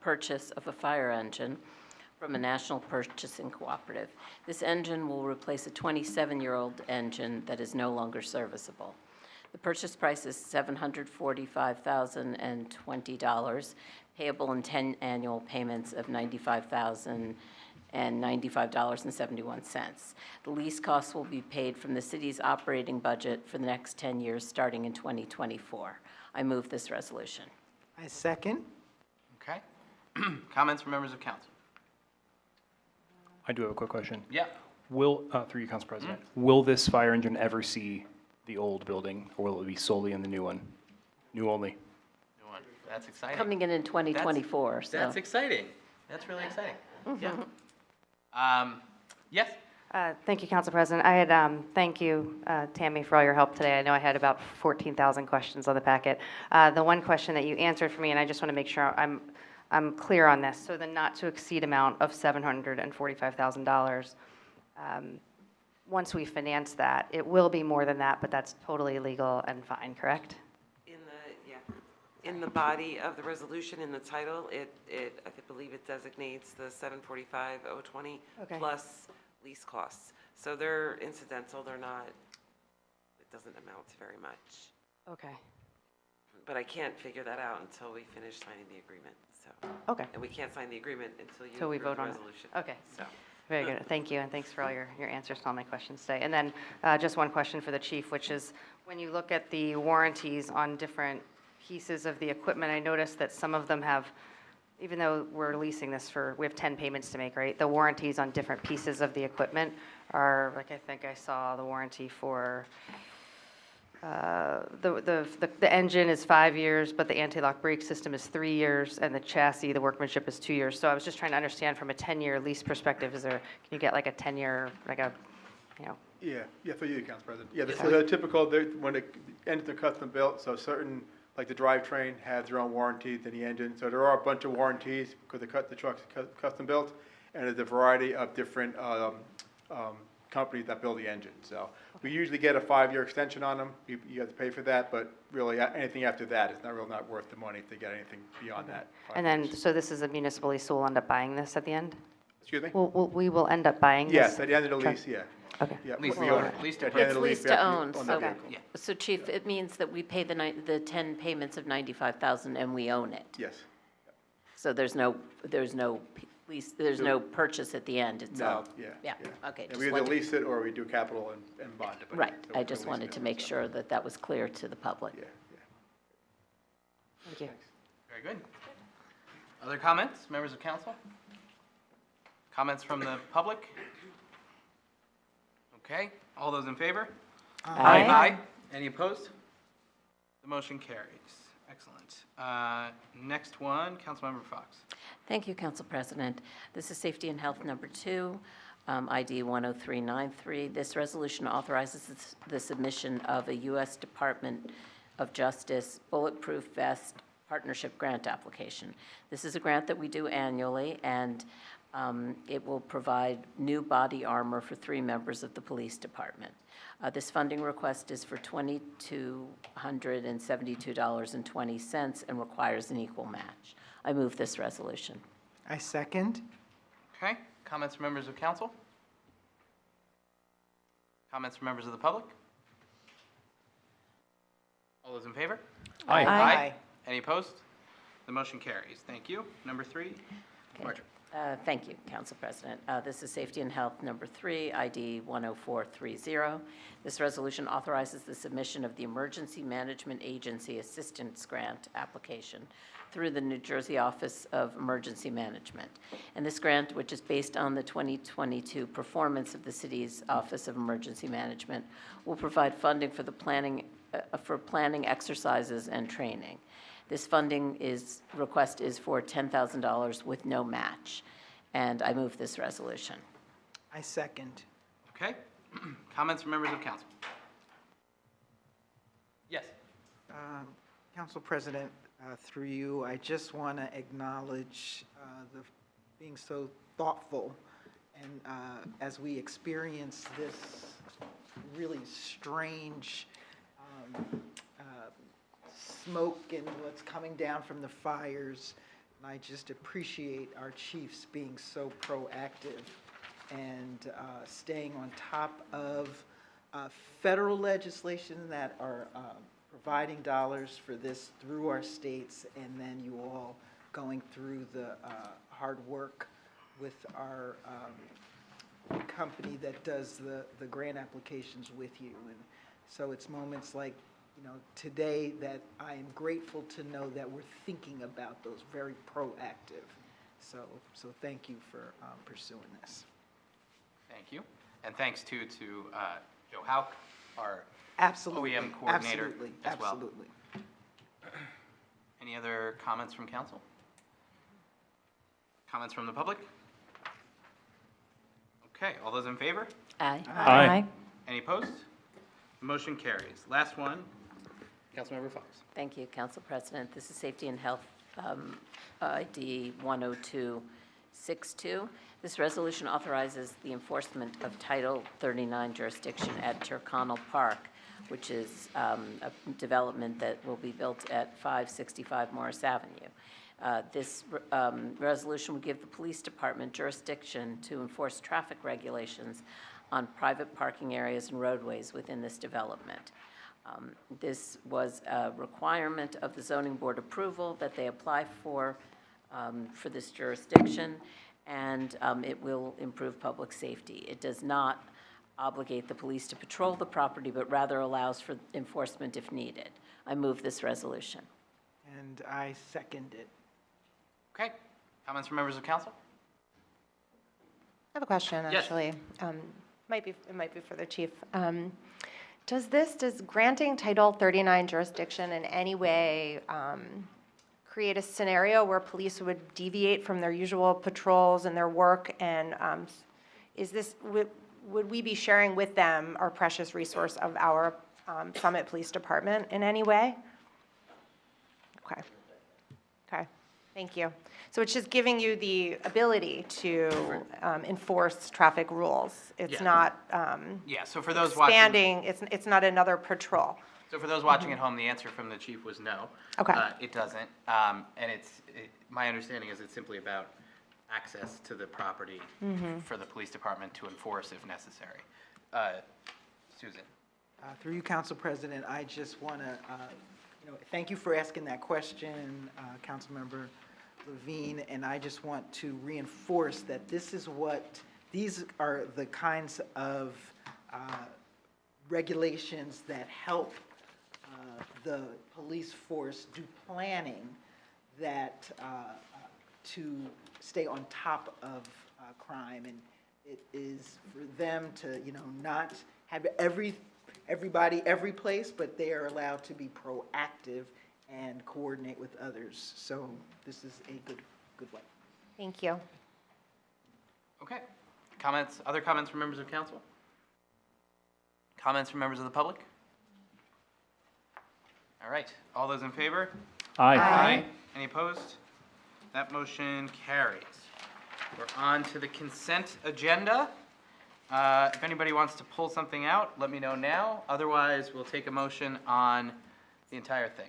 purchase of a fire engine from a national purchasing cooperative. This engine will replace a 27-year-old engine that is no longer serviceable. The purchase price is $745,020, payable in 10 annual payments of $95,095.71. The lease costs will be paid from the city's operating budget for the next 10 years, starting in 2024. I move this resolution. I second. Okay. Comments from members of council? I do have a quick question. Yeah. Will, through you, Council President, will this fire engine ever see the old building, or will it be solely in the new one? New only? New one. That's exciting. Coming in 2024, so. That's exciting. That's really exciting. Yeah. Yes? Thank you, Council President. I had, thank you, Tammy, for all your help today. I know I had about 14,000 questions on the packet. The one question that you answered for me, and I just want to make sure I'm clear on this. So the not-to-exceed amount of $745,000, once we finance that, it will be more than that, but that's totally legal and fine, correct? In the body of the resolution, in the title, I believe it designates the $745,020 Okay. plus lease costs. So they're incidental, they're not, it doesn't amount to very much. Okay. But I can't figure that out until we finish signing the agreement, so. Okay. And we can't sign the agreement until you Till we approve vote the on it. resolution. Okay. So. Very good. Thank you, and thanks for all your answers to all my questions today. And then just one question for the chief, which is, when you look at the warranties on different pieces of the equipment, I noticed that some of them have, even though we're leasing this for, we have 10 payments to make, right? The warranties on different pieces of the equipment are, like, I think I saw the warranty for, the engine is 5 years, but the anti-lock brake system is 3 years, and the chassis, the workmanship is 2 years. So I was just trying to understand from a 10-year lease perspective, can you get like a 10-year, like a, you know? Yeah, for you, Council President. Yeah, the typical, when the engines are custom built, so certain, like the drivetrain has their own warranty than the engine. So there are a bunch of warranties because the truck's custom built, and there's a variety of different companies that build the engine. So we usually get a 5-year extension on them. You have to pay for that, but really anything after that is not worth the money to get anything beyond that. And then, so this is a municipal lease, so we'll end up buying this at the end? Excuse me? We will end up buying this? Yes, at the end of the lease, yeah. Okay. Yeah, Lease we to own own. it. Lease to At the end It's of the lease, lease we to have own, own the so, vehicle. Yeah. so Chief, it means that we pay the 10 payments of 95,000 and we own it. Yes. So there's no lease, there's no purchase at the end, it's all. No, yeah. Yeah, okay. And just we either wanted- lease it or we do capital and bond it. but- Right, so I we're just leasing wanted it, to make so, sure that that was clear to the public. Yeah. Thank you. Very good. Other comments, members of council? Comments from the public? Okay, all those in favor? Aye. Any opposed? The motion carries. Excellent. Next one, Councilmember Fox. Thank you, Council President. This is Safety and Health number 2, ID 10393. This resolution authorizes the submission of a U.S. Department of Justice Bulletproof Vest Partnership Grant application. This is a grant that we do annually, and it will provide new body armor for 3 members of the police department. This funding request is for $2,272.20 and requires an equal match. I move this resolution. I second. Okay, comments from members of council? Comments from members of the public? All those in favor? Aye. Aye. Any opposed? The motion carries. Thank you. Number 3, Marjorie. Thank you, Council President. This is Safety and Health number 3, ID 10430. This resolution authorizes the submission of the Emergency Management Agency Assistance Grant application through the New Jersey Office of Emergency Management. And this grant, which is based on the 2022 performance of the city's Office of Emergency Management, will provide funding for the planning exercises and training. This funding request is for $10,000 with no match, and I move this resolution. I second. Okay. Comments from members of council? Yes. Council President, through you, I just want to acknowledge the being so thoughtful, and as we experience this really strange smoke and what's coming down from the fires, and I just appreciate our chiefs being so proactive and staying on top of federal legislation that are providing dollars for this through our states, and then you all going through the hard work with our company that does the grant applications with you. And so it's moments like, you know, today that I am grateful to know that we're thinking about those, very proactive. So thank you for pursuing this. Thank you. And thanks too to Joe Hauk, our Absolutely. OEM coordinator Absolutely. as well. Absolutely. Any other comments from council? Comments from the public? Okay, all those in favor? Aye. Aye. Any opposed? Motion carries. Last one, Councilmember Fox. Thank you, Council President. This is Safety and Health ID 10262. This resolution authorizes the enforcement of Title 39 jurisdiction at Tyrconnell Park, which is a development that will be built at 565 Morris Avenue. This resolution would give the police department jurisdiction to enforce traffic regulations on private parking areas and roadways within this development. This was a requirement of the zoning board approval that they apply for this jurisdiction, and it will improve public safety. It does not obligate the police to patrol the property, but rather allows for enforcement if needed. I move this resolution. And I second it. Okay, comments from members of council? I have a question, Yes. actually. It might be for the chief. Does granting Title 39 jurisdiction in any way create a scenario where police would deviate from their usual patrols and their work? And would we be sharing with them our precious resource of our Summit Police Department in any way? Okay. Thank you. So it's just giving you the ability to enforce traffic rules. It's Yeah. not Yeah, so for those watching. expanding, it's not another patrol. So for those watching at home, the answer from the chief was no. Okay. It doesn't. And my understanding is it's simply about access to the property for the police department to enforce if necessary. Susan? Through you, Council President, I just want to, thank you for asking that question, Councilmember Levine, and I just want to reinforce that these are the kinds of regulations that help the police force do planning that to stay on top of crime, and it is for them to, not have everybody every place, but they are allowed to be proactive and coordinate with others. So this is a good way. Thank you. Okay. Other comments from members of council? Comments from members of the public? All right. All those in favor? Aye. Any opposed? That motion carries. We're on to the consent agenda. If anybody wants to pull something out, let me know now. Otherwise, we'll take a motion on the entire thing.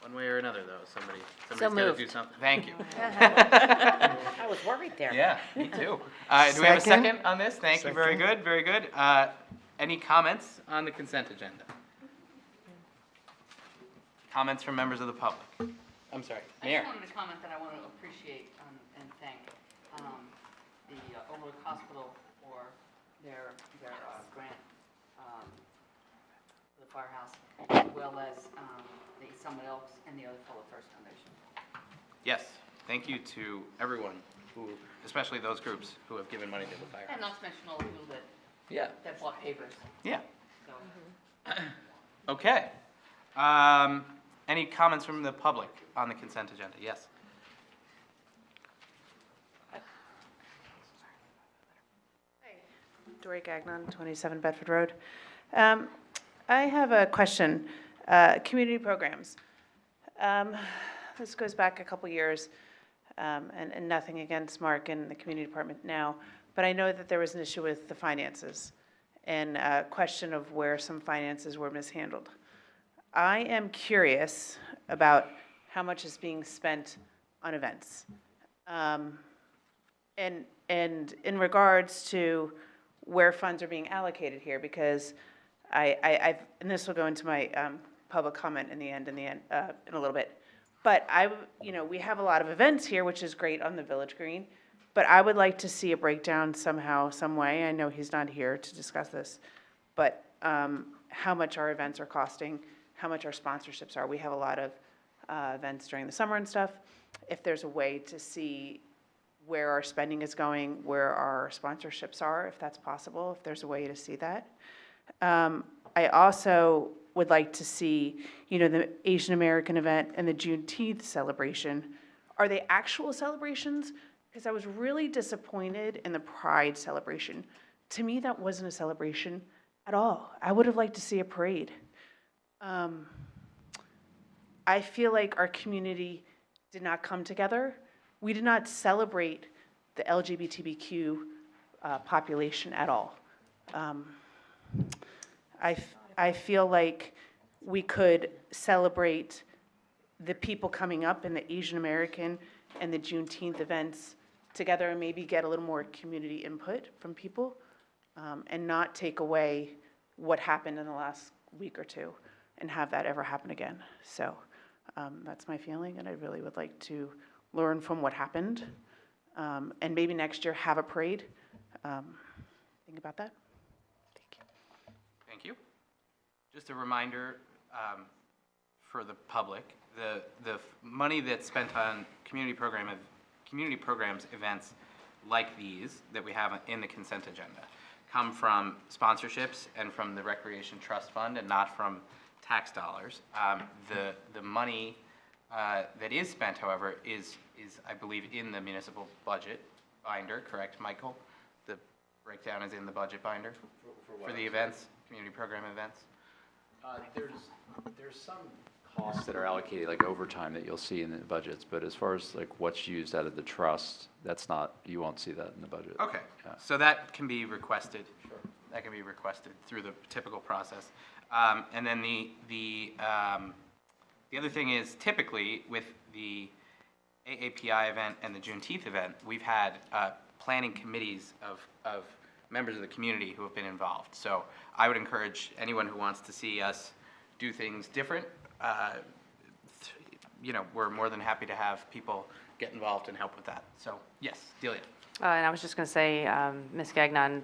One way or another, though, somebody's got to do something. Thank you. I was worried there. Yeah, me too. Do we have a Second. second on this? Thank you, very good, very good. Any comments on the consent agenda? Comments from members of the public? I'm sorry, I Mayor. just wanted to comment that I want to appreciate and thank the Overlook Hospital for their grant for the firehouse, as well as the Summit Elks and the other Fellow First Foundation. Yes, thank you to everyone who, especially those groups who have given money to the fire. And not to mention all the people Yeah. that bought pavers. Yeah. So. Okay. Any comments from the public on the consent agenda? Yes. Dory Gagnon, 27 Bedford Road. I have a question. Community programs. This goes back a couple years, and nothing against Mark and the community department now, but I know that there was an issue with the finances and a question of where some finances were mishandled. I am curious about how much is being spent on events. And in regards to where funds are being allocated here, because I've, and this will go into my public comment in a little bit. But we have a lot of events here, which is great on the Village Green, but I would like to see a breakdown somehow, some way. I know he's not here to discuss this, but how much our events are costing, how much our sponsorships are. We have a lot of events during the summer and stuff. If there's a way to see where our spending is going, where our sponsorships are, if that's possible, if there's a way to see that. I also would like to see, the Asian American event and the Juneteenth celebration. Are they actual celebrations? Because I was really disappointed in the Pride celebration. To me, that wasn't a celebration at all. I would have liked to see a parade. I feel like our community did not come together. We did not celebrate the LGBTQ population at all. I feel like we could celebrate the people coming up in the Asian American and the Juneteenth events together and maybe get a little more community input from people and not take away what happened in the last week or two and have that ever happen again. So that's my feeling, and I really would like to learn from what happened and maybe next year have a parade. Think about that. Thank you. Just a reminder for the public, the money that's spent on community programs events like these that we have in the consent agenda come from sponsorships and from the Recreation Trust Fund and not from tax dollars. The money that is spent, however, is I believe in the municipal budget binder, correct, Michael? The breakdown is in the budget binder for the events, community program events? There's some costs that are allocated, like overtime, that you'll see in the budgets, but as far as like what's used out of the trust, that's not, you won't see that in the budget. Okay, Yeah. so that can be requested. Sure. That can be requested through the typical process. And then the other thing is typically with the AAPI event and the Juneteenth event, we've had planning committees of members of the community who have been involved. So I would encourage anyone who wants to see us do things different, we're more than happy to have people get involved and help with that. So yes, Delia. And I was just going to say, Ms. Gagnon,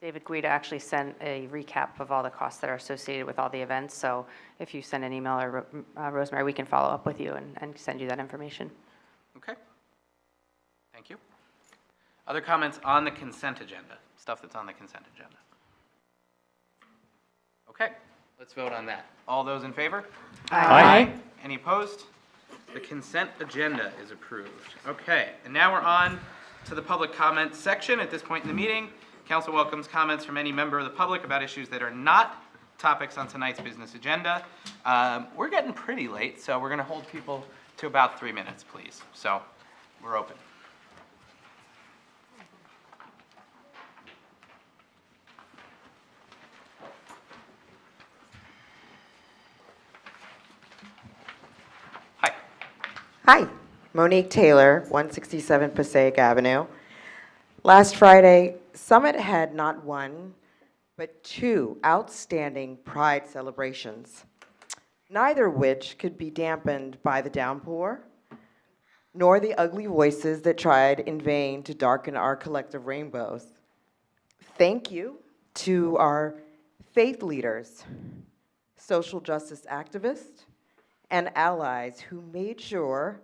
David Guida actually sent a recap of all the costs that are associated with all the events. So if you send an email or Rosemary, we can follow up with you and send you that information. Okay. Thank you. Other comments on the consent agenda, stuff that's on the consent agenda? Okay, let's vote on that. All those in favor? Aye. Any opposed? The consent agenda is approved. Okay, and now we're on to the public comment section. At this point in the meeting, council welcomes comments from any member of the public about issues that are not topics on tonight's business agenda. We're getting pretty late, so we're going to hold people to about 3 minutes, please. So we're open. Hi, Monique Taylor, 167 Passaic Avenue. Last Friday, Summit had not one, but two outstanding Pride celebrations. neither which could be dampened by the downpour, nor the ugly voices that tried in vain to darken our collective rainbows. Thank you to our faith leaders, social justice activists, and allies who made sure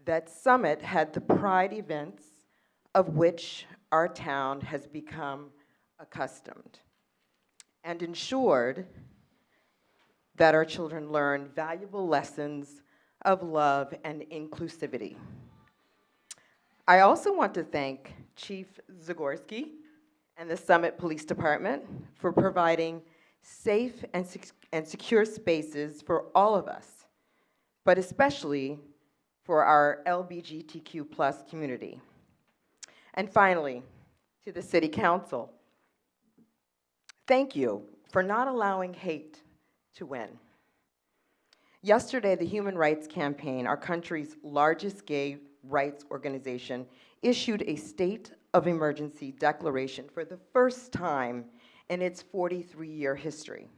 that Summit had the pride events of which our town has become accustomed, and ensured that our children learn valuable lessons of love and inclusivity. I also want to thank Chief Zagorski and the Summit Police Department for providing safe and secure spaces for all of us, but especially for our LGBTQ+ community. And finally, to the City Council, thank you for not allowing hate to win. Yesterday, the Human Rights Campaign, our country's largest gay rights organization, issued a state of emergency declaration for the first time in its 43-year history.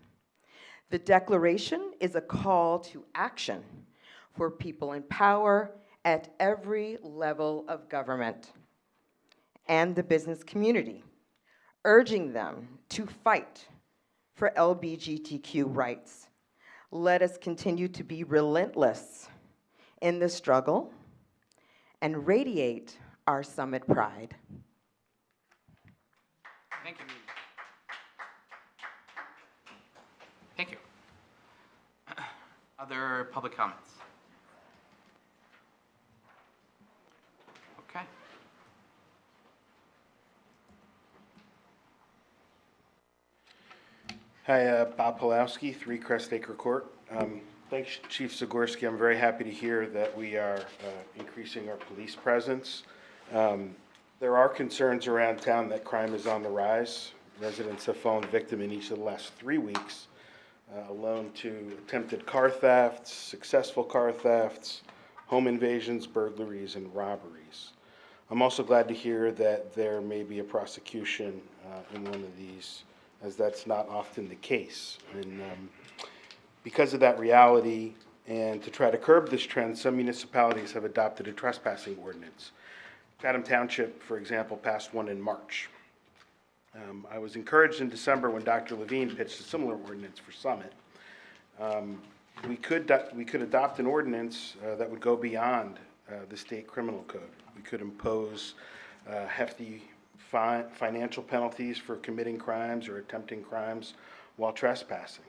The declaration is a call to action for people in power at every level of government and the business community, urging them to fight for LGBTQ rights. Let us continue to be relentless in the struggle and radiate our Summit pride. Thank you. Thank you. Other public comments? Okay. Hi, Bob Pulowski, 3 Crest Acre Court. Thanks, Chief Zagorski. I'm very happy to hear that we are increasing our police presence. There are concerns around town that crime is on the rise. Residents have fallen victim in each of the last 3 weeks alone to attempted car thefts, successful car thefts, home invasions, burglaries, and robberies. I'm also glad to hear that there may be a prosecution in one of these, as that's not often the case. And because of that reality, and to try to curb this trend, some municipalities have adopted a trespassing ordinance. Chatham Township, for example, passed one in March. I was encouraged in December when Dr. Levine pitched a similar ordinance for Summit. We could adopt an ordinance that would go beyond the state criminal code. We could impose hefty financial penalties for committing crimes or attempting crimes while trespassing.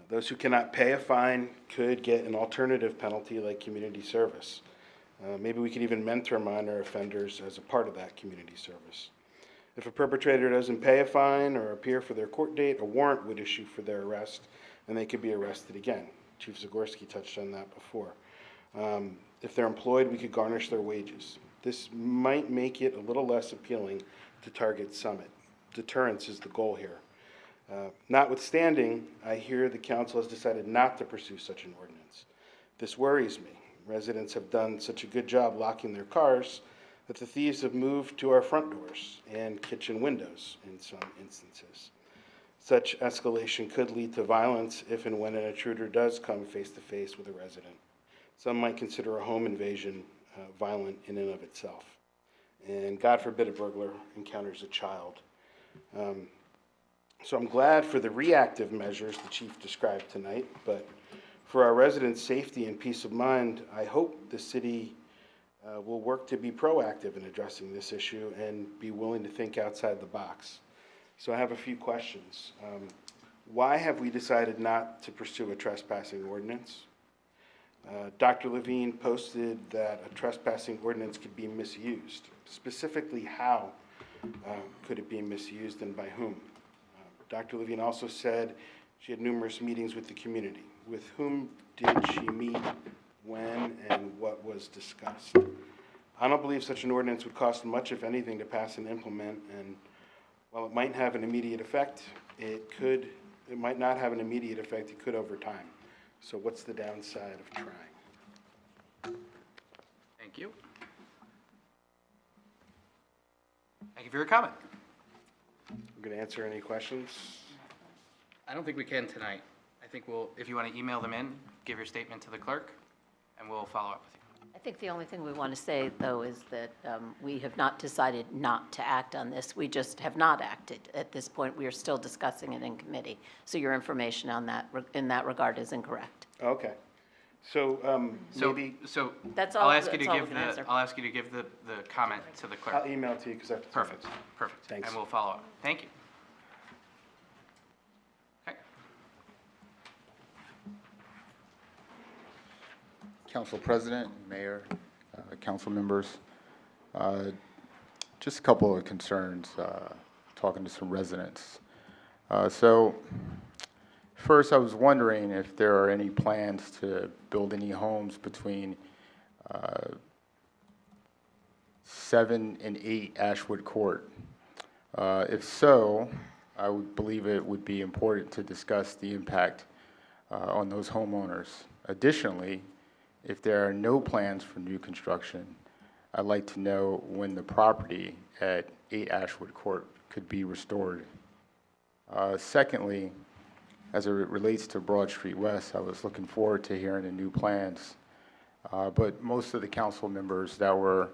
Those who cannot pay a fine could get an alternative penalty like community service. Maybe we could even mentor minor offenders as a part of that community service. If a perpetrator doesn't pay a fine or appear for their court date, a warrant would issue for their arrest, and they could be arrested again. Chief Zagorski touched on that before. If they're employed, we could garnish their wages. This might make it a little less appealing to target Summit. Deterrence is the goal here. Notwithstanding, I hear the council has decided not to pursue such an ordinance. This worries me. Residents have done such a good job locking their cars that the thieves have moved to our front doors and kitchen windows in some instances. Such escalation could lead to violence if and when an intruder does come face to face with a resident. Some might consider a home invasion violent in and of itself. And God forbid a burglar encounters a child. So I'm glad for the reactive measures the chief described tonight, but for our residents' safety and peace of mind, I hope the city will work to be proactive in addressing this issue and be willing to think outside the box. So I have a few questions. Why have we decided not to pursue a trespassing ordinance? Dr. Levine posted that a trespassing ordinance could be misused. Specifically, how could it be misused and by whom? Dr. Levine also said she had numerous meetings with the community. With whom did she meet, when, and what was discussed? I don't believe such an ordinance would cost much, if anything, to pass and implement, and while it might have an immediate effect, it might not have an immediate effect, it could over time. So what's the downside of trying? Thank you. Thank you for your comment. I'm going to answer any questions. I don't think we can tonight. I think if you want to email them in, give your statement to the clerk, and we'll follow up with you. I think the only thing we want to say, though, is that we have not decided not to act on this. We just have not acted at this point. We are still discussing it in committee. So your information on that, in that regard, is incorrect. Okay. So, maybe, So That's I'll all- ask you to that's all give we can answer. I'll ask you to give the comment to the clerk. I'll email it to you because I have to. Perfect, perfect. Thanks. And we'll follow up. Thank you. Okay. Council President, Mayor, council members, just a couple of concerns, talking to some residents. So first, I was wondering if there are any plans to build any homes between 7 and 8 Ashwood Court. If so, I would believe it would be important to discuss the impact on those homeowners. Additionally, if there are no plans for new construction, I'd like to know when the property at 8 Ashwood Court could be restored. Secondly, as it relates to Broad Street West, I was looking forward to hearing the new plans. But most of the council members that were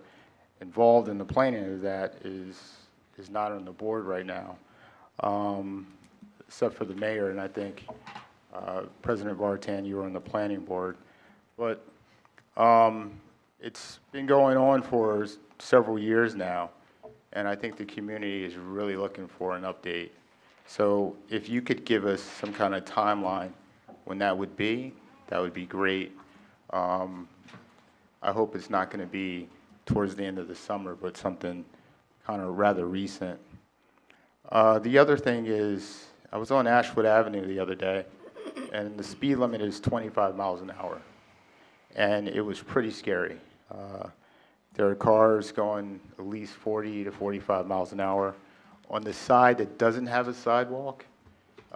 involved in the planning of that is not on the board right now, except for the mayor, and I think President Vartan, you were on the planning board. But it's been going on for several years now, and I think the community is really looking for an update. So if you could give us some kind of timeline when that would be great. I hope it's not going to be towards the end of the summer, but something kind of rather recent. The other thing is, I was on Ashwood Avenue the other day, and the speed limit is 25 miles an hour. And it was pretty scary. There are cars going at least 40 to 45 miles an hour. On the side that doesn't have a sidewalk,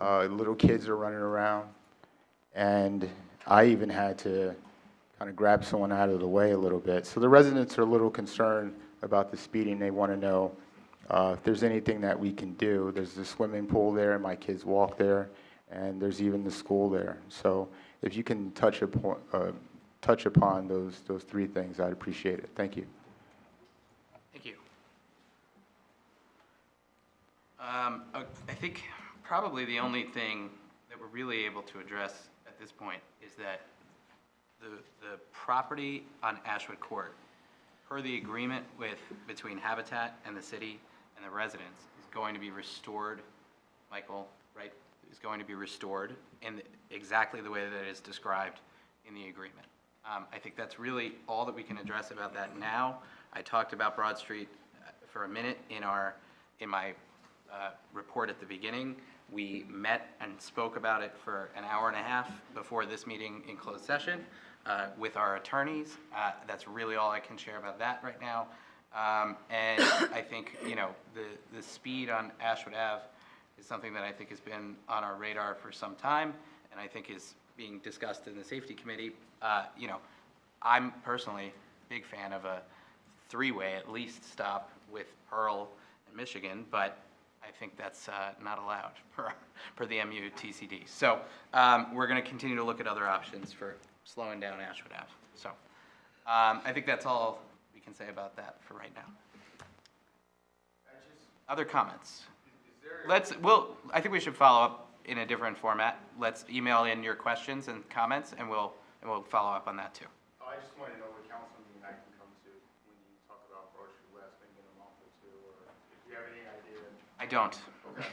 little kids are running around. And I even had to kind of grab someone out of the way a little bit. So the residents are a little concerned about the speeding. They want to know if there's anything that we can do. There's the swimming pool there, and my kids walk there, and there's even the school there. So if you can touch upon those three things, I'd appreciate it. Thank you. Thank you. I think probably the only thing that we're really able to address at this point is that the property on Ashwood Court, per the agreement between Habitat and the city and the residents, is going to be restored, Michael, right? Is going to be restored in exactly the way that it is described in the agreement. I think that's really all that we can address about that now. I talked about Broad Street for a minute in my report at the beginning. We met and spoke about it for an hour and a half before this meeting in closed session with our attorneys. That's really all I can share about that right now. And I think, the speed on Ashwood Ave is something that I think has been on our radar for some time, and I think is being discussed in the safety committee. I'm personally a big fan of a three-way at least stop with Pearl and Michigan, but I think that's not allowed per the MUTCD. So we're going to continue to look at other options for slowing down Ashwood Ave. So I think that's all we can say about that for right now. Other comments? I think we should follow up in a different format. Let's email in your questions and comments, and we'll follow up on that too. I just want to know what council meeting I can come to when you talk about Broad Street West, maybe in a month or two, or if you have any idea. I don't. Okay.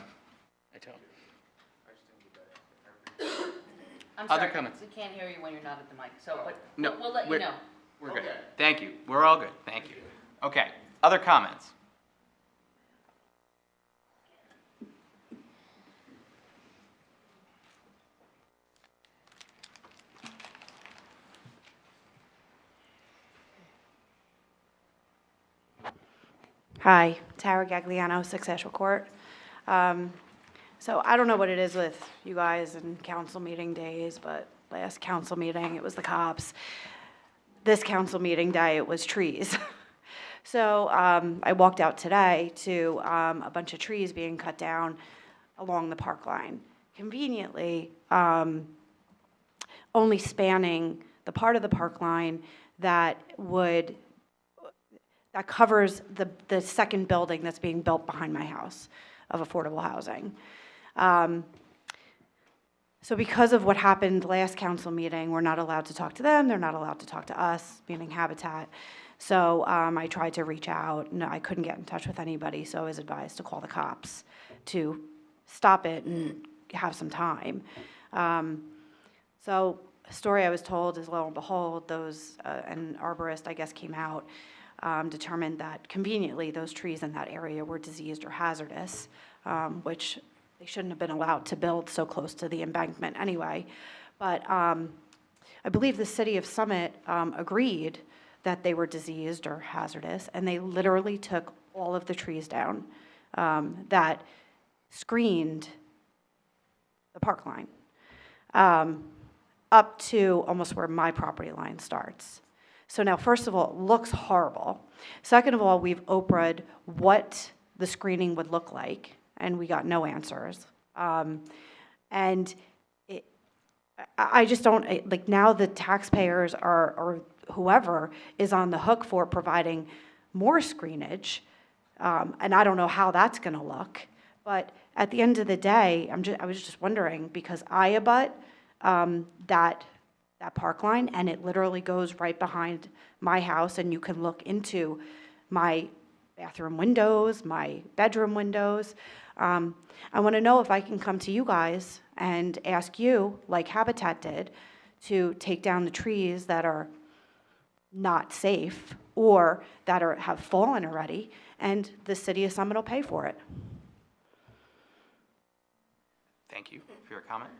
I don't. I just didn't get that. I'm Other sorry, comments? we can't hear you when you're not at the mic, so, but No, we'll let you know. We're good. Thank you. We're all good. Thank you. Okay. Other comments? Hi, Tara Gagliano, 6 Asheville Court. So I don't know what it is with you guys and council meeting days, but last council meeting, it was the cops. This council meeting day, it was trees. So I walked out today to a bunch of trees being cut down along the park line. Conveniently, only spanning the part of the park line that covers the second building that's being built behind my house of affordable housing. So because of what happened last council meeting, we're not allowed to talk to them, they're not allowed to talk to us, meaning Habitat. So I tried to reach out, no, I couldn't get in touch with anybody, so I was advised to call the cops to stop it and have some time. So the story I was told is, lo and behold, an arborist, I guess, came out, determined that conveniently those trees in that area were diseased or hazardous, which they shouldn't have been allowed to build so close to the embankment anyway. But I believe the city of Summit agreed that they were diseased or hazardous, and they literally took all of the trees down that screened the park line up to almost where my property line starts. So now, first of all, it looks horrible. Second of all, we've Oprah'd what the screening would look like, and we got no answers. And I just don't, like, now the taxpayers or whoever is on the hook for providing more screenage, and I don't know how that's gonna look. But at the end of the day, I was just wondering, because I abut that park line, and it literally goes right behind my house, and you can look into my bathroom windows, my bedroom windows. I want to know if I can come to you guys and ask you, like Habitat did, to take down the trees that are not safe or that have fallen already, and the city of Summit will pay for it. Thank you for your comment.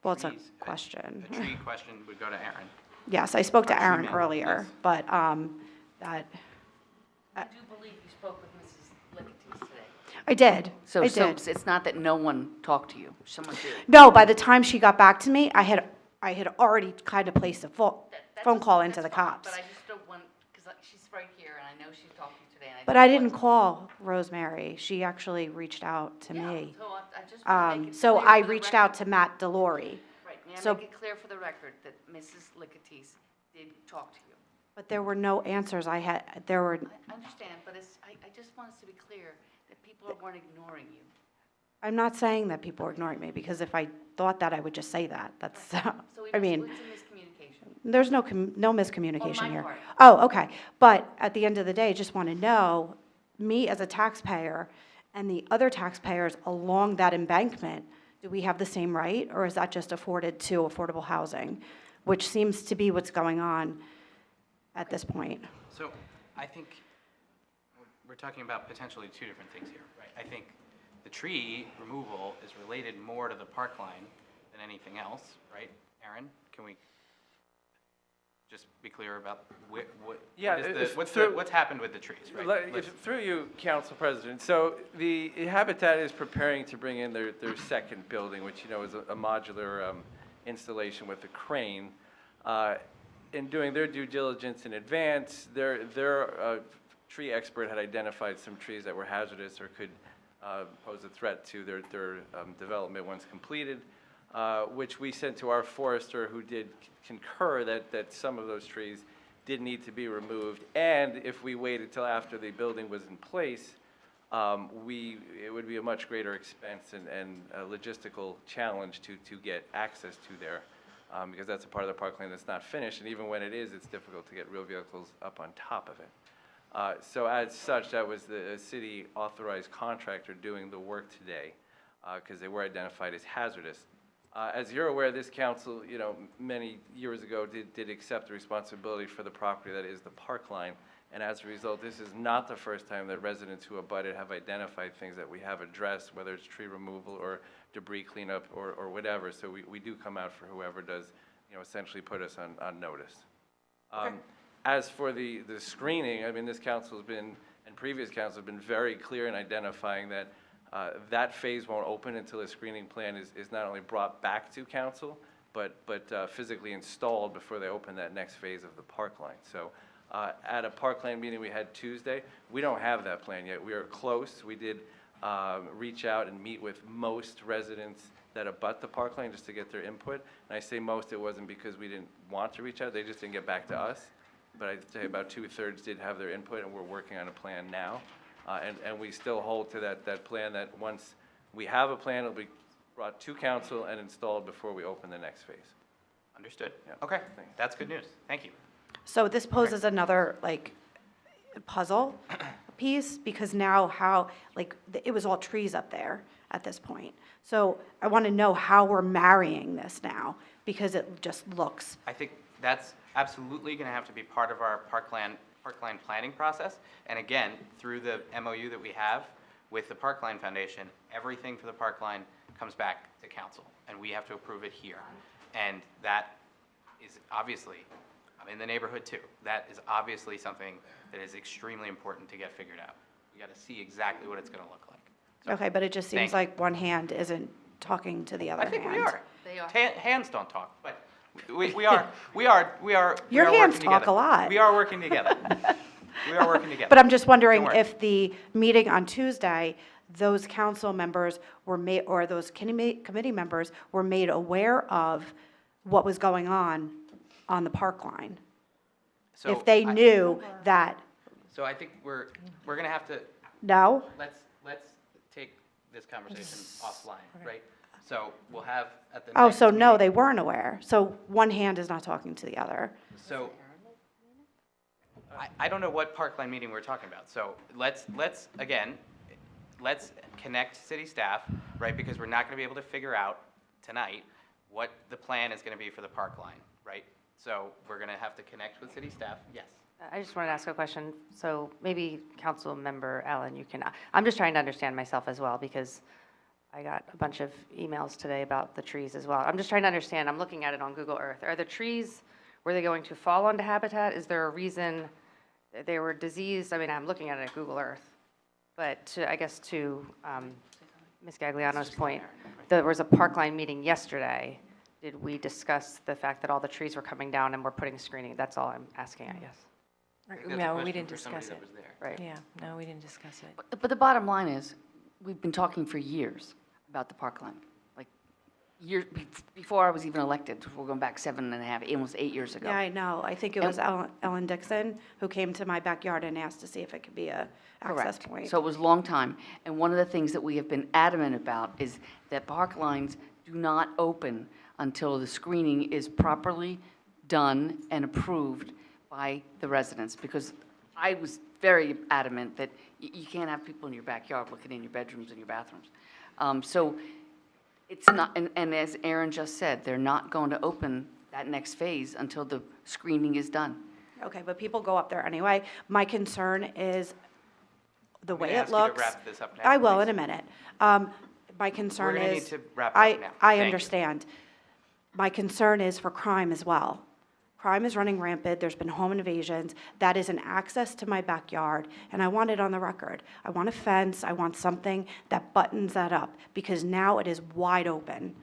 Well, it's a Trees, question. A tree question would go to Aaron. Yes, I spoke to Actually, Aaron ma'am, earlier, yes. but that, I do believe you spoke with Mrs. Lickities today. I did. So I did. it's not that no one talked to you, someone did. No, by the time she got back to me, I had already kind of placed a phone call into the cops. But I just don't want, because she's right here, and I know she's talking today. And But I didn't call Rosemary. She actually reached out to me. So I just want to make it So clear I for the reached record. out to Matt Delory. Right, may I so- make it clear for the record that Mrs. Lickities did talk to you? But there were no answers. I understand, but I just want us to be clear that people weren't ignoring you. I'm not saying that people are ignoring me, because if I thought that, I would just say that. That's, So I mean, it's a miscommunication. there's no miscommunication On my here. part. Oh, okay. But at the end of the day, I just want to know, me as a taxpayer and the other taxpayers along that embankment, do we have the same right, or is that just afforded to affordable housing, which seems to be what's going on at this point? So I think we're talking about potentially two different things here, right? I think the tree removal is related more to the park line than anything else, right? Aaron, can we just be clear about what's happened with the trees, right? Through you, Council President. So the Habitat is preparing to bring in their second building, which, you know, is a modular installation with a crane. In doing their due diligence in advance, their tree expert had identified some trees that were hazardous or could pose a threat to their development once completed, which we sent to our forester, who did concur that some of those trees did need to be removed. And if we waited till after the building was in place, it would be a much greater expense and a logistical challenge to get access to there, because that's a part of the parkland that's not finished. And even when it is, it's difficult to get real vehicles up on top of it. So as such, that was the city authorized contractor doing the work today, because they were identified as hazardous. As you're aware, this council, you know, many years ago did accept the responsibility for the property that is the park line. And as a result, this is not the first time that residents who abut it have identified things that we have addressed, whether it's tree removal or debris cleanup or whatever. So we do come out for whoever does, you know, essentially put us on notice. As for the screening, I mean, this council has been, and previous councils have been very clear in identifying that that phase won't open until a screening plan is not only brought back to council, but physically installed before they open that next phase of the park line. So at a parkland meeting we had Tuesday, we don't have that plan yet. We are close. We did reach out and meet with most residents that abut the parkland just to get their input. And I say most, it wasn't because we didn't want to reach out, they just didn't get back to us. But I'd say about 2/3 did have their input, and we're working on a plan now. And we still hold to that plan, that once we have a plan, it'll be brought to council and installed before we open the next phase. Understood. Yeah. Okay, Thanks. that's good news. Thank you. So this poses another, like, puzzle piece, because now how, like, it was all trees up there at this point. So I want to know how we're marrying this now, because it just looks, I think that's absolutely going to have to be part of our parkland planning process. And again, through the MOU that we have with the Parkline Foundation, everything for the parkline comes back to council, and we have to approve it here. And that is obviously, I'm in the neighborhood too, that is obviously something that is extremely important to get figured out. We got to see exactly what it's going to look like. So, okay, but it just seems Thank like one hand isn't talking to the other I think hand. we are. They are. Hands don't talk, but we are. Your hands working talk together. a lot. We are working together. We are working together. But I'm just wondering Don't worry. if the meeting on Tuesday, those council members were made, or those committee members were made aware of what was going on the park line. So If they knew that, So I think we're going to have to, no? let's take this conversation offline, right? So we'll have at the Oh, next so no, meeting- they weren't aware. So one hand is not talking to the other. So I don't know what Parkline meeting we're talking about. So let's connect city staff, right? Because we're not going to be able to figure out tonight what the plan is going to be for the Parkline, right? So we're going to have to connect with city staff. Yes. I just wanted to ask a question. So maybe Council Member Allen, you can, I'm just trying to understand myself as well, because I got a bunch of emails today about the trees as well. I'm just trying to understand, I'm looking at it on Google Earth. Are the trees, were they going to fall onto habitat? Is there a reason they were diseased? I mean, I'm looking at it at Google Earth. But I guess to Ms. Gagliano's point, there was a Parkline meeting yesterday. Did we discuss the fact that all the trees were coming down and we're putting screening? That's all I'm asking, I guess. I think that's a No, question we didn't for somebody discuss that it. was there. Right. Yeah, no, we didn't discuss it. But the bottom line is, we've been talking for years about the parkland. Like, years, before I was even elected, we're going back 7.5, almost 8 years ago. Yeah, I know. I think it was Ellen Dixon who came to my backyard and asked to see if it could be a access Correct. point. So it was a long time. And one of the things that we have been adamant about is that park lines do not open until the screening is properly done and approved by the residents. Because I was very adamant that you can't have people in your backyard looking in your bedrooms and your bathrooms. So it's not, and as Aaron just said, they're not going to open that next phase until the screening is done. Okay, but people go up there anyway. My concern is the I'm way gonna it ask you to looks. wrap this up now, I will please. in a minute. My concern gonna is. need to wrap it up now. I Thank you. understand. My concern is for crime as well. Crime is running rampant. There's been home invasions. That is an access to my backyard, and I want it on the record. I want a fence. I want something that buttons that up, because now it is wide open.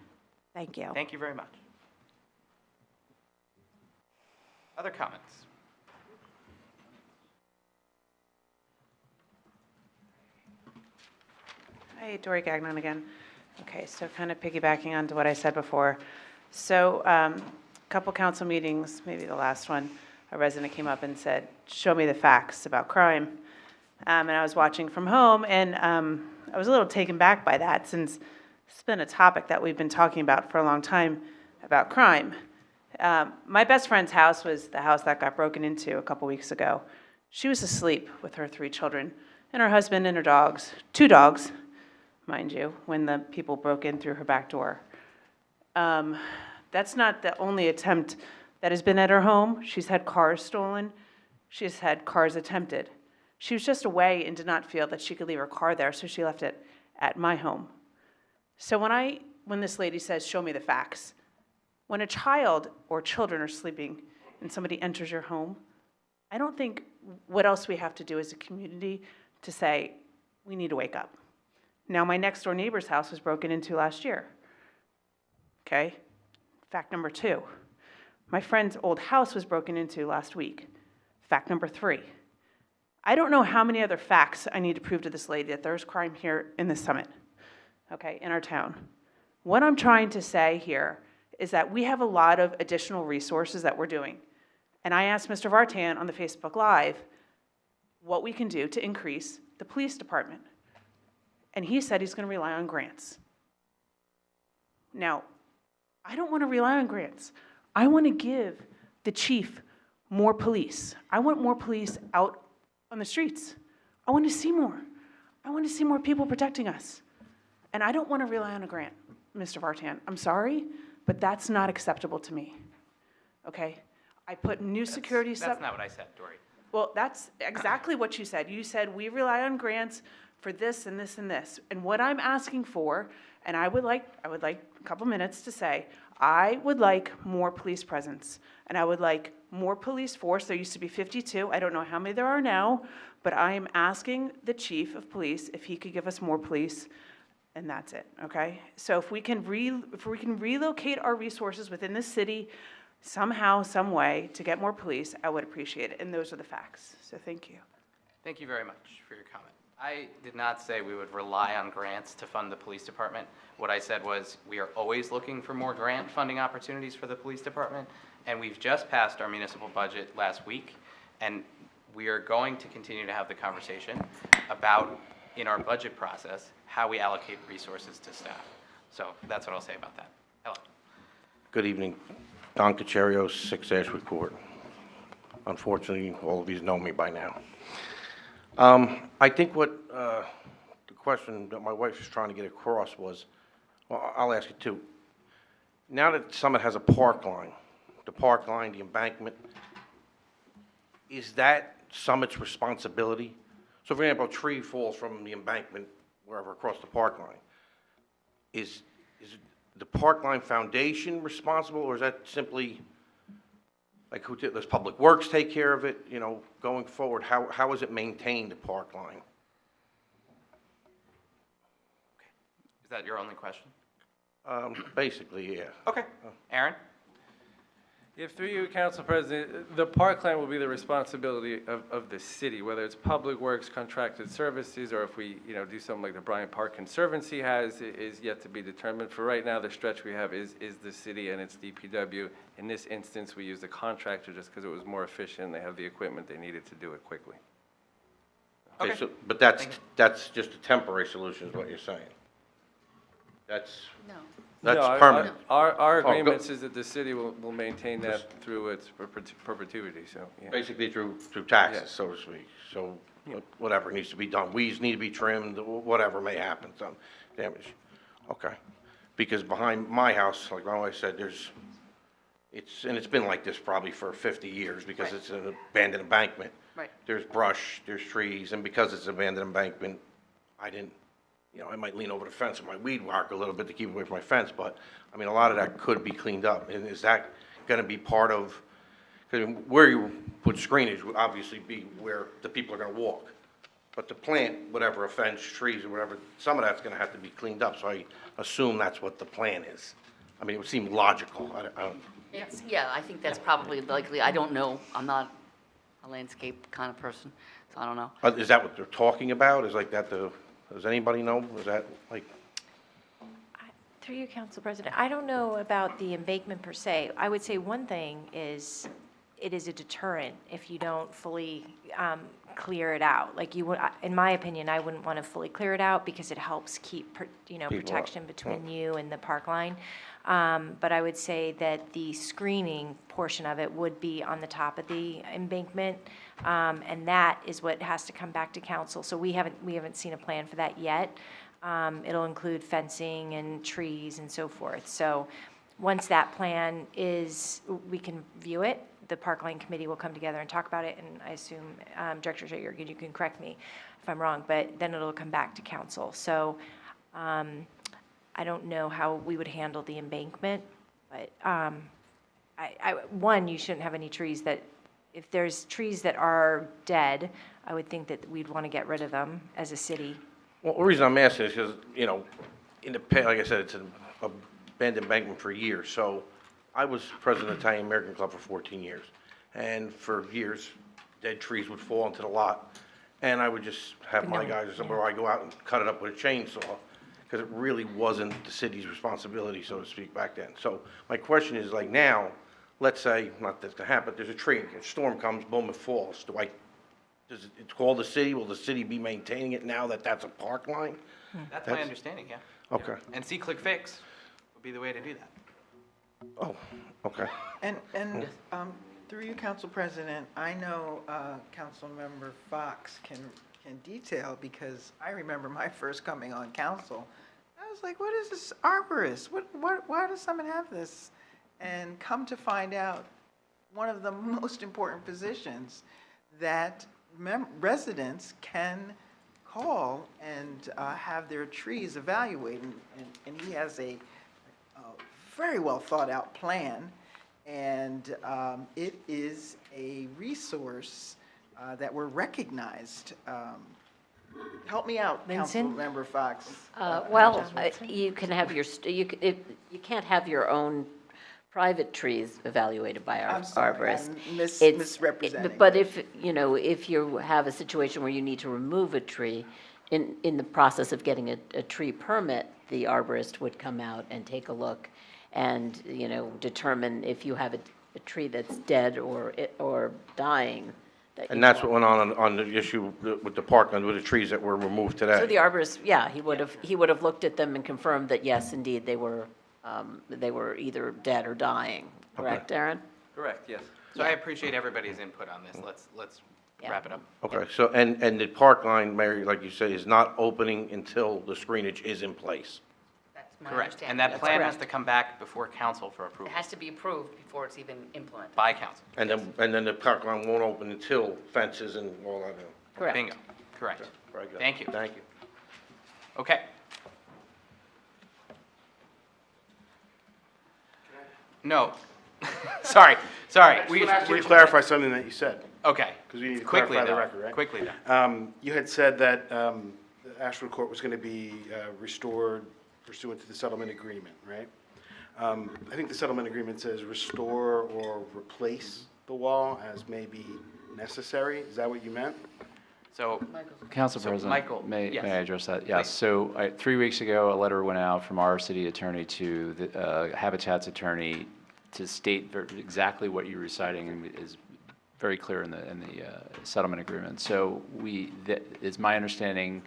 Thank you. Thank you very much. Other comments? Hi, Dory Gagnon again. Okay, so kind of piggybacking onto what I said before. So a couple council meetings, maybe the last one, a resident came up and said, show me the facts about crime. And I was watching from home, and I was a little taken back by that, since it's been a topic that we've been talking about for a long time, about crime. My best friend's house was the house that got broken into a couple weeks ago. She was asleep with her 3 children, and her husband and her dogs, 2 dogs, mind you, when the people broke in through her back door. That's not the only attempt that has been at her home. She's had cars stolen. She's had cars attempted. She was just away and did not feel that she could leave her car there, so she left it at my home. So when this lady says, show me the facts, when a child or children are sleeping and somebody enters your home, I don't think what else we have to do as a community to say, we need to wake up. Now, my next door neighbor's house was broken into last year. Okay? Fact number 2. My friend's old house was broken into last week. Fact number 3. I don't know how many other facts I need to prove to this lady that there's crime here in this summit, okay, in our town. What I'm trying to say here is that we have a lot of additional resources that we're doing. And I asked Mr. Vartan on the Facebook Live what we can do to increase the police department. And he said he's going to rely on grants. Now, I don't want to rely on grants. I want to give the chief more police. I want more police out on the streets. I want to see more. I want to see more people protecting us. And I don't want to rely on a grant, Mr. Vartan. I'm sorry, but that's not acceptable to me. Okay? I put new security stuff. That's not what I said, Dory. Well, that's exactly what you said. You said we rely on grants for this and this and this. And what I'm asking for, and I would like a couple minutes to say, I would like more police presence. And I would like more police force. There used to be 52. I don't know how many there are now, but I am asking the chief of police if he could give us more police, and that's it, okay? So if we can relocate our resources within the city somehow, some way to get more police, I would appreciate it. And those are the facts. So thank you. Thank you very much for your comment. I did not say we would rely on grants to fund the police department. What I said was we are always looking for more grant funding opportunities for the police department, and we've just passed our municipal budget last week, and we are going to continue to have the conversation about, in our budget process, how we allocate resources to staff. So that's what I'll say about that. Ella. Good evening. Don Cacerio, 6 Ashwood Court. Unfortunately, all of you know me by now. I think what the question that my wife was trying to get across was, well, I'll ask it too. Now that Summit has a park line, the park line, the embankment, is that Summit's responsibility? So for example, a tree falls from the embankment wherever across the park line. Is the Park Line Foundation responsible, or is that simply, like, does Public Works take care of it, you know, going forward? How is it maintained, the park line? Is that your only question? Basically, yeah. Okay. Aaron? If through you, Council President, the parkland will be the responsibility of the city, whether it's Public Works, contracted services, or if we, do something like the Bryant Park Conservancy has, is yet to be determined. For right now, the stretch we have is the city and its DPW. In this instance, we used a contractor just because it was more efficient. They have the equipment they needed to do it quickly. Okay, so, but that's just a temporary solution is what you're saying? That's permanent? Our agreements is that the city will maintain that through its perpetuity, so, yeah. Basically through taxes, Yeah. so to speak. So whatever needs to be done, weeds need to be trimmed, whatever may happen, some damage. Okay. Because behind my house, like my wife said, it's been like this probably for 50 years because it's an abandoned embankment. Right. There's brush, there's trees, and because it's an abandoned embankment, I might lean over the fence with my weed whacker a little bit to keep away from my fence, but, a lot of that could be cleaned up. And is that gonna be part of, because where you put screenage would obviously be where the people are gonna walk. But to plant whatever, a fence, trees, or whatever, some of that's gonna have to be cleaned up, so I assume that's what the plan is. It would seem logical. I don't. Yes, yeah, I think that's probably likely. I don't know. I'm not a landscape kind of person, so I don't know. Is that what they're talking about? Is like that does anybody know? Is that like? Through you, Council President, I don't know about the embankment per se. I would say one thing is it is a deterrent if you don't fully clear it out. Like you would, in my opinion, I wouldn't want to fully clear it out because it helps keep, protection between you and the park line. But I would say that the screening portion of it would be on the top of the embankment, and that is what has to come back to council. So we haven't seen a plan for that yet. It'll include fencing and trees and so forth. So once that plan is, we can view it. The Parkline Committee will come together and talk about it, and I assume, Director Ch, you can correct me if I'm wrong, but then it'll come back to council. So I don't know how we would handle the embankment, but one, you shouldn't have any trees that, if there's trees that are dead, I would think that we'd want to get rid of them as a city. Well, the reason I'm asking is because, in the past, like I said, it's an abandoned embankment for years. So I was president of the Italian American Club for 14 years. And for years, dead trees would fall into the lot. and I would just have my guys or somewhere, I go out and cut it up with a chainsaw, because it really wasn't the city's responsibility, so to speak, back then. So my question is, like now, let's say, not that's gonna happen, there's a tree, a storm comes, boom, it falls. Does it call the city? Will the city be maintaining it now that that's a park line? That's my understanding, yeah. Okay. And see-click fix would be the way to do that. Oh, okay. And, through you, Council President, I know Councilmember Fox can detail, because I remember my first coming on council. I was like, what is this arborist? Why does someone have this? And come to find out, one of the most important positions that residents can call and have their trees evaluated. And he has a very well thought out plan. And it is a resource that we're recognized. Help me out, Vincent? Councilmember Fox. You can have you can't have your own private trees evaluated by our I'm sorry, arborist. I'm misrepresenting. But if, if you have a situation where you need to remove a tree, in the process of getting a tree permit, the arborist would come out and take a look and, determine if you have a tree that's dead or dying. And that's what went on the issue with the park, with the trees that were removed today. So the arborist, yeah, he would have looked at them and confirmed that, yes, indeed, they were either dead or dying. Correct, Aaron? Correct, yes. So I appreciate everybody's input on this. Let's Yeah. wrap it up. Okay, so, and the park line, Mary, like you said, is not opening until the screenage is in place. That's my Correct. understanding. And that That's plan has correct. to come back before council for It approval, has to be approved before it's even implemented. by council. And then the park line won't open until fences and all that. Correct. Bingo. Correct. Very good. Thank you. Thank you. Okay. No. Sorry. I just want to ask you to clarify something that you said, Okay. because we need to Quickly, clarify the though. record, right? Quickly, though. You had said that the Ashwood Court was going to be restored pursuant to the settlement agreement, right? I think the settlement agreement says restore or replace the wall as may be necessary. Is that what you meant? So, Council So, President, Michael, may yes. I address that? Please. Yes, so 3 weeks ago, a letter went out from our city attorney to the Habitat's attorney to state exactly what you're reciting, and is very clear in the settlement agreement. So it's my understanding,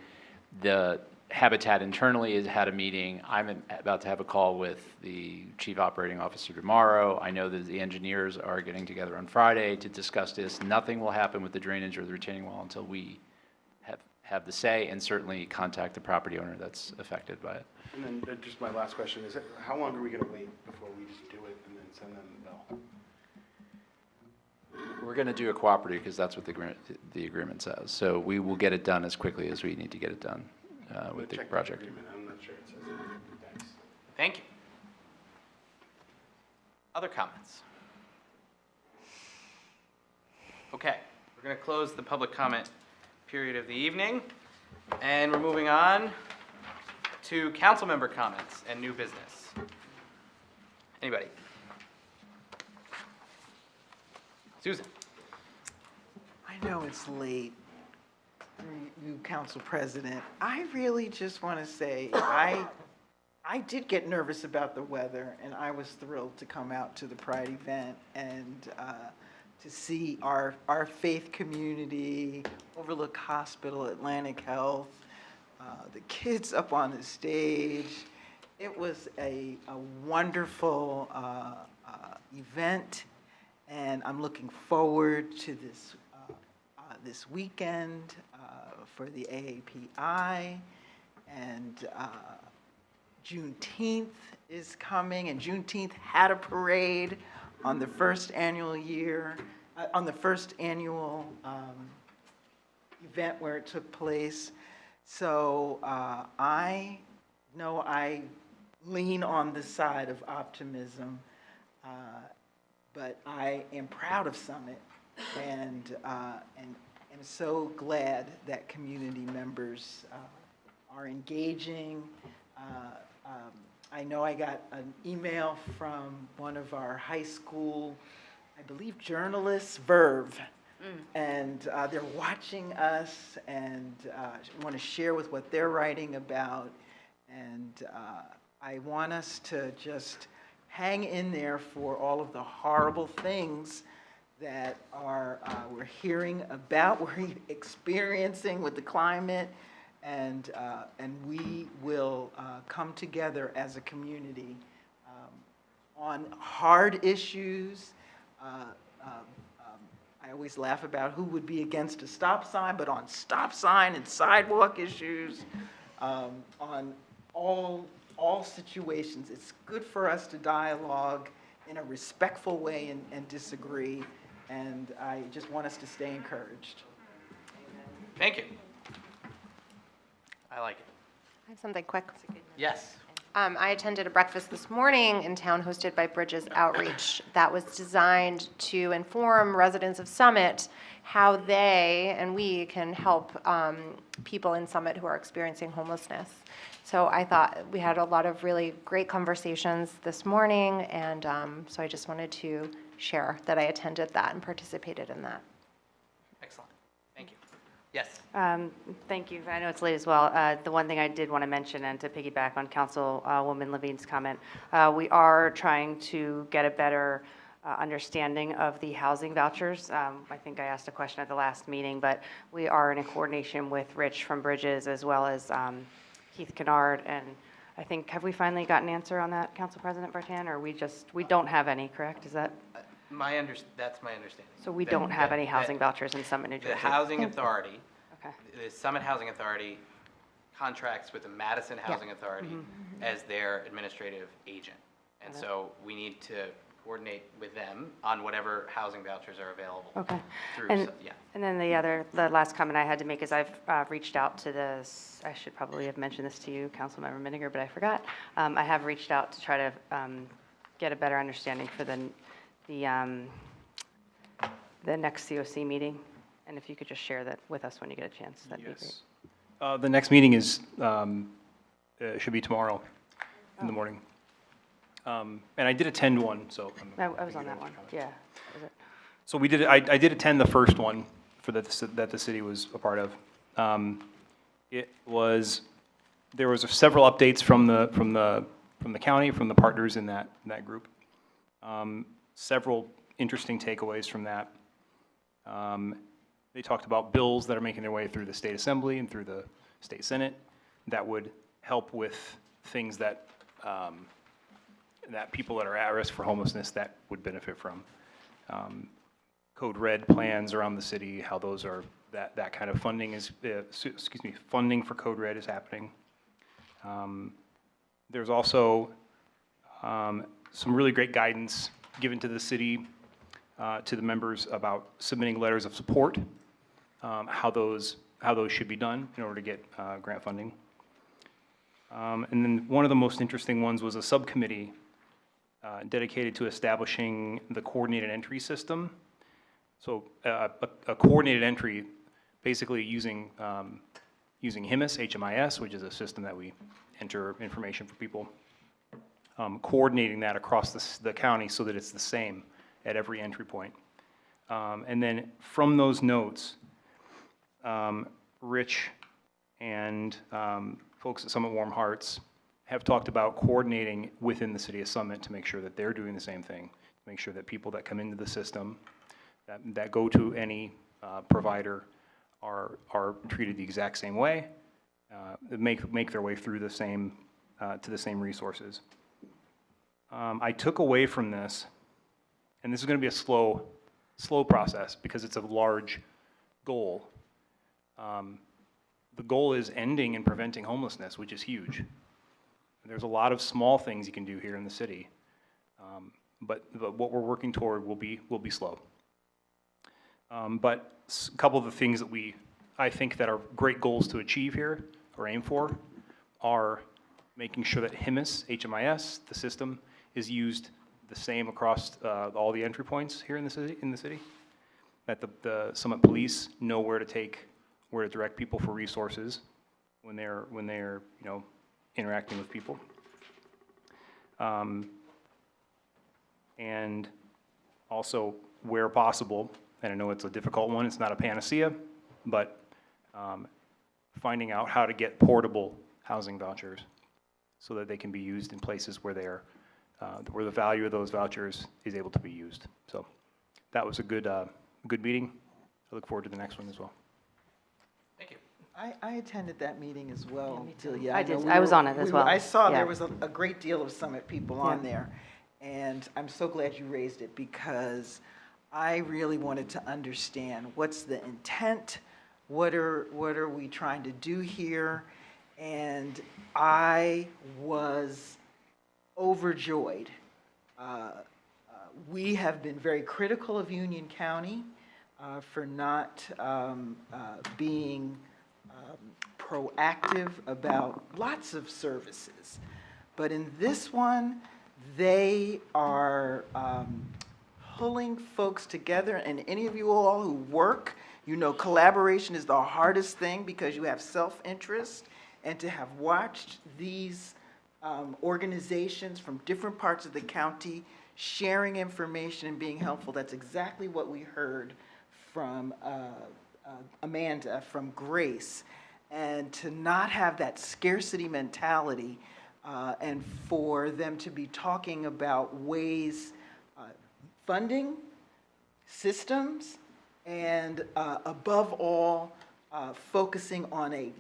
the Habitat internally has had a meeting. I'm about to have a call with the chief operating officer tomorrow. I know that the engineers are getting together on Friday to discuss this. Nothing will happen with the drainage or the retaining wall until we have the say, and certainly contact the property owner that's affected by it. And then just my last question is, how long are we going to wait before we just do it and then send them the bill? We're going to do a cooperative because that's what the agreement says. So we will get it done as quickly as we need to get it done with the Check the project. agreement. I'm not sure it says it. Thanks. thank you. Other comments? Okay, we're going to close the public comment period of the evening, and we're moving on to council member comments and new business. Anybody? Susan? I know it's late, you, Council President. I really just want to say, I did get nervous about the weather, and I was thrilled to come out to the Pride event and to see our faith community, Overlook Hospital, Atlantic Health, the kids up on the stage. It was a wonderful event, and I'm looking forward to this weekend for the AAPI, and Juneteenth is coming, and Juneteenth had a parade on the first annual event where it took place. So I know I lean on the side of optimism, but I am proud of Summit, and am so glad that community members are engaging. I know I got an email from one of our high school, I believe, journalists, Verve, And they're watching us and want to share with what they're writing about. And I want us to just hang in there for all of the horrible things that we're hearing about, we're experiencing with the climate, and we will come together as a community on hard issues. I always laugh about who would be against a stop sign, but on stop sign and sidewalk issues, on all situations, it's good for us to dialogue in a respectful way and disagree, and I just want us to stay encouraged. Thank you. I like it. I have something quick. Yes. I attended a breakfast this morning in town hosted by Bridges Outreach that was designed to inform residents of Summit how they and we can help people in Summit who are experiencing homelessness. So I thought we had a lot of really great conversations this morning, and so I just wanted to share that I attended that and participated in that. Excellent. Thank you. Yes. Thank you. I know it's late as well. The one thing I did want to mention, and to piggyback on Councilwoman Levine's comment, we are trying to get a better understanding of the housing vouchers. I think I asked a question at the last meeting, but we are in coordination with Rich from Bridges as well as Keith Kennard, and I think, have we finally got an answer on that, Council President Bertan, or we don't have any, correct? Is that? That's my understanding. So we don't have any housing vouchers in Summit, New Jersey? The Housing Authority, Okay. the Summit Housing Authority contracts with the Madison Housing Authority as their administrative agent. And so we need to coordinate with them on whatever housing vouchers are available. Okay. Through, yeah. And then the last comment I had to make is I've reached out to this, I should probably have mentioned this to you, Councilmember Miniger, but I forgot. I have reached out to try to get a better understanding for the next COC meeting. And if you could just share that with us when you get a chance, that'd be great. The next meeting should be tomorrow in the morning. And I did attend one, so. I was on that one, yeah. Was it? So I did attend the first one that the city was a part of. There was several updates from the county, from the partners in that group. Several interesting takeaways from that. They talked about bills that are making their way through the state assembly and through the state senate that would help with things that people that are at risk for homelessness that would benefit from. Code Red plans around the city, how those are, that kind of funding is, funding for Code Red is happening. There's also some really great guidance given to the city, to the members about submitting letters of support, how those should be done in order to get grant funding. And then one of the most interesting ones was a subcommittee dedicated to establishing the coordinated entry system. So a coordinated entry, basically using HIMIS, HMIS, which is a system that we enter information for people, coordinating that across the county so that it's the same at every entry point. And then from those notes, Rich and folks at Summit Warm Hearts have talked about coordinating within the city of Summit to make sure that they're doing the same thing, to make sure that people that come into the system, that go to any provider are treated the exact same way, make their way through the same, to the same resources. I took away from this, and this is going to be a slow process because it's a large goal. The goal is ending and preventing homelessness, which is huge. There's a lot of small things you can do here in the city, but what we're working toward will be slow. But a couple of the things that I think that are great goals to achieve here or aim for are making sure that HIMIS, HMIS, the system, is used the same across all the entry points here in the city. That the Summit Police know where to direct people for resources when they're interacting with people. And also, where possible, And I know it's a difficult one, it's not a panacea, but finding out how to get portable housing vouchers so that they can be used in places where where the value of those vouchers is able to be used. So that was a good meeting. I look forward to the next one as well. Thank you. I attended that meeting as well, Delia. I know did. we I was were- on it as we were- well. I saw Yeah. there was a great deal of Summit people on there, and I'm so glad you raised it because I really wanted to understand what's the intent, what are we trying to do here, and I was overjoyed. We have been very critical of Union County for not being proactive about lots of services. But in this one, they are pulling folks together, and any of you all who work, you know collaboration is the hardest thing because you have self-interest, and to have watched these organizations from different parts of the county sharing information and being helpful, that's exactly what we heard from Amanda, from Grace. And to not have that scarcity mentality and for them to be talking about ways, funding, systems, and above all, focusing on a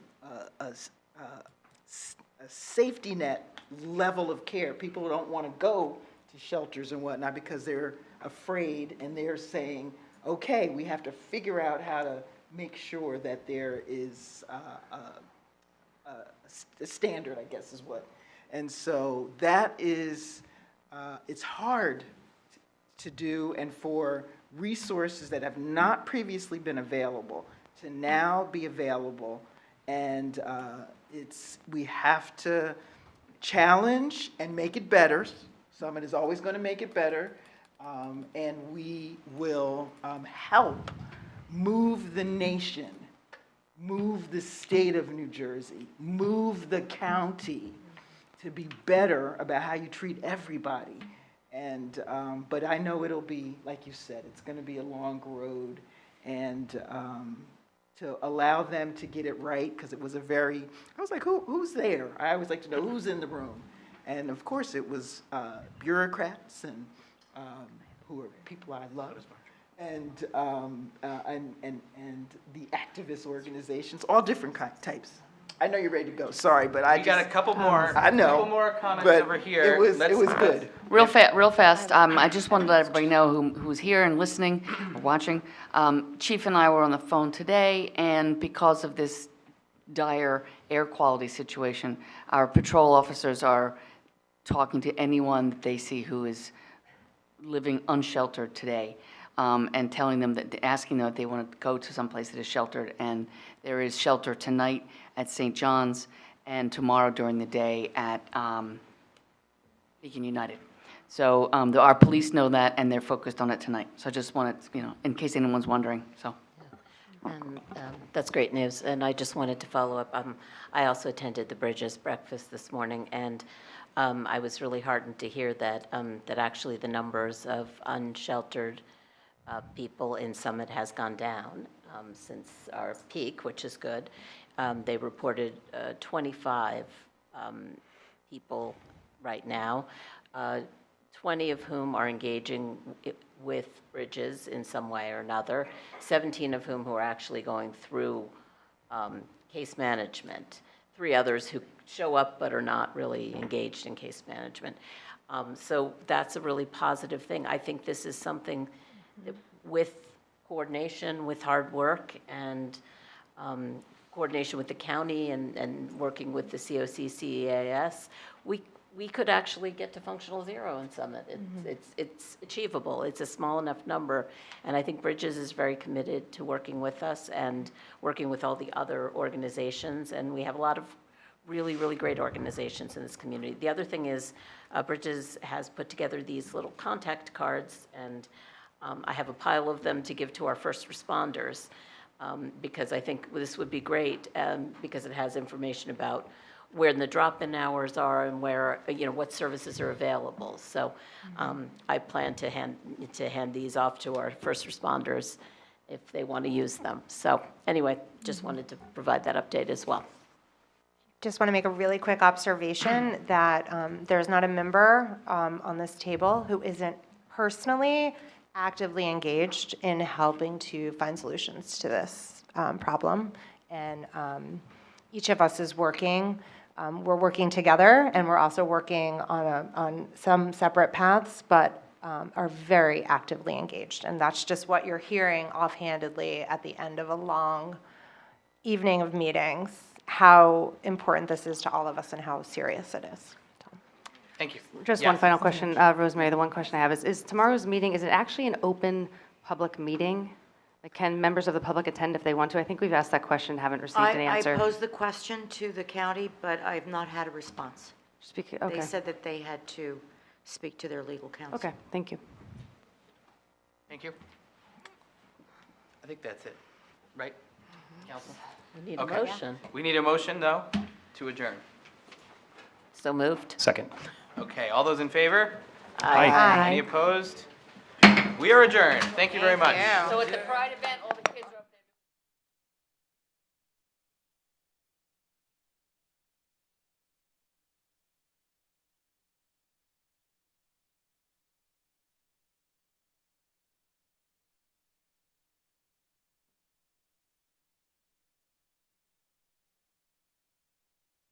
safety net level of care. People don't want to go to shelters and whatnot because they're afraid, and they're saying, okay, we have to figure out how to make sure that there is a standard, I guess is what. And so that is, it's hard to do, and for resources that have not previously been available to now be available. And we have to challenge and make it better. Summit is always going to make it better. And we will help move the nation, move the state of New Jersey, move the county to be better about how you treat everybody. And, but I know it'll be, like you said, it's going to be a long road. And to allow them to get it right, because it was I was like, who's there? I always like to know who's in the room. And of course, it was bureaucrats and who are people I love, and the activist organizations, all different types. I know you're ready to go. Sorry, but We got a couple more. I know. Couple more comments but over here. It was good. Real fast, I just wanted to let everybody know who's here and listening or watching. Chief and I were on the phone today, and because of this dire air quality situation, our patrol officers are talking to anyone that they see who is living unsheltered today, and telling them asking them if they want to go to someplace that is sheltered. And there is shelter tonight at St. John's and tomorrow during the day at Beacon United. So our police know that, and they're focused on it tonight. So I just wanted, in case anyone's wondering, so. And that's great news, and I just wanted to follow up. I also attended the Bridges breakfast this morning, and I was really heartened to hear that that actually the numbers of unsheltered people in Summit has gone down since our peak, which is good. They reported 25 people right now, 20 of whom are engaging with Bridges in some way or another, 17 of whom who are actually going through case management, 3 others who show up but are not really engaged in case management. So that's a really positive thing. I think this is something that with coordination, with hard work, and coordination with the county and working with the COC, CEAS, we could actually get to functional zero in Summit. It's achievable. It's a small enough number, and I think Bridges is very committed to working with us and working with all the other organizations, and we have a lot of really, really great organizations in this community. The other thing is Bridges has put together these little contact cards, and I have a pile of them to give to our first responders because I think this would be great because it has information about where the drop-in hours are and where, what services are available. So I plan to hand these off to our first responders if they want to use them. So anyway, just wanted to provide that update as well. Just want to make a really quick observation that there's not a member on this table who isn't personally actively engaged in helping to find solutions to this problem. And each of us is working. We're working together, and we're also working on some separate paths, but are very actively engaged. And that's just what you're hearing offhandedly at the end of a long evening of meetings, how important this is to all of us and how serious it is. Thank you. Just Yeah. one final question, Rosemary. The one question I have is tomorrow's meeting, is it actually an open public meeting? Like, can members of the public attend if they want to? I think we've asked that question, haven't received an answer. I posed the question to the county, but I've not had a response. Okay. They said that they had to speak to their legal counsel. Okay, thank you. Thank you. I think that's it, right? Council? We need a Okay. motion. We need a motion, though, to adjourn. So moved. Second. Okay, all those in favor? Aye. Any opposed? We are adjourned. Thank you very much. So at the Pride event